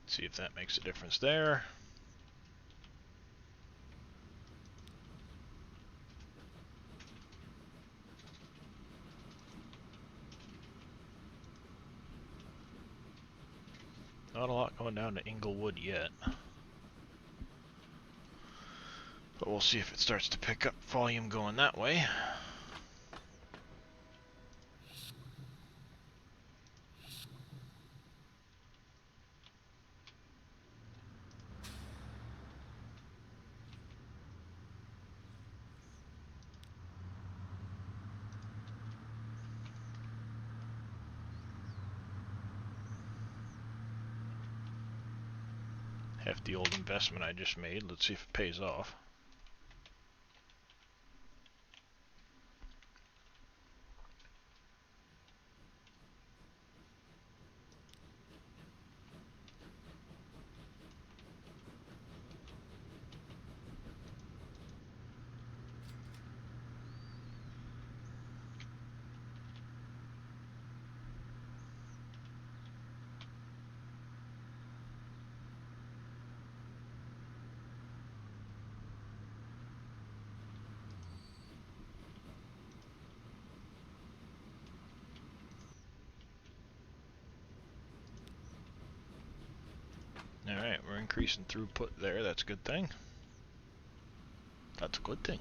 See if that makes a difference there. Not a lot going down to Inglewood yet. But we'll see if it starts to pick up volume going that way. Hefty old investment I just made. Let's see if it pays off. Alright, we're increasing throughput there. That's a good thing. That's a good thing.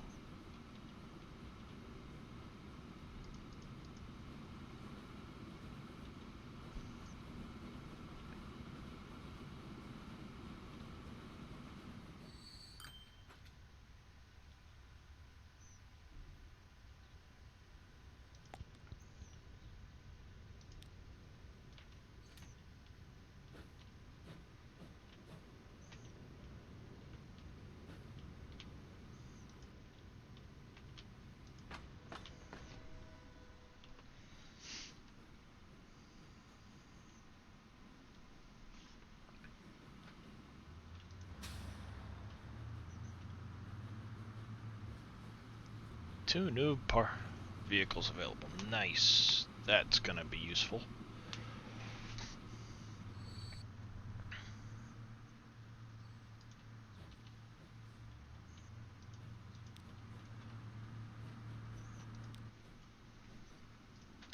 2 new vehicles available. Nice. That's gonna be useful.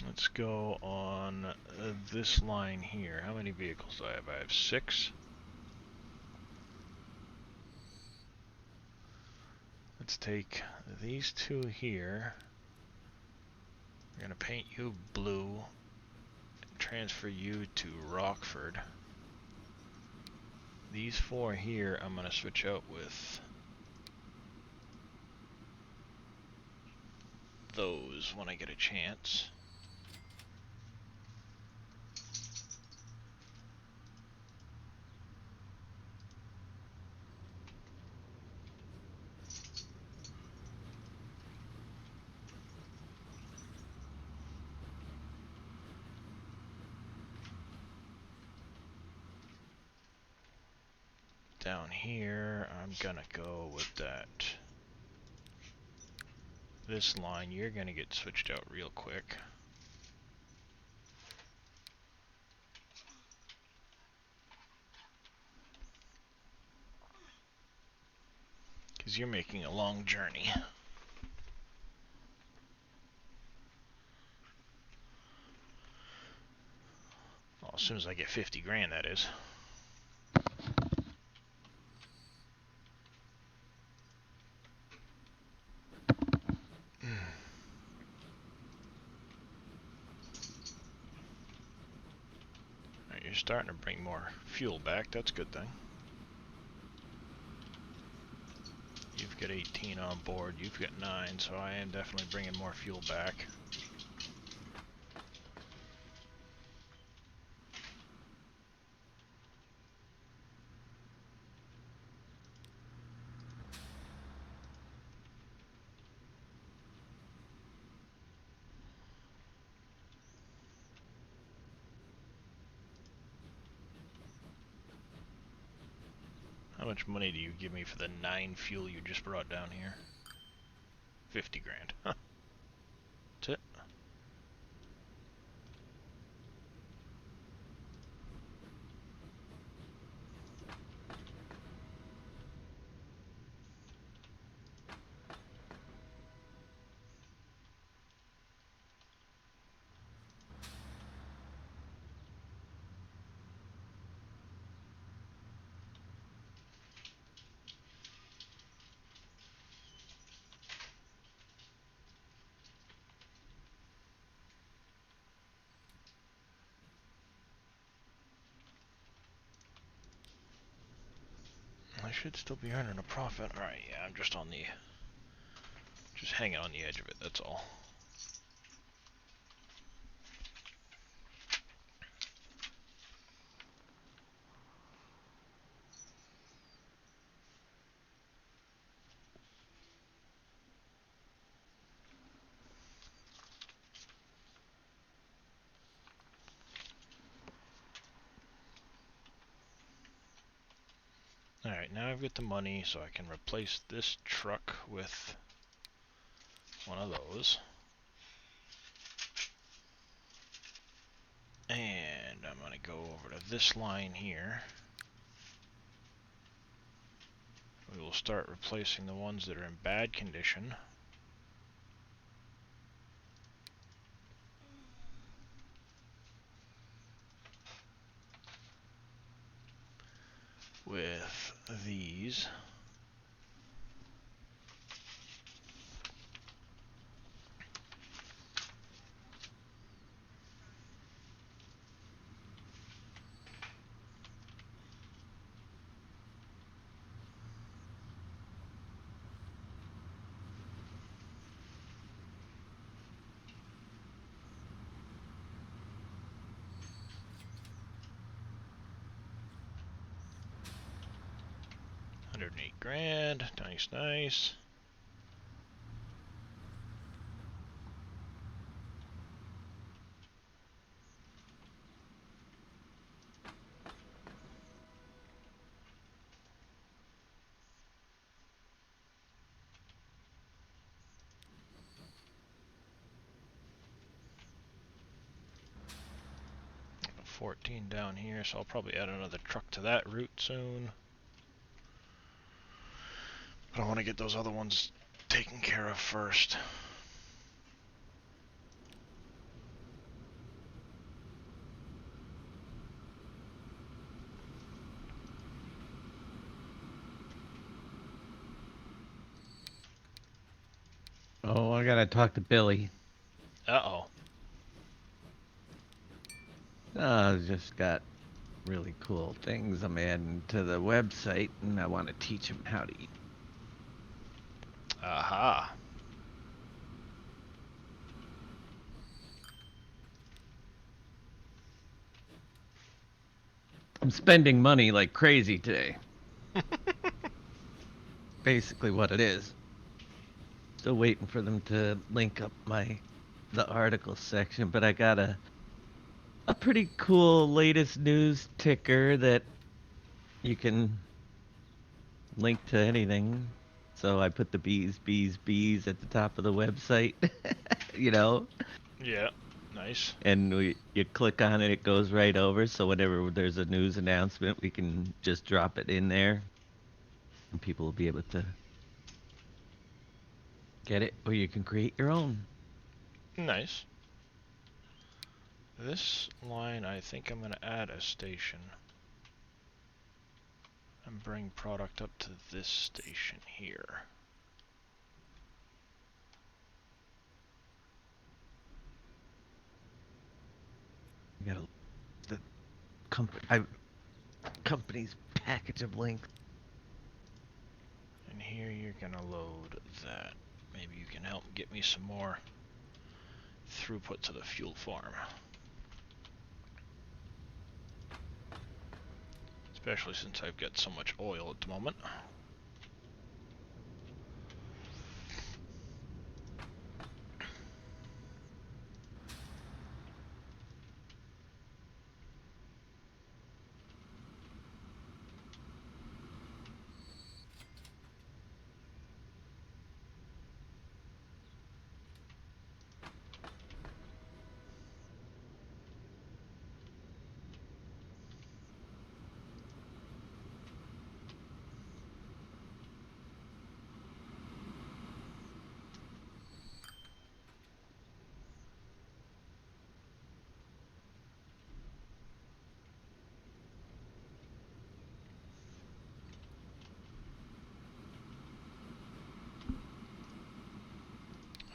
Let's go on this line here. How many vehicles do I have? I have 6. Let's take these 2 here. We're gonna paint you blue. Transfer you to Rockford. These 4 here I'm gonna switch out with those when I get a chance. Down here, I'm gonna go with that. This line, you're gonna get switched out real quick. Because you're making a long journey. Well, as soon as I get 50 grand, that is. Alright, you're starting to bring more fuel back. That's a good thing. You've got 18 on board. You've got 9, so I am definitely bringing more fuel back. How much money do you give me for the 9 fuel you just brought down here? 50 grand. Huh. That's it. I should still be earning a profit. Alright, yeah, I'm just just hanging on the edge of it, that's all. Alright, now I've got the money, so I can replace this truck with one of those. And I'm going to go over to this line here. We will start replacing the ones that are in bad condition. With these. $108,000. Nice, nice. 14 down here, so I'll probably add another truck to that route soon. But I want to get those other ones taken care of first. Oh, I gotta talk to Billy. Uh-oh. Just got really cool things I'm adding to the website, and I want to teach him how to eat. Aha. I'm spending money like crazy today. Basically what it is. Still waiting for them to link up the article section, but I got a pretty cool latest news ticker that you can link to anything. So I put the bees at the top of the website, you know, Yeah. Nice. and you click on it, it goes right over. So whenever there's a news announcement, we can just drop it in there, and people will be able to get it, or you can create your own. Nice. This line, I think I'm going to add a station. And bring product up to this station here. You gotta the company's package of links. And here you're going to load that. Maybe you can help get me some more throughput to the fuel farm. Especially since I've got so much oil at the moment.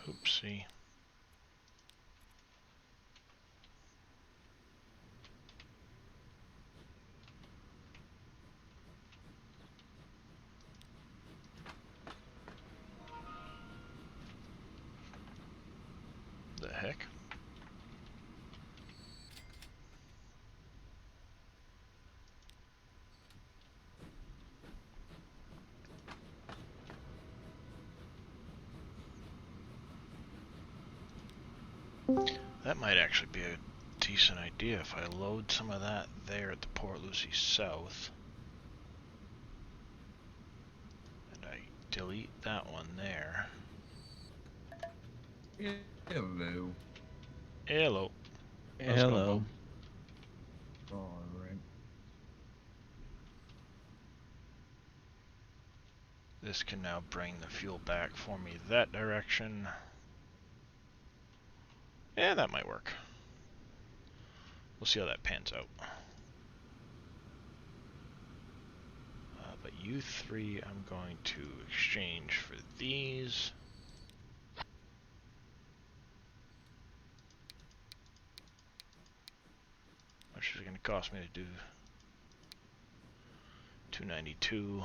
Oopsie. The heck? That might actually be a decent idea if I load some of that there at the Port Lucie South. And I delete that one there. Hello. Hello. How's it going, Hello. Bo? Alright. This can now bring the fuel back for me that direction. Yeah, that might work. We'll see how that pans out. But you three I'm going to exchange for these. Which is going to cost me to do 292.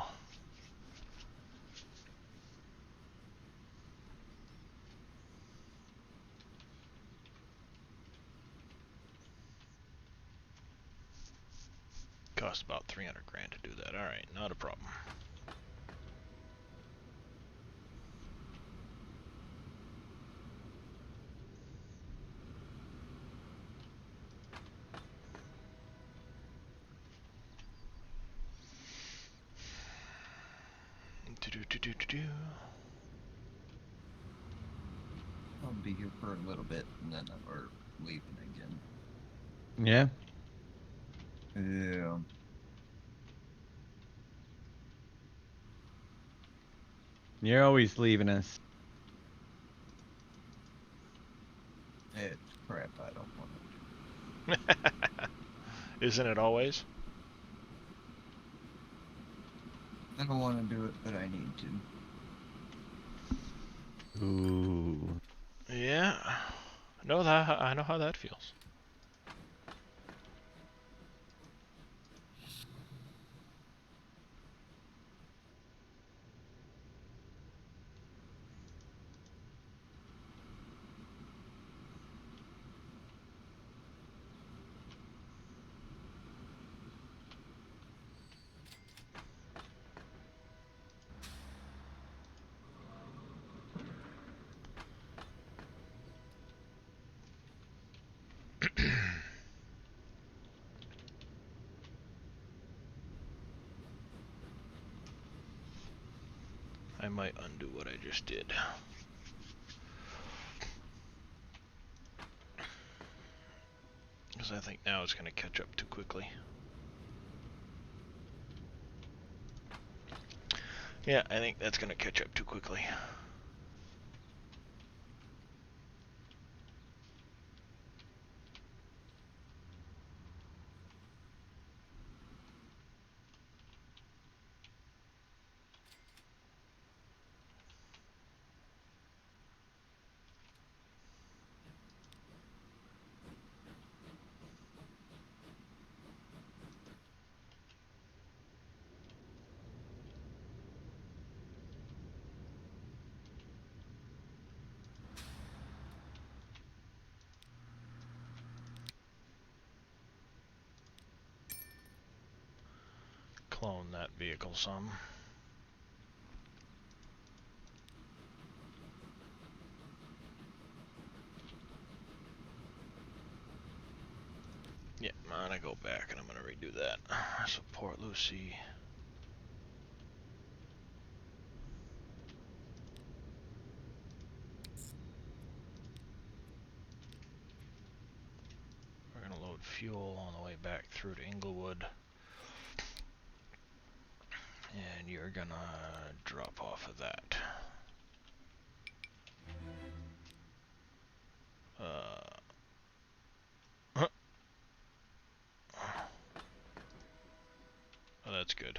Cost about 300 grand to do that. Alright, not a problem. I'll be here for a little bit and then we're leaving again. Yeah. Yeah. You're always leaving us. It's crap I don't want to. Isn't it always? I don't want to do it, but I need to. Ooh. Yeah. I know how that feels. I might undo what I just did. Because I think now it's going to catch up too quickly. Yeah, I think that's going to catch up too quickly. Clone that vehicle some. Yeah, I'm gonna go back and I'm gonna redo that. Support Lucy. We're gonna load fuel on the way back through to Inglewood. And you're gonna drop off of that. Huh. Oh, that's good.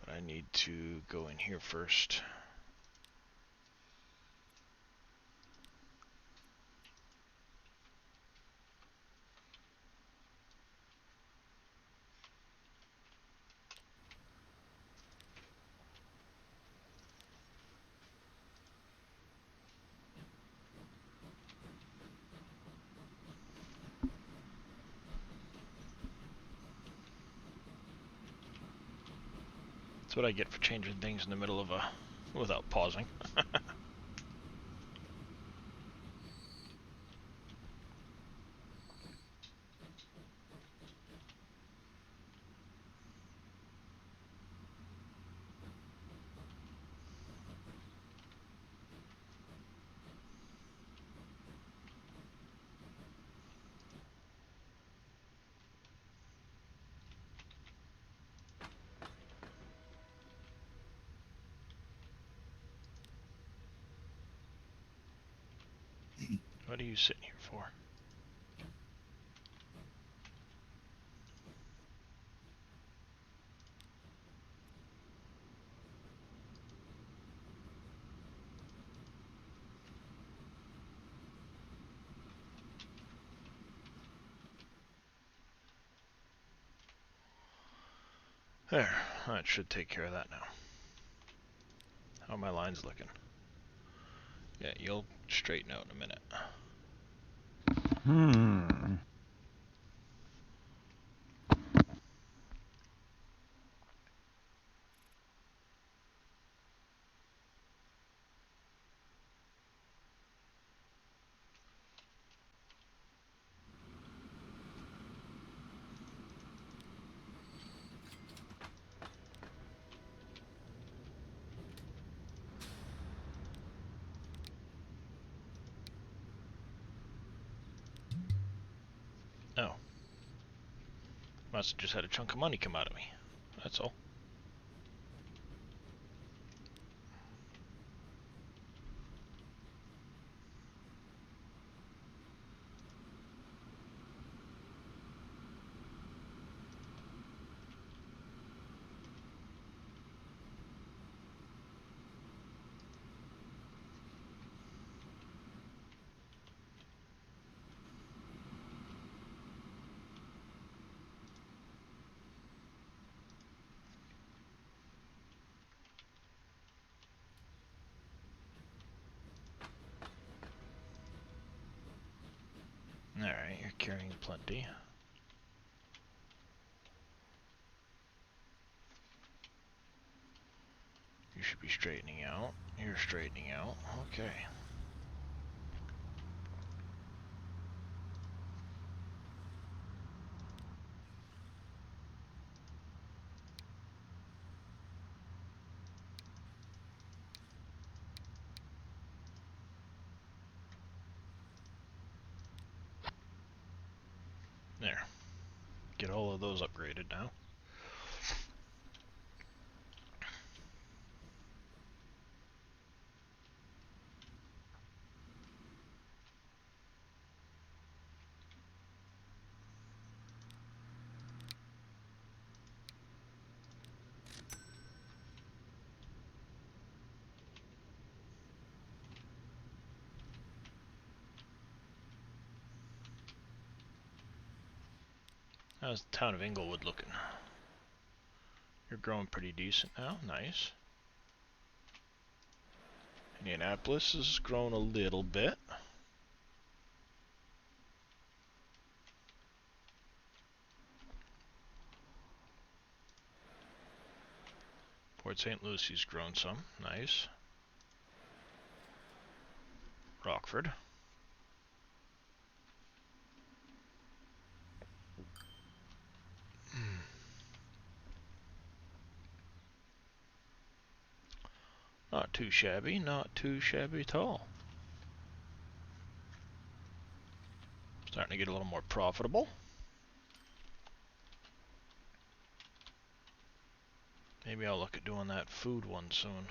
But I need to go in here first. That's what I get for changing things in the middle of without pausing. What are you sitting here for? There, that should take care of that now. How are my lines looking? Yeah, you'll straighten out in a minute. Hmm. Must have just had a chunk of money come out of me. That's all. Alright, you're carrying plenty. You should be straightening out. You're straightening out. Okay. There. Get all of those upgraded now. How's the town of Inglewood looking? You're growing pretty decent now. Nice. Indianapolis has grown a little bit. Port St. Lucie's grown some. Nice. Rockford. Not too shabby, not too shabby at all. Starting to get a little more profitable. Maybe I'll look at doing that food one soon.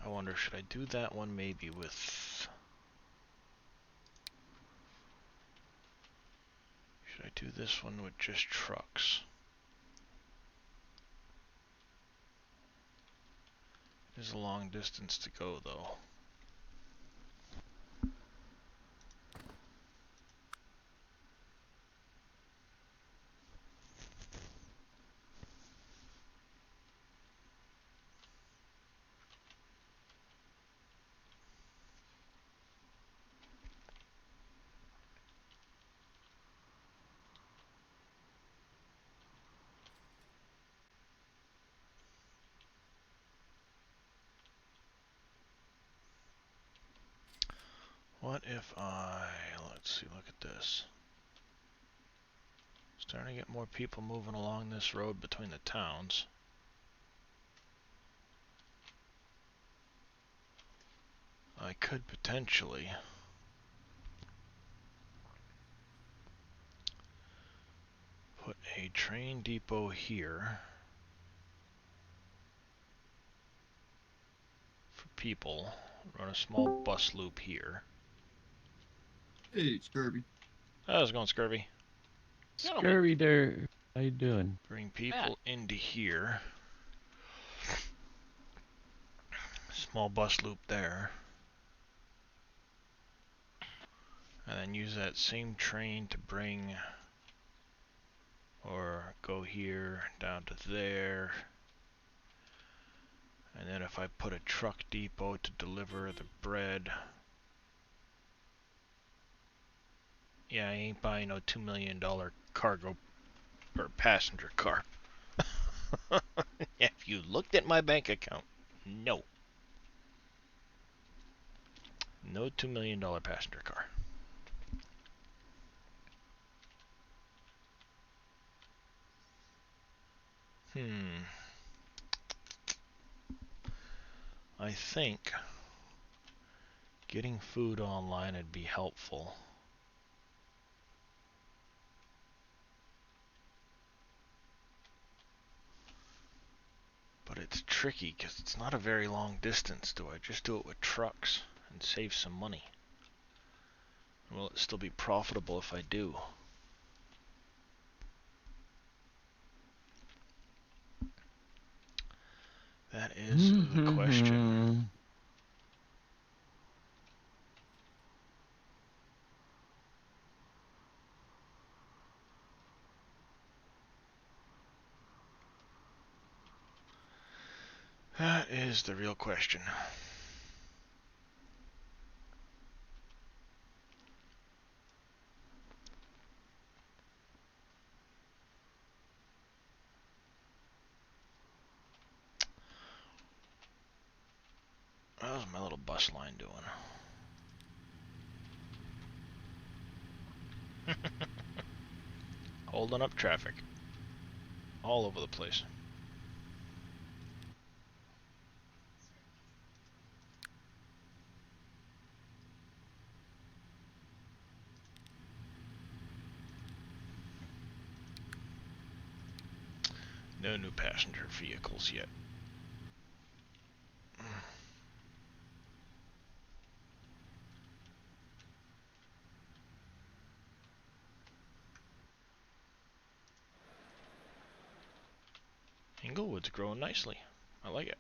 I wonder, should I do that one maybe with... Should I do this one with just trucks? There's a long distance to go though. What if I, let's see, look at this. Starting to get more people moving along this road between the towns. I could potentially put a train depot here for people, run a small bus loop here. Hey, Scurvy. How's it going, Scurvy? Scurvy there. How you doing? Bring people into here. Small bus loop there. And then use that same train to bring, or go here, down to there. And then if I put a truck depot to deliver the bread. Yeah, I ain't buying no $2 million cargo or passenger car. If you looked at my bank account, no. No $2 million passenger car. I think Getting food online would be helpful. But it's tricky because it's not a very long distance. Do I just do it with trucks and save some money? Will it still be profitable if I do? That is the question. That is the real question. How's my little bus line doing? Holding up traffic. All over the place. No new passenger vehicles yet. Inglewood's growing nicely. I like it.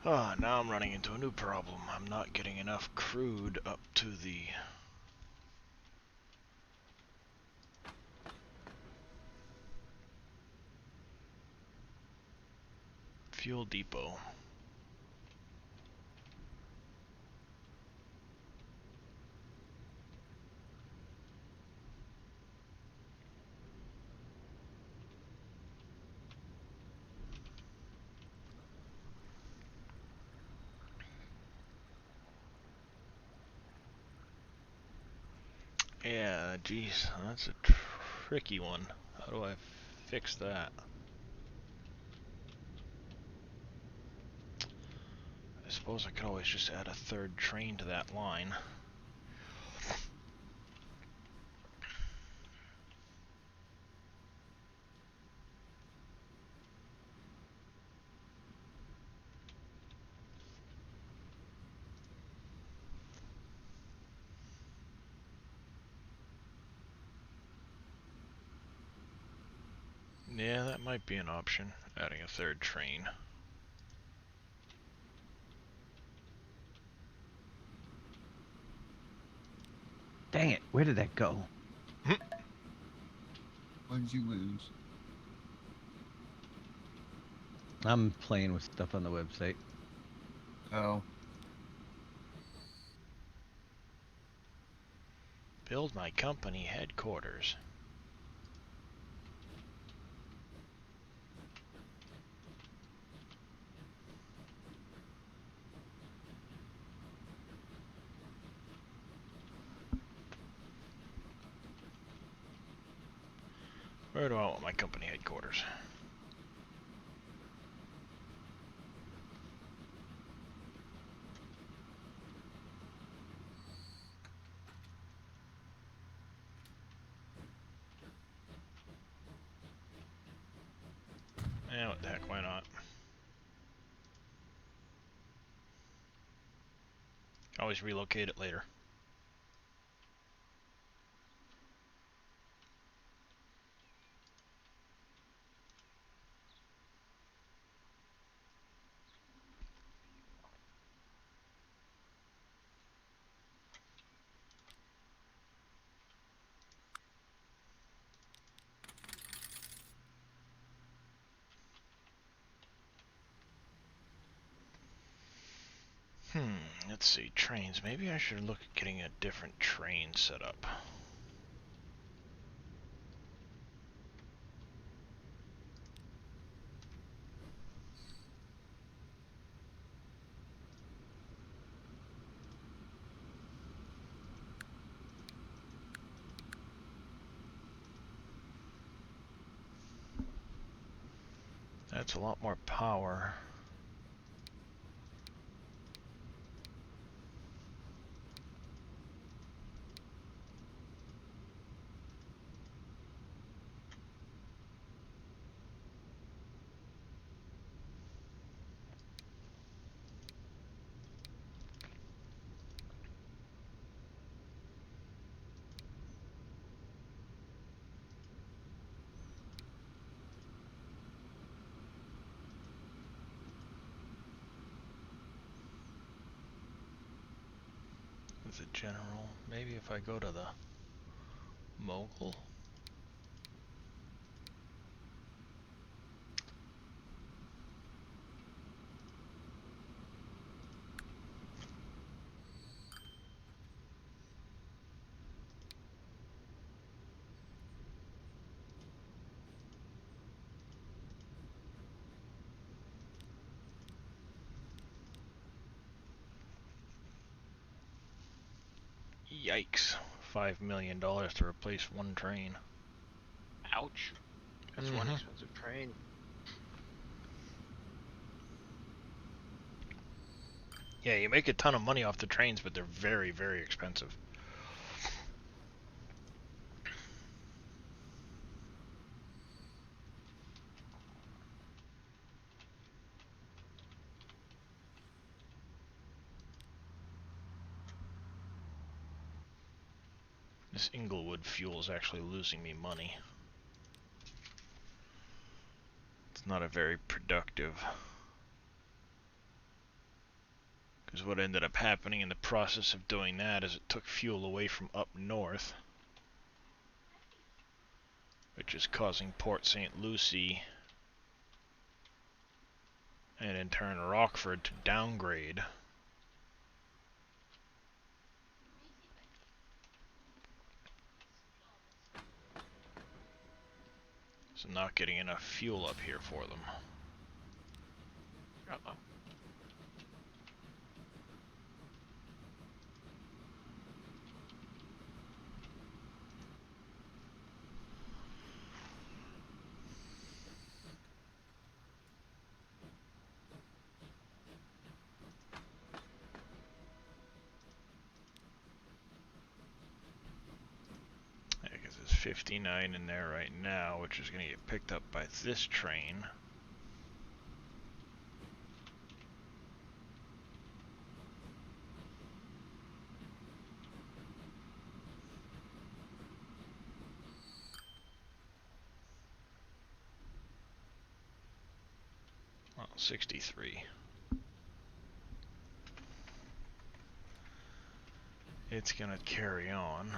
Ah, now I'm running into a new problem. I'm not getting enough crude up to the fuel depot. Yeah, geez, that's a tricky one. How do I fix that? I suppose I could always just add a third train to that line. Yeah, that might be an option, adding a third train. Dang it, where did that go? What did you lose? I'm playing with stuff on the website. Oh. Build my company headquarters. Where do I want my company headquarters? Yeah, what the heck, why not? Always relocate it later. Let's see, trains. Maybe I should look at getting a different train set up. That's a lot more power. As a general, maybe if I go to the mogul. Yikes. $5 million to replace one train. Ouch. That's one expensive train. Yeah, you make a ton of money off the trains, but they're very, very expensive. This Inglewood fuel is actually losing me money. It's not a very productive. Because what ended up happening in the process of doing that is it took fuel away from up north, which is causing Port St. Lucie and in turn Rockford to downgrade. So not getting enough fuel up here for them. Uh-oh. Yeah, because there's 59 in there right now, which is going to get picked up by this train. Well, 63. It's going to carry on.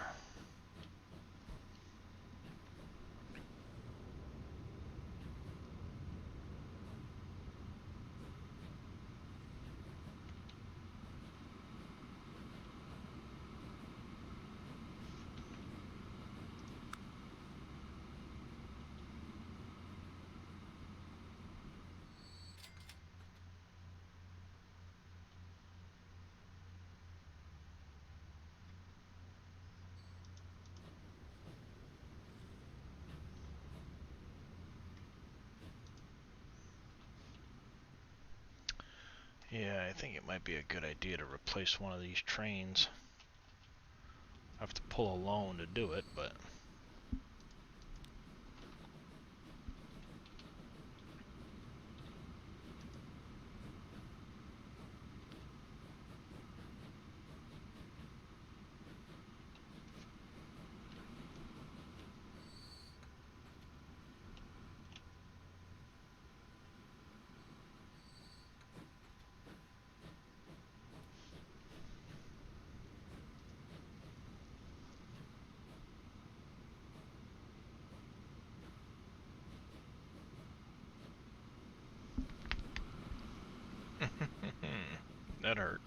Yeah, I think it might be a good idea to replace one of these trains. I have to pull a loan to do it, but... that hurt.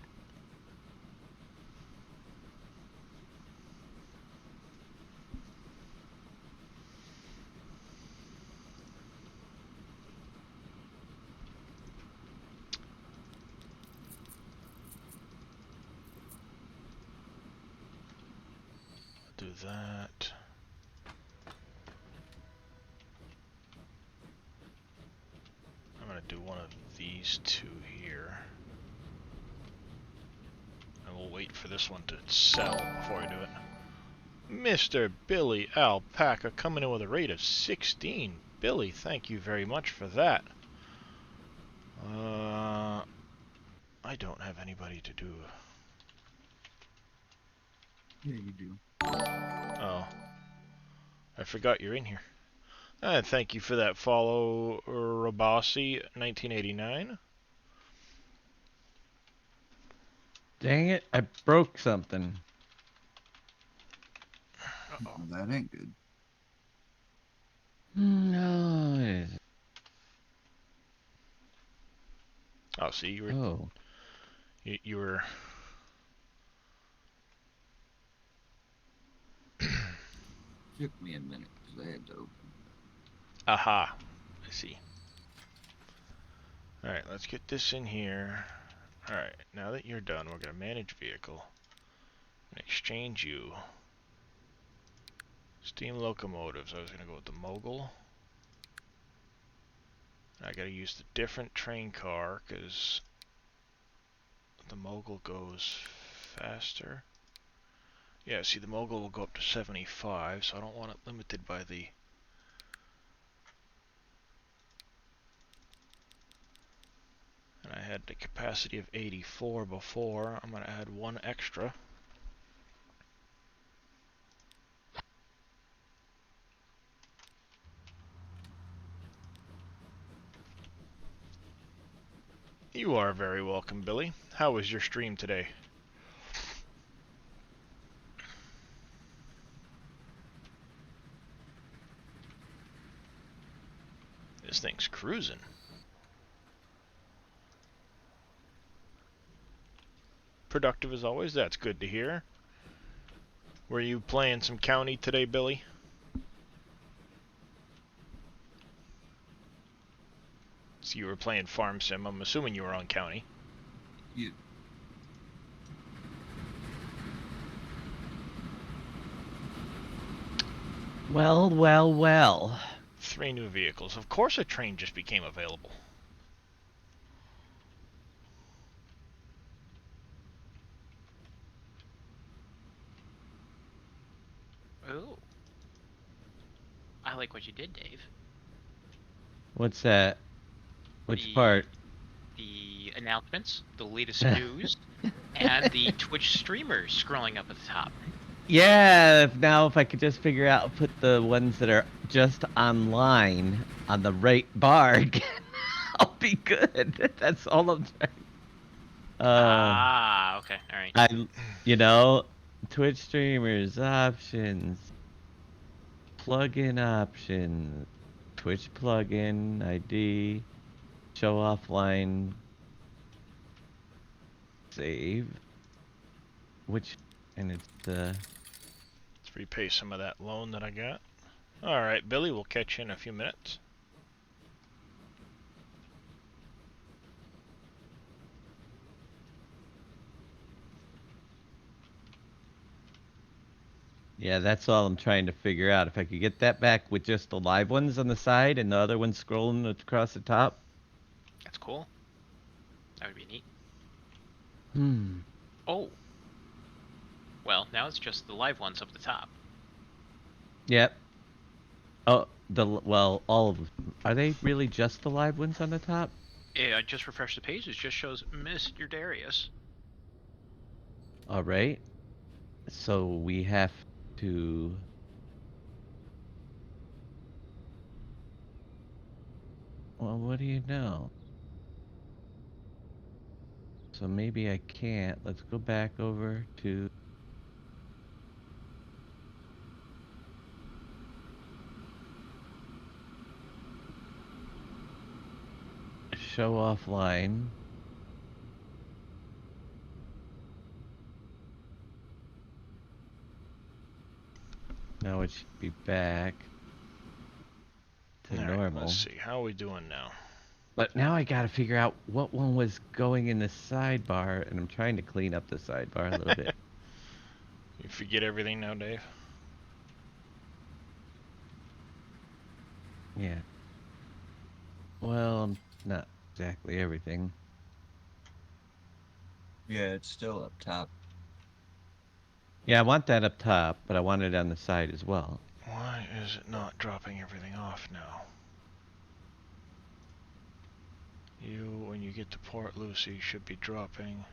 that. I'm gonna do one of these two here. And we'll wait for this one to sell before I do it. Mr. Billy Alpaca coming in with a rate of 16. Billy, thank you very much for that. I don't have anybody to do. Yeah, you do. Oh. I forgot you're in here. Thank you for that follow, Rabasi 1989. Dang it, I broke something. Uh-oh. That ain't good. No. Oh, see, you were Oh. you were. Took me a minute because I had to open. Aha, I see. All right, let's get this in here. All right, now that you're done, we're gonna manage vehicle and exchange you. Steam locomotives. I was gonna go with the Mogul. I gotta use the different train car because the Mogul goes faster. Yeah, see, the Mogul will go up to 75, so I don't want it limited by the. And I had the capacity of 84 before. I'm gonna add one extra. You are very welcome, Billy. How was your stream today? This thing's cruising. Productive as always. That's good to hear. Were you playing some county today, Billy? So you were playing Farm Sim. I'm assuming you were on county. Yeah. Well, well, well. 3 new vehicles. Of course a train just became available. Ooh. I like what you did, Dave. What's that? Which The- part? The announcements, the latest news, and the Twitch streamers scrolling up at the top. Yeah, if I could just figure out, put the ones that are just online on the right bar again, I'll be good. That's all I'm trying. Okay, all right. Twitch streamers options, plugin options, Twitch plugin ID, show offline, save, and it's the. Let's repay some of that loan that I got. Alright, Billy, we'll catch you in a few minutes. Yeah, that's all I'm trying to figure out. If I could get that back with just the live ones on the side and the other ones scrolling across the top. That's cool. That would be neat. Hmm. Oh. Well, now it's just the live ones up the top. Yep. Oh, all of them. Are they really just the live ones on the top? Yeah, I just refreshed the page. It just shows Mr. Darius. All right. So we have to. Well, what do you know? So maybe I can't. Let's go back over to. Show offline. Now it should be back to Alright, normal. let's see. How are we doing now? But now I gotta figure out what one was going in the sidebar, and I'm trying to clean up the sidebar a little bit. You forget everything now, Dave? Yeah. Well, not exactly everything. Yeah, it's still up top. Yeah, I want that up top, but I want it on the side as well. Why is it not dropping everything off now? You, when you get to Port Lucy, should be dropping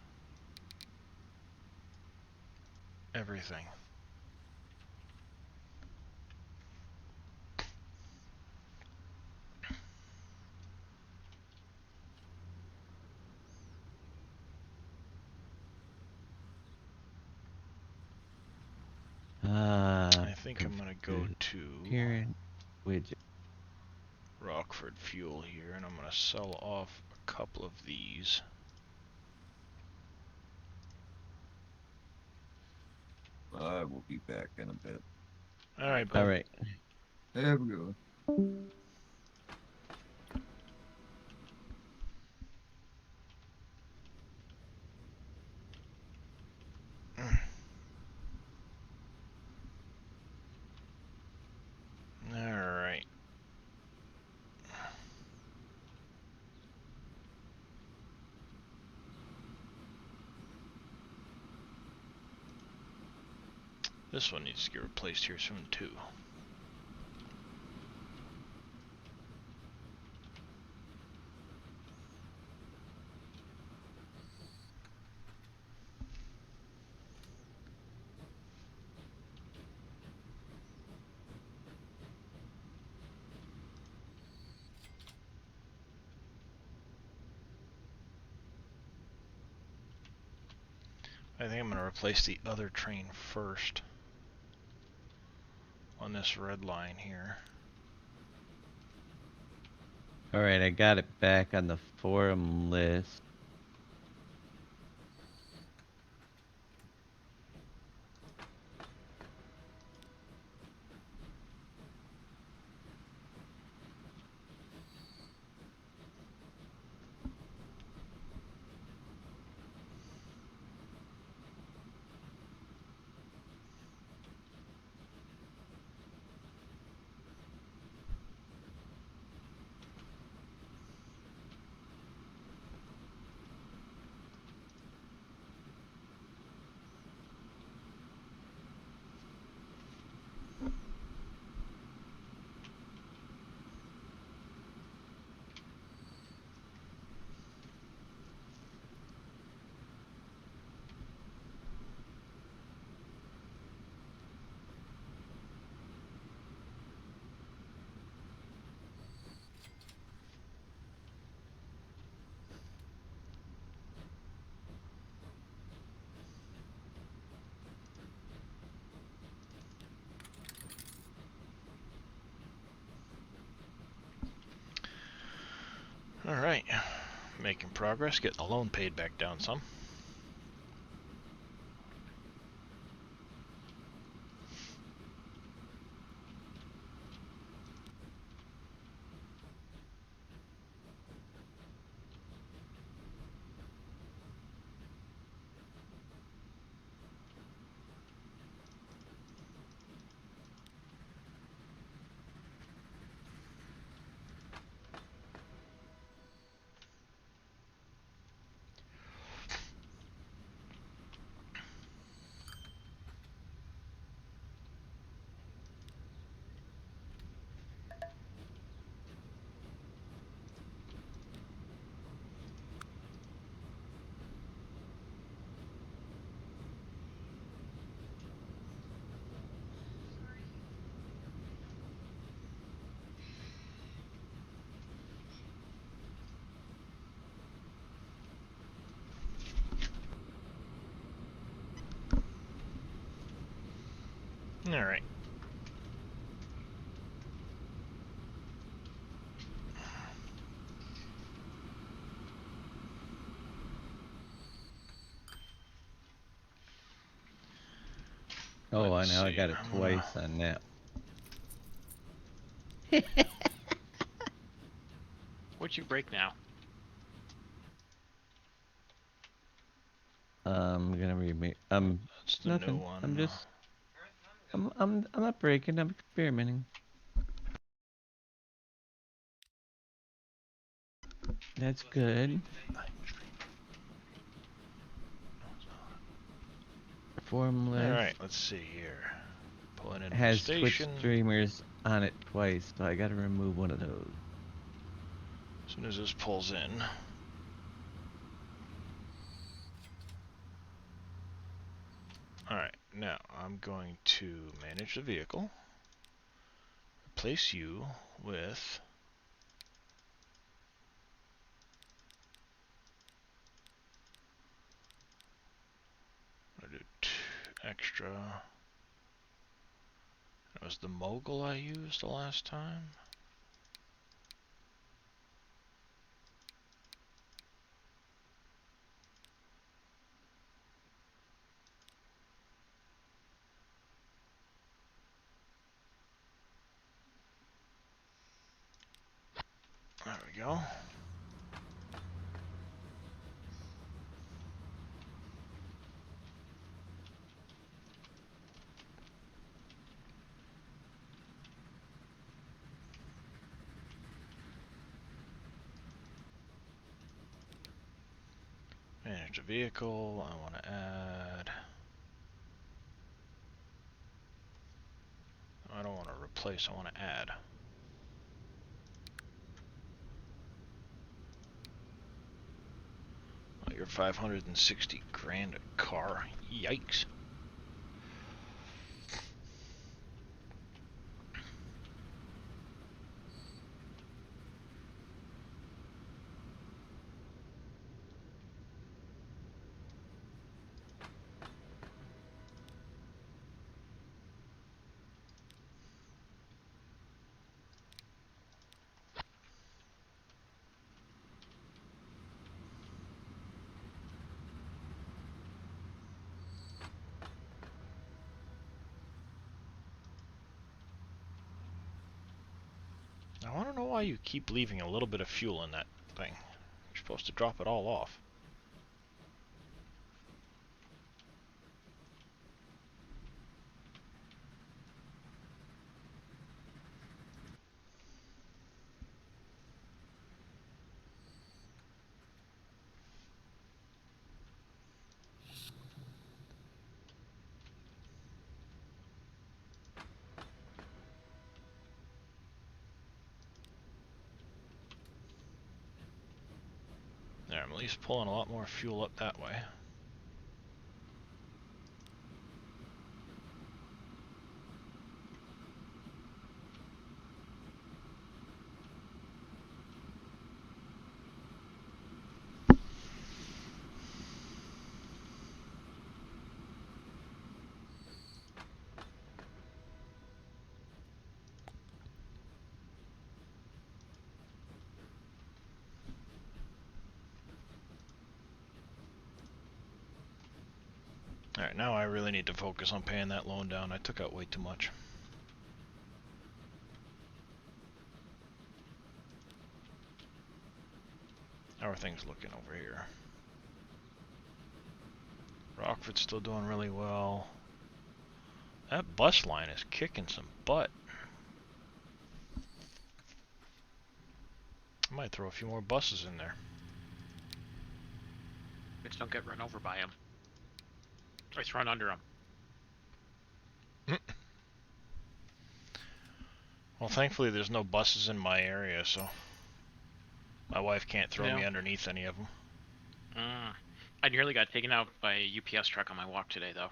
everything. I think I'm gonna go to Parent widget. Rockford Fuel here, and I'm gonna sell off a couple of these. I will be back in a bit. All right, All bud. right. Have a good one. All right. This one needs to get replaced here soon too. I think I'm gonna replace the other train first on this red line here. All right, I got it back on the forum list. All right, making progress, getting the loan paid back down some. All right. Oh, I Let's know I see. got it I'm gonna- twice on that. What'd you break now? I'm gonna remake. That's the new Nothing. one. I'm just. I'm not breaking. I'm experimenting. That's good. Formless Alright, let's see here. Pulling into the has Twitch station. streamers on it twice, so I gotta remove one of those. As soon as this pulls in. Alright, now I'm going to manage the vehicle. Replace you with... I'll do extra. That was the Mogul I used the last time. There we go. Manage the vehicle. I want to add... I don't want to replace, I want to add. Oh, you're 560 grand a car. Yikes. I want to know why you keep leaving a little bit of fuel in that thing. You're supposed to drop it all off. There, I'm at least pulling a lot more fuel up that way. Alright, now I really need to focus on paying that loan down. I took out way too much. How are things looking over here? Rockford's still doing really well. That bus line is kicking some butt. I might throw a few more buses in there. Just don't get run over by him. Or thrown under him. Well, thankfully there's no buses in my area, so my wife can't throw me Yeah. underneath any of them. I nearly got taken out by a UPS truck on my walk today, though.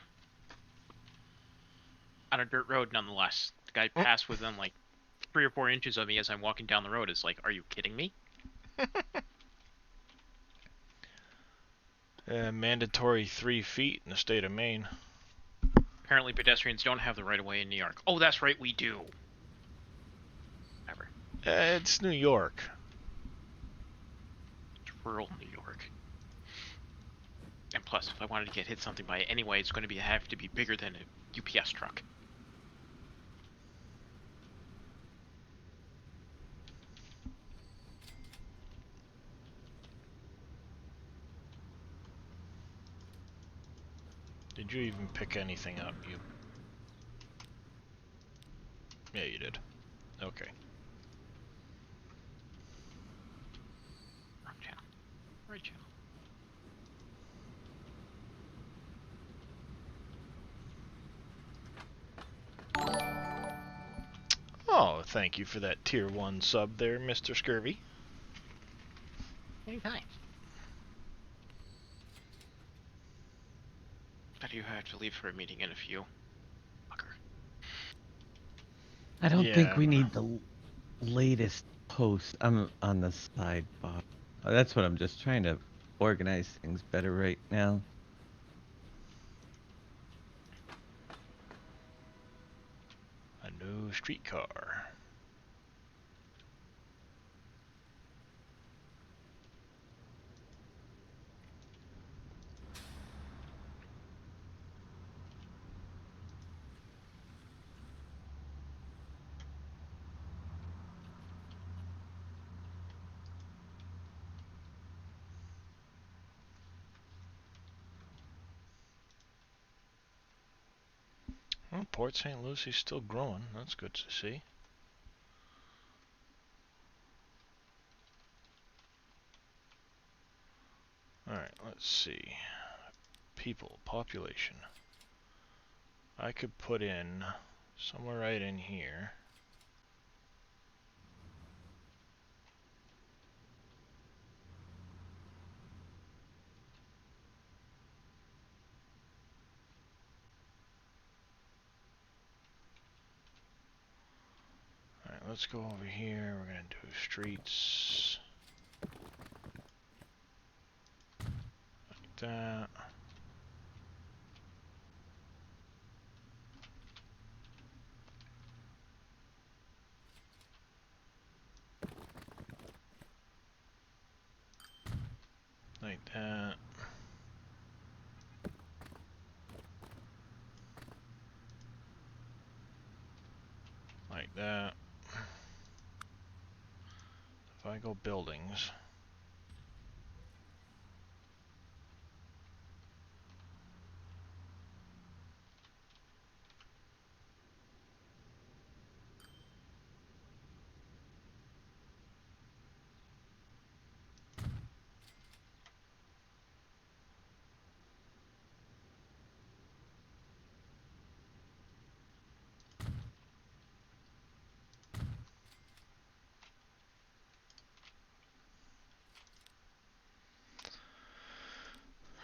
On a dirt road, nonetheless. The guy passed within like 3 or 4 inches of me as I'm walking down the road. It's like, are you kidding me? Mandatory 3 feet in the state of Maine. Apparently pedestrians don't have the right of way in New York. Oh, that's right, we do. Never. It's New York. It's rural New York. And plus, if I wanted to get hit something by it anyway, it's going to have to be bigger than a UPS truck. Did you even pick anything up? Yeah, you did. Okay. Right, Joe. Oh, thank you for that tier 1 sub there, Mr. Scurvy. Anytime. But you have to leave for a meeting in a few. Fucker. I don't Yeah, think we I'm gonna... need the latest post. I'm on the sidebar. That's what I'm just trying to organize things better right now. A new streetcar. Well, Port St. Lucie's still growing. That's good to see. Alright, let's see. People, population. I could put in somewhere right in here. Alright, let's go over here. We're gonna do streets. Like that. Like that. Like that. If I go buildings.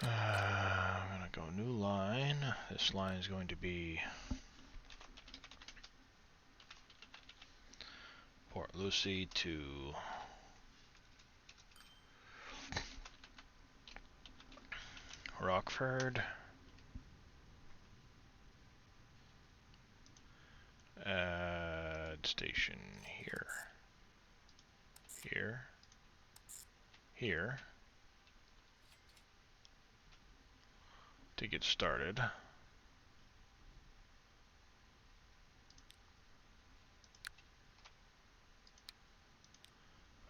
I'm gonna go new line. This line is going to be Port Lucie to Rockford. Add station here. Here. Here. To get started.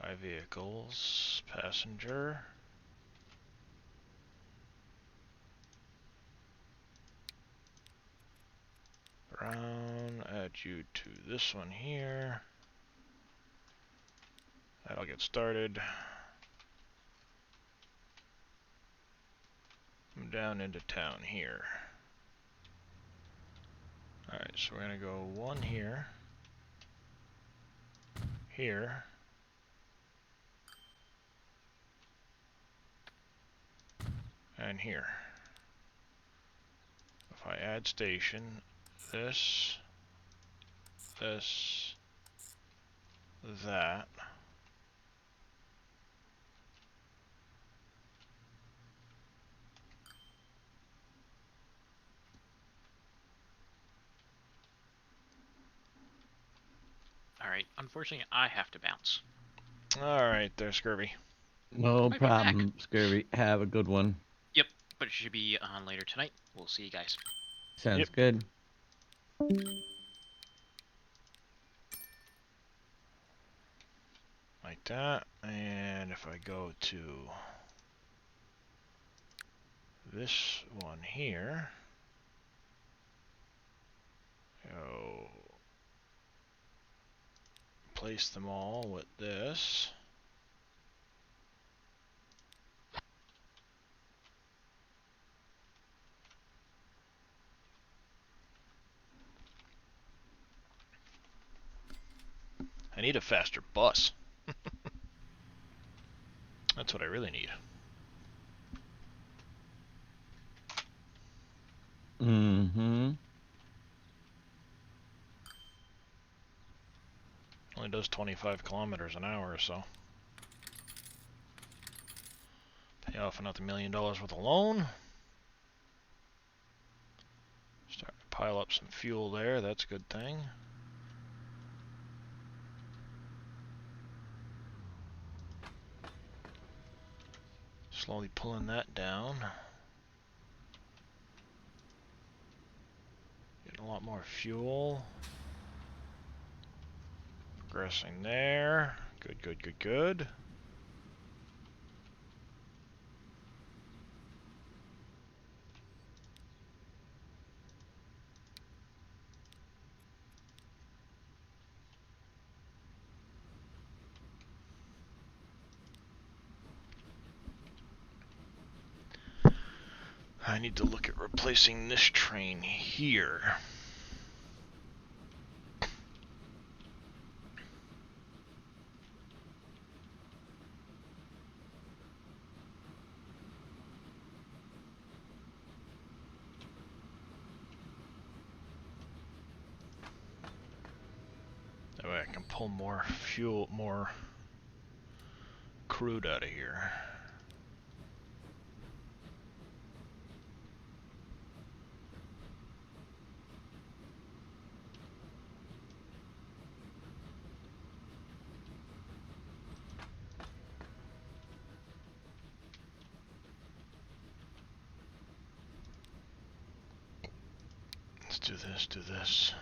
5 vehicles. Passenger. Brown. Add you to this one here. That'll get started. I'm down into town here. Alright, so we're gonna go 1 here. Here. And here. If I add station, this, that. Alright, unfortunately, I have to bounce. Alright, there's Scurvy. No Right back. problem, Scurvy. Have a good one. Yep, but it should be on later tonight. We'll see you guys. Sounds Yep. good. Like that. And if I go to this one here. Go place them all with this. I need a faster bus. That's what I really need. Mm-hmm. Only does 25 kilometers an hour or so. Pay off another $1 million worth of loan. Start to pile up some fuel there. That's a good thing. Slowly pulling that down. Getting a lot more fuel. Progressing there. Good, good, good, good. I need to look at replacing this train here. That way I can pull more fuel, more crude out of here. Let's do this, do this.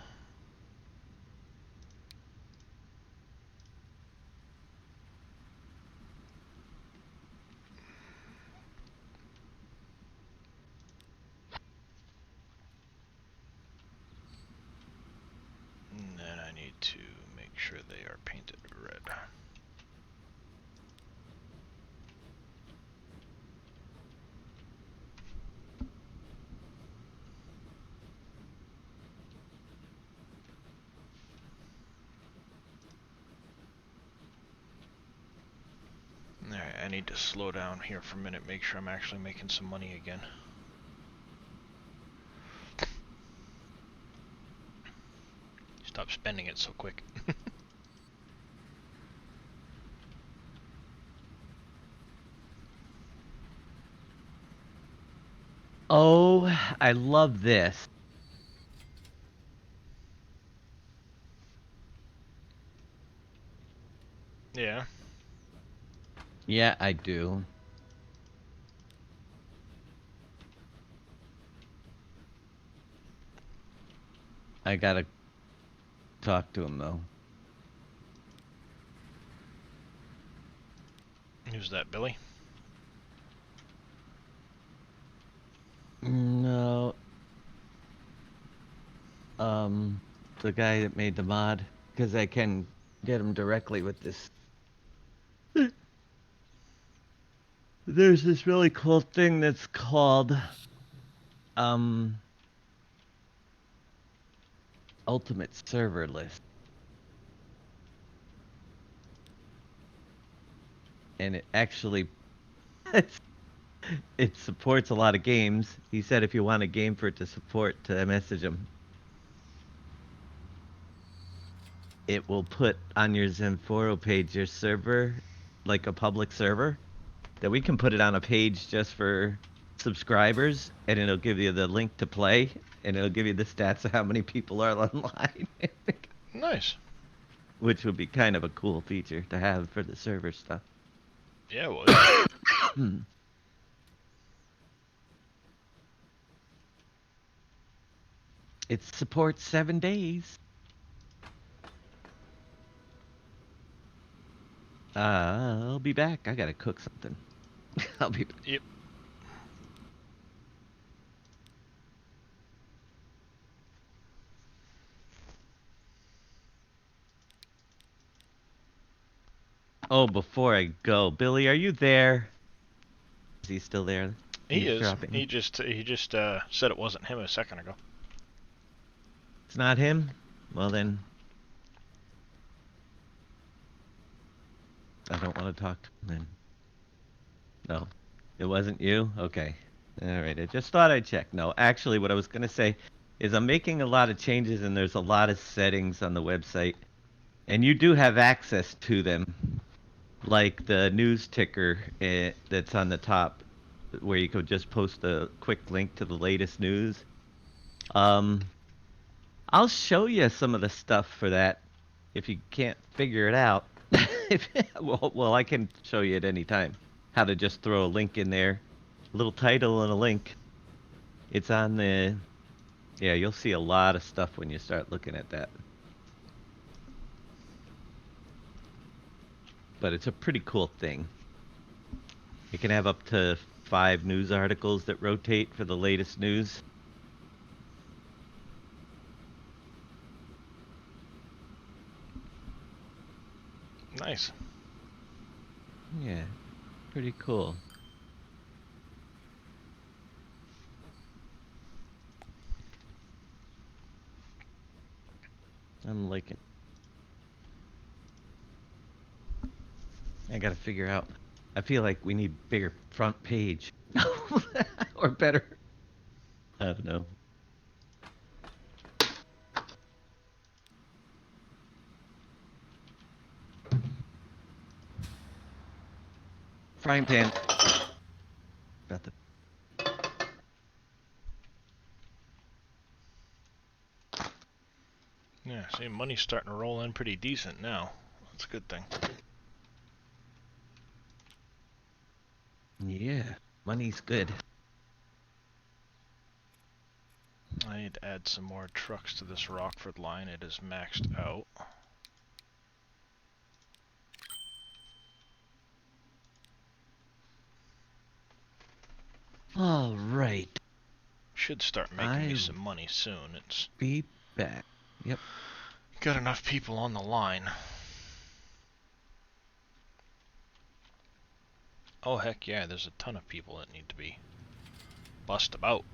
And then I need to make sure they are painted red. Alright, I need to slow down here for a minute, make sure I'm actually making some money again. Stop spending it so quick. Oh, I love this. Yeah. Yeah, I do. I gotta talk to him though. Who's that, Billy? No. The guy that made the mod, because I can get him directly with this. There's this really cool thing that's called Ultimate Server List. And it actually it supports a lot of games. He said if you want a game for it to support, to message him. It will put on your Zenforo page your server, like a public server, that we can put it on a page just for subscribers, and it'll give you the link to play, and it'll give you the stats of how many people are online. Nice. Which would be kind of a cool feature to have for the server stuff. Yeah, it was. It supports 7 days. I'll be back. I gotta cook something. I'll be back. Yep. Oh, before I go, Billy, are you there? Is he still there? He is. Eavesdropping? He just said it wasn't him a second ago. It's not him? Well then. I don't want to talk to him then. No, it wasn't you? Okay. All right, I just thought I'd check. No, actually, what I was going to say is I'm making a lot of changes and there's a lot of settings on the website. And you do have access to them, like the news ticker that's on the top, where you could just post a quick link to the latest news. I'll show you some of the stuff for that if you can't figure it out. Well, I can show you at any time how to just throw a link in there, a little title and a link. It's on the, yeah, you'll see a lot of stuff when you start looking at that. But it's a pretty cool thing. You can have up to 5 news articles that rotate for the latest news. Nice. Yeah, pretty cool. I'm liking. I gotta figure out. I feel like we need bigger front page. Or better. I don't know. Frying pan. About the. Yeah, see, money's starting to roll in pretty decent now. That's a good thing. Yeah, money's good. I need to add some more trucks to this Rockford line. It is maxed out. All right. Should start making me some money soon. It's be back. Yep. got enough people on the line. Oh heck yeah, there's a ton of people that need to be bussed about.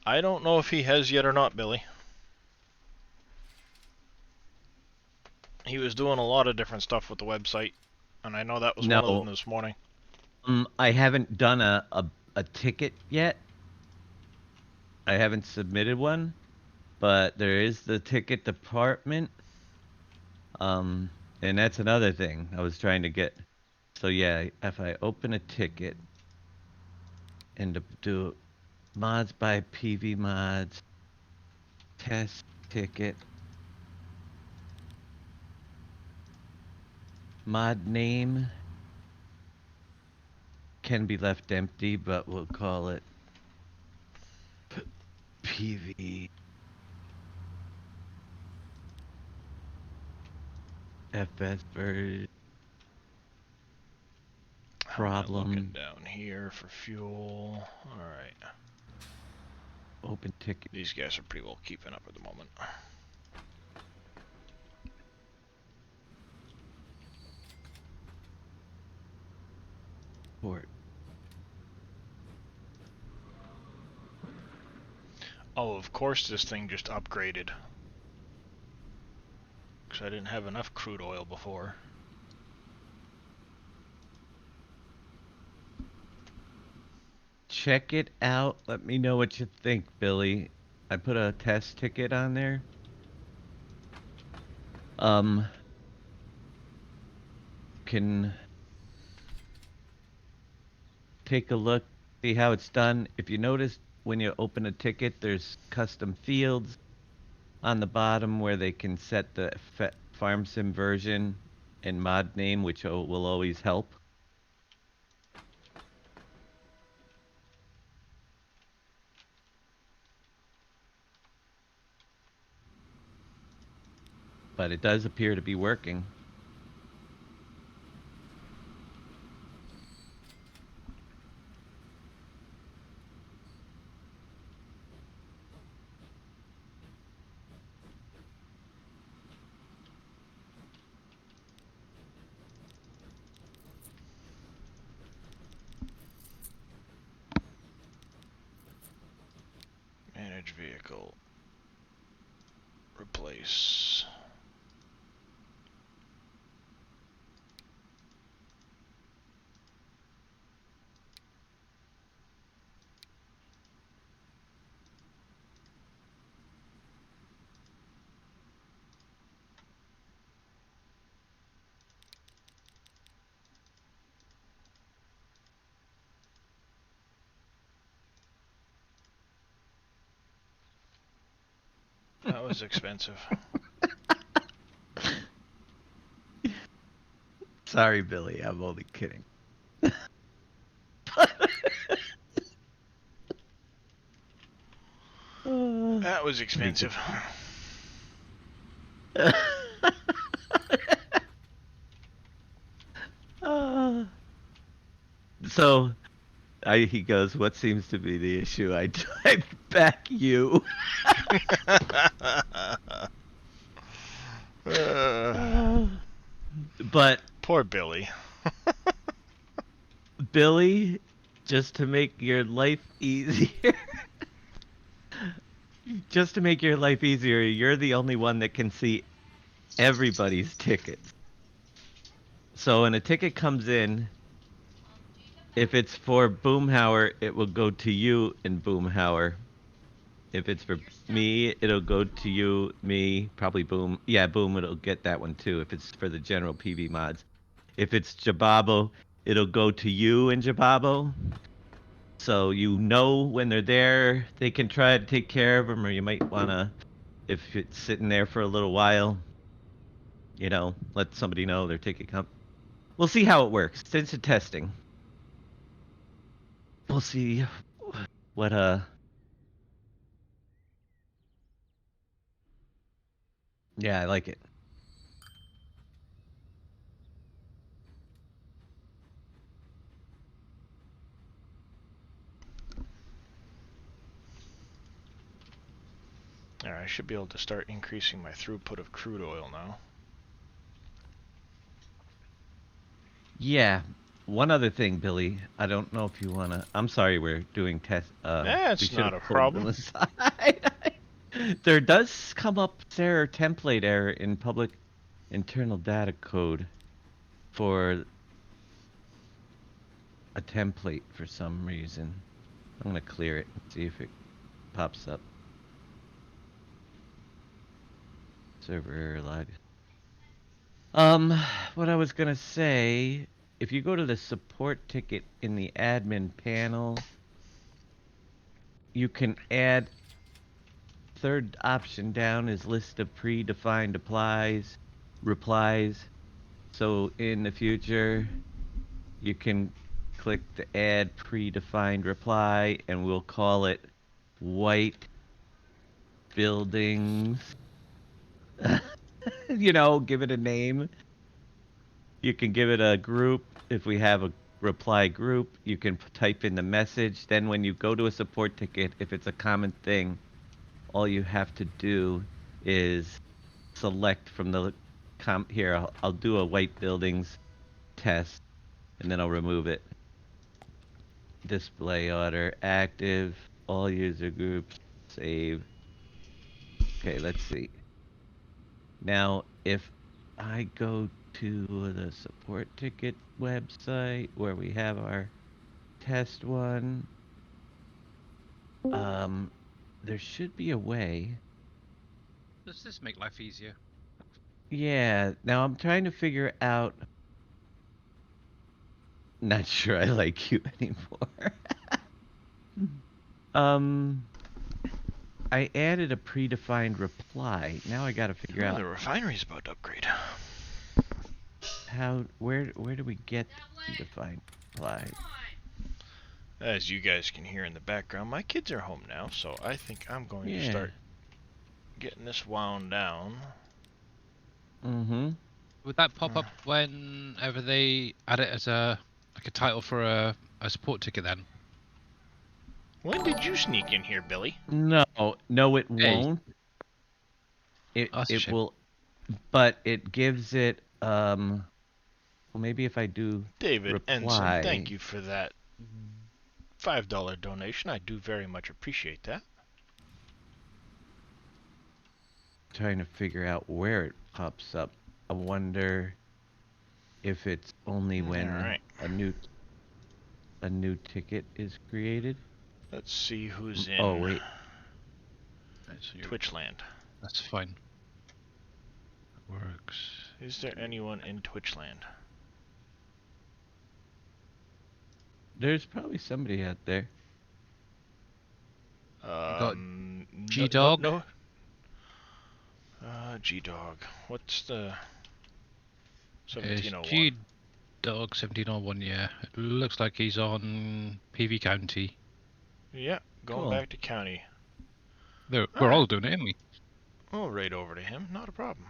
I don't know if he has yet or not, Billy. He was doing a lot of different stuff with the website, and I know that was one of them this morning. I haven't done a ticket yet. I haven't submitted one, but there is the ticket department. And that's another thing I was trying to get. So yeah, if I open a ticket and do mods by PV mods, test ticket, mod name can be left empty, but we'll call it PV FS version. Problem. Looking down here for fuel. Alright. Open ticket. These guys are pretty well keeping up at the moment. Port. Oh, of course this thing just upgraded. Because I didn't have enough crude oil before. Check it out. Let me know what you think, Billy. I put a test ticket on there. Can take a look, see how it's done. If you notice, when you open a ticket, there's custom fields on the bottom where they can set the farm sim version and mod name, which will always help. But it does appear to be working. vehicle. Replace. That was expensive. Sorry, Billy. I'm only kidding. That was expensive. So, he goes, what seems to be the issue? I type back you. But Poor Billy. Billy, just to make your life easier, you're the only one that can see everybody's tickets. So when a ticket comes in, if it's for Boomhauer, it will go to you in Boomhauer. If it's for me, it'll go to you, me, probably Boom. Yeah, Boom, it'll get that one too if it's for the general PV mods. If it's Jababo, it'll go to you and Jababo. So you know when they're there, they can try to take care of them, or you might want to, if it's sitting there for a little while, let somebody know their ticket come. We'll see how it works. Since it's testing. We'll see what, yeah, I like it. Alright, I should be able to start increasing my throughput of crude oil now. Yeah. One other thing, Billy. I don't know if you wanna. I'm sorry, we're doing test. That's we not a should've pulled them problem. aside. There does come up error template error in public internal data code for a template for some reason. I'm gonna clear it and see if it pops up. Server error log. What I was gonna say, if you go to the support ticket in the admin panel, you can add, third option down is list of predefined replies. So in the future, you can click the add predefined reply and we'll call it white buildings. Give it a name. You can give it a group. If we have a reply group, you can type in the message. Then when you go to a support ticket, if it's a common thing, all you have to do is select from the here. I'll do a white buildings test, and then I'll remove it. Display order active. All user groups save. Okay, let's see. Now, if I go to the support ticket website where we have our test one, there should be a way. Does this make life easier? Yeah, now I'm trying to figure out. Not sure I like you anymore. I added a predefined reply. Now I gotta figure out The refinery's about to upgrade. where do we get predefined replies? As you guys can hear in the background, my kids are home now, so I think I'm going to start getting this wound down. Mm-hmm. Would that pop up whenever they add it as a title for a support ticket then? When did you sneak in here, Billy? No, it Hey. won't. That's a It shame. will, but it gives it. Well, maybe if I do David reply. Ensign, thank you for that $5 donation. I do very much appreciate that. trying to figure out where it pops up. I wonder if it's only when Alright. a new ticket is created. Let's see who's in Oh wait, Right, so you're- Twitchland. That's fine. That works. Is there anyone in Twitchland? there's probably somebody out there. got No- G-Dog? No. G-Dog. What's the It's 1701? G Dog 1701, yeah. It looks like he's on PV County. Yeah, going Cool. back to county. We're Alright. all doing it, aren't we? We'll raid over to him. Not a problem.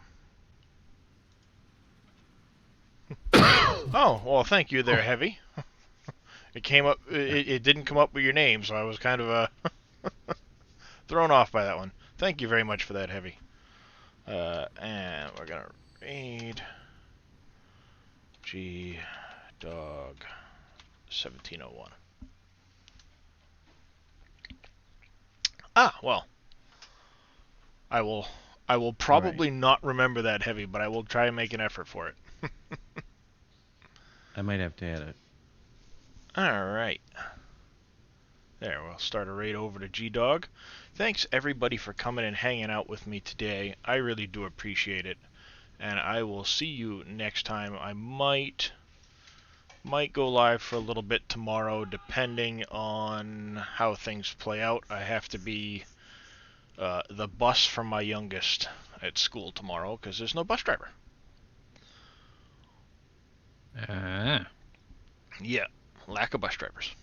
Oh, well, thank you there, Heavy. It came up. It didn't come up with your name, so I was kind of thrown off by that one. Thank you very much for that, Heavy. And we're gonna raid G Dog 1701. Ah, well. I will probably not remember that, Heavy, but I will try and make an effort for it. I might have to add it. Alright. There, we'll start a raid over to G-Dog. Thanks everybody for coming and hanging out with me today. I really do appreciate it. And I will see you next time. I might go live for a little bit tomorrow, depending on how things play out. I have to be the bus for my youngest at school tomorrow, because there's no bus driver. Ah, Yeah, lack of bus drivers.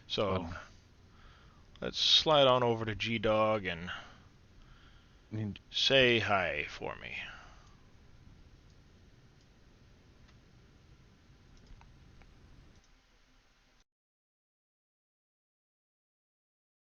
So, fun. let's slide on over to G-Dog and And say hi for me.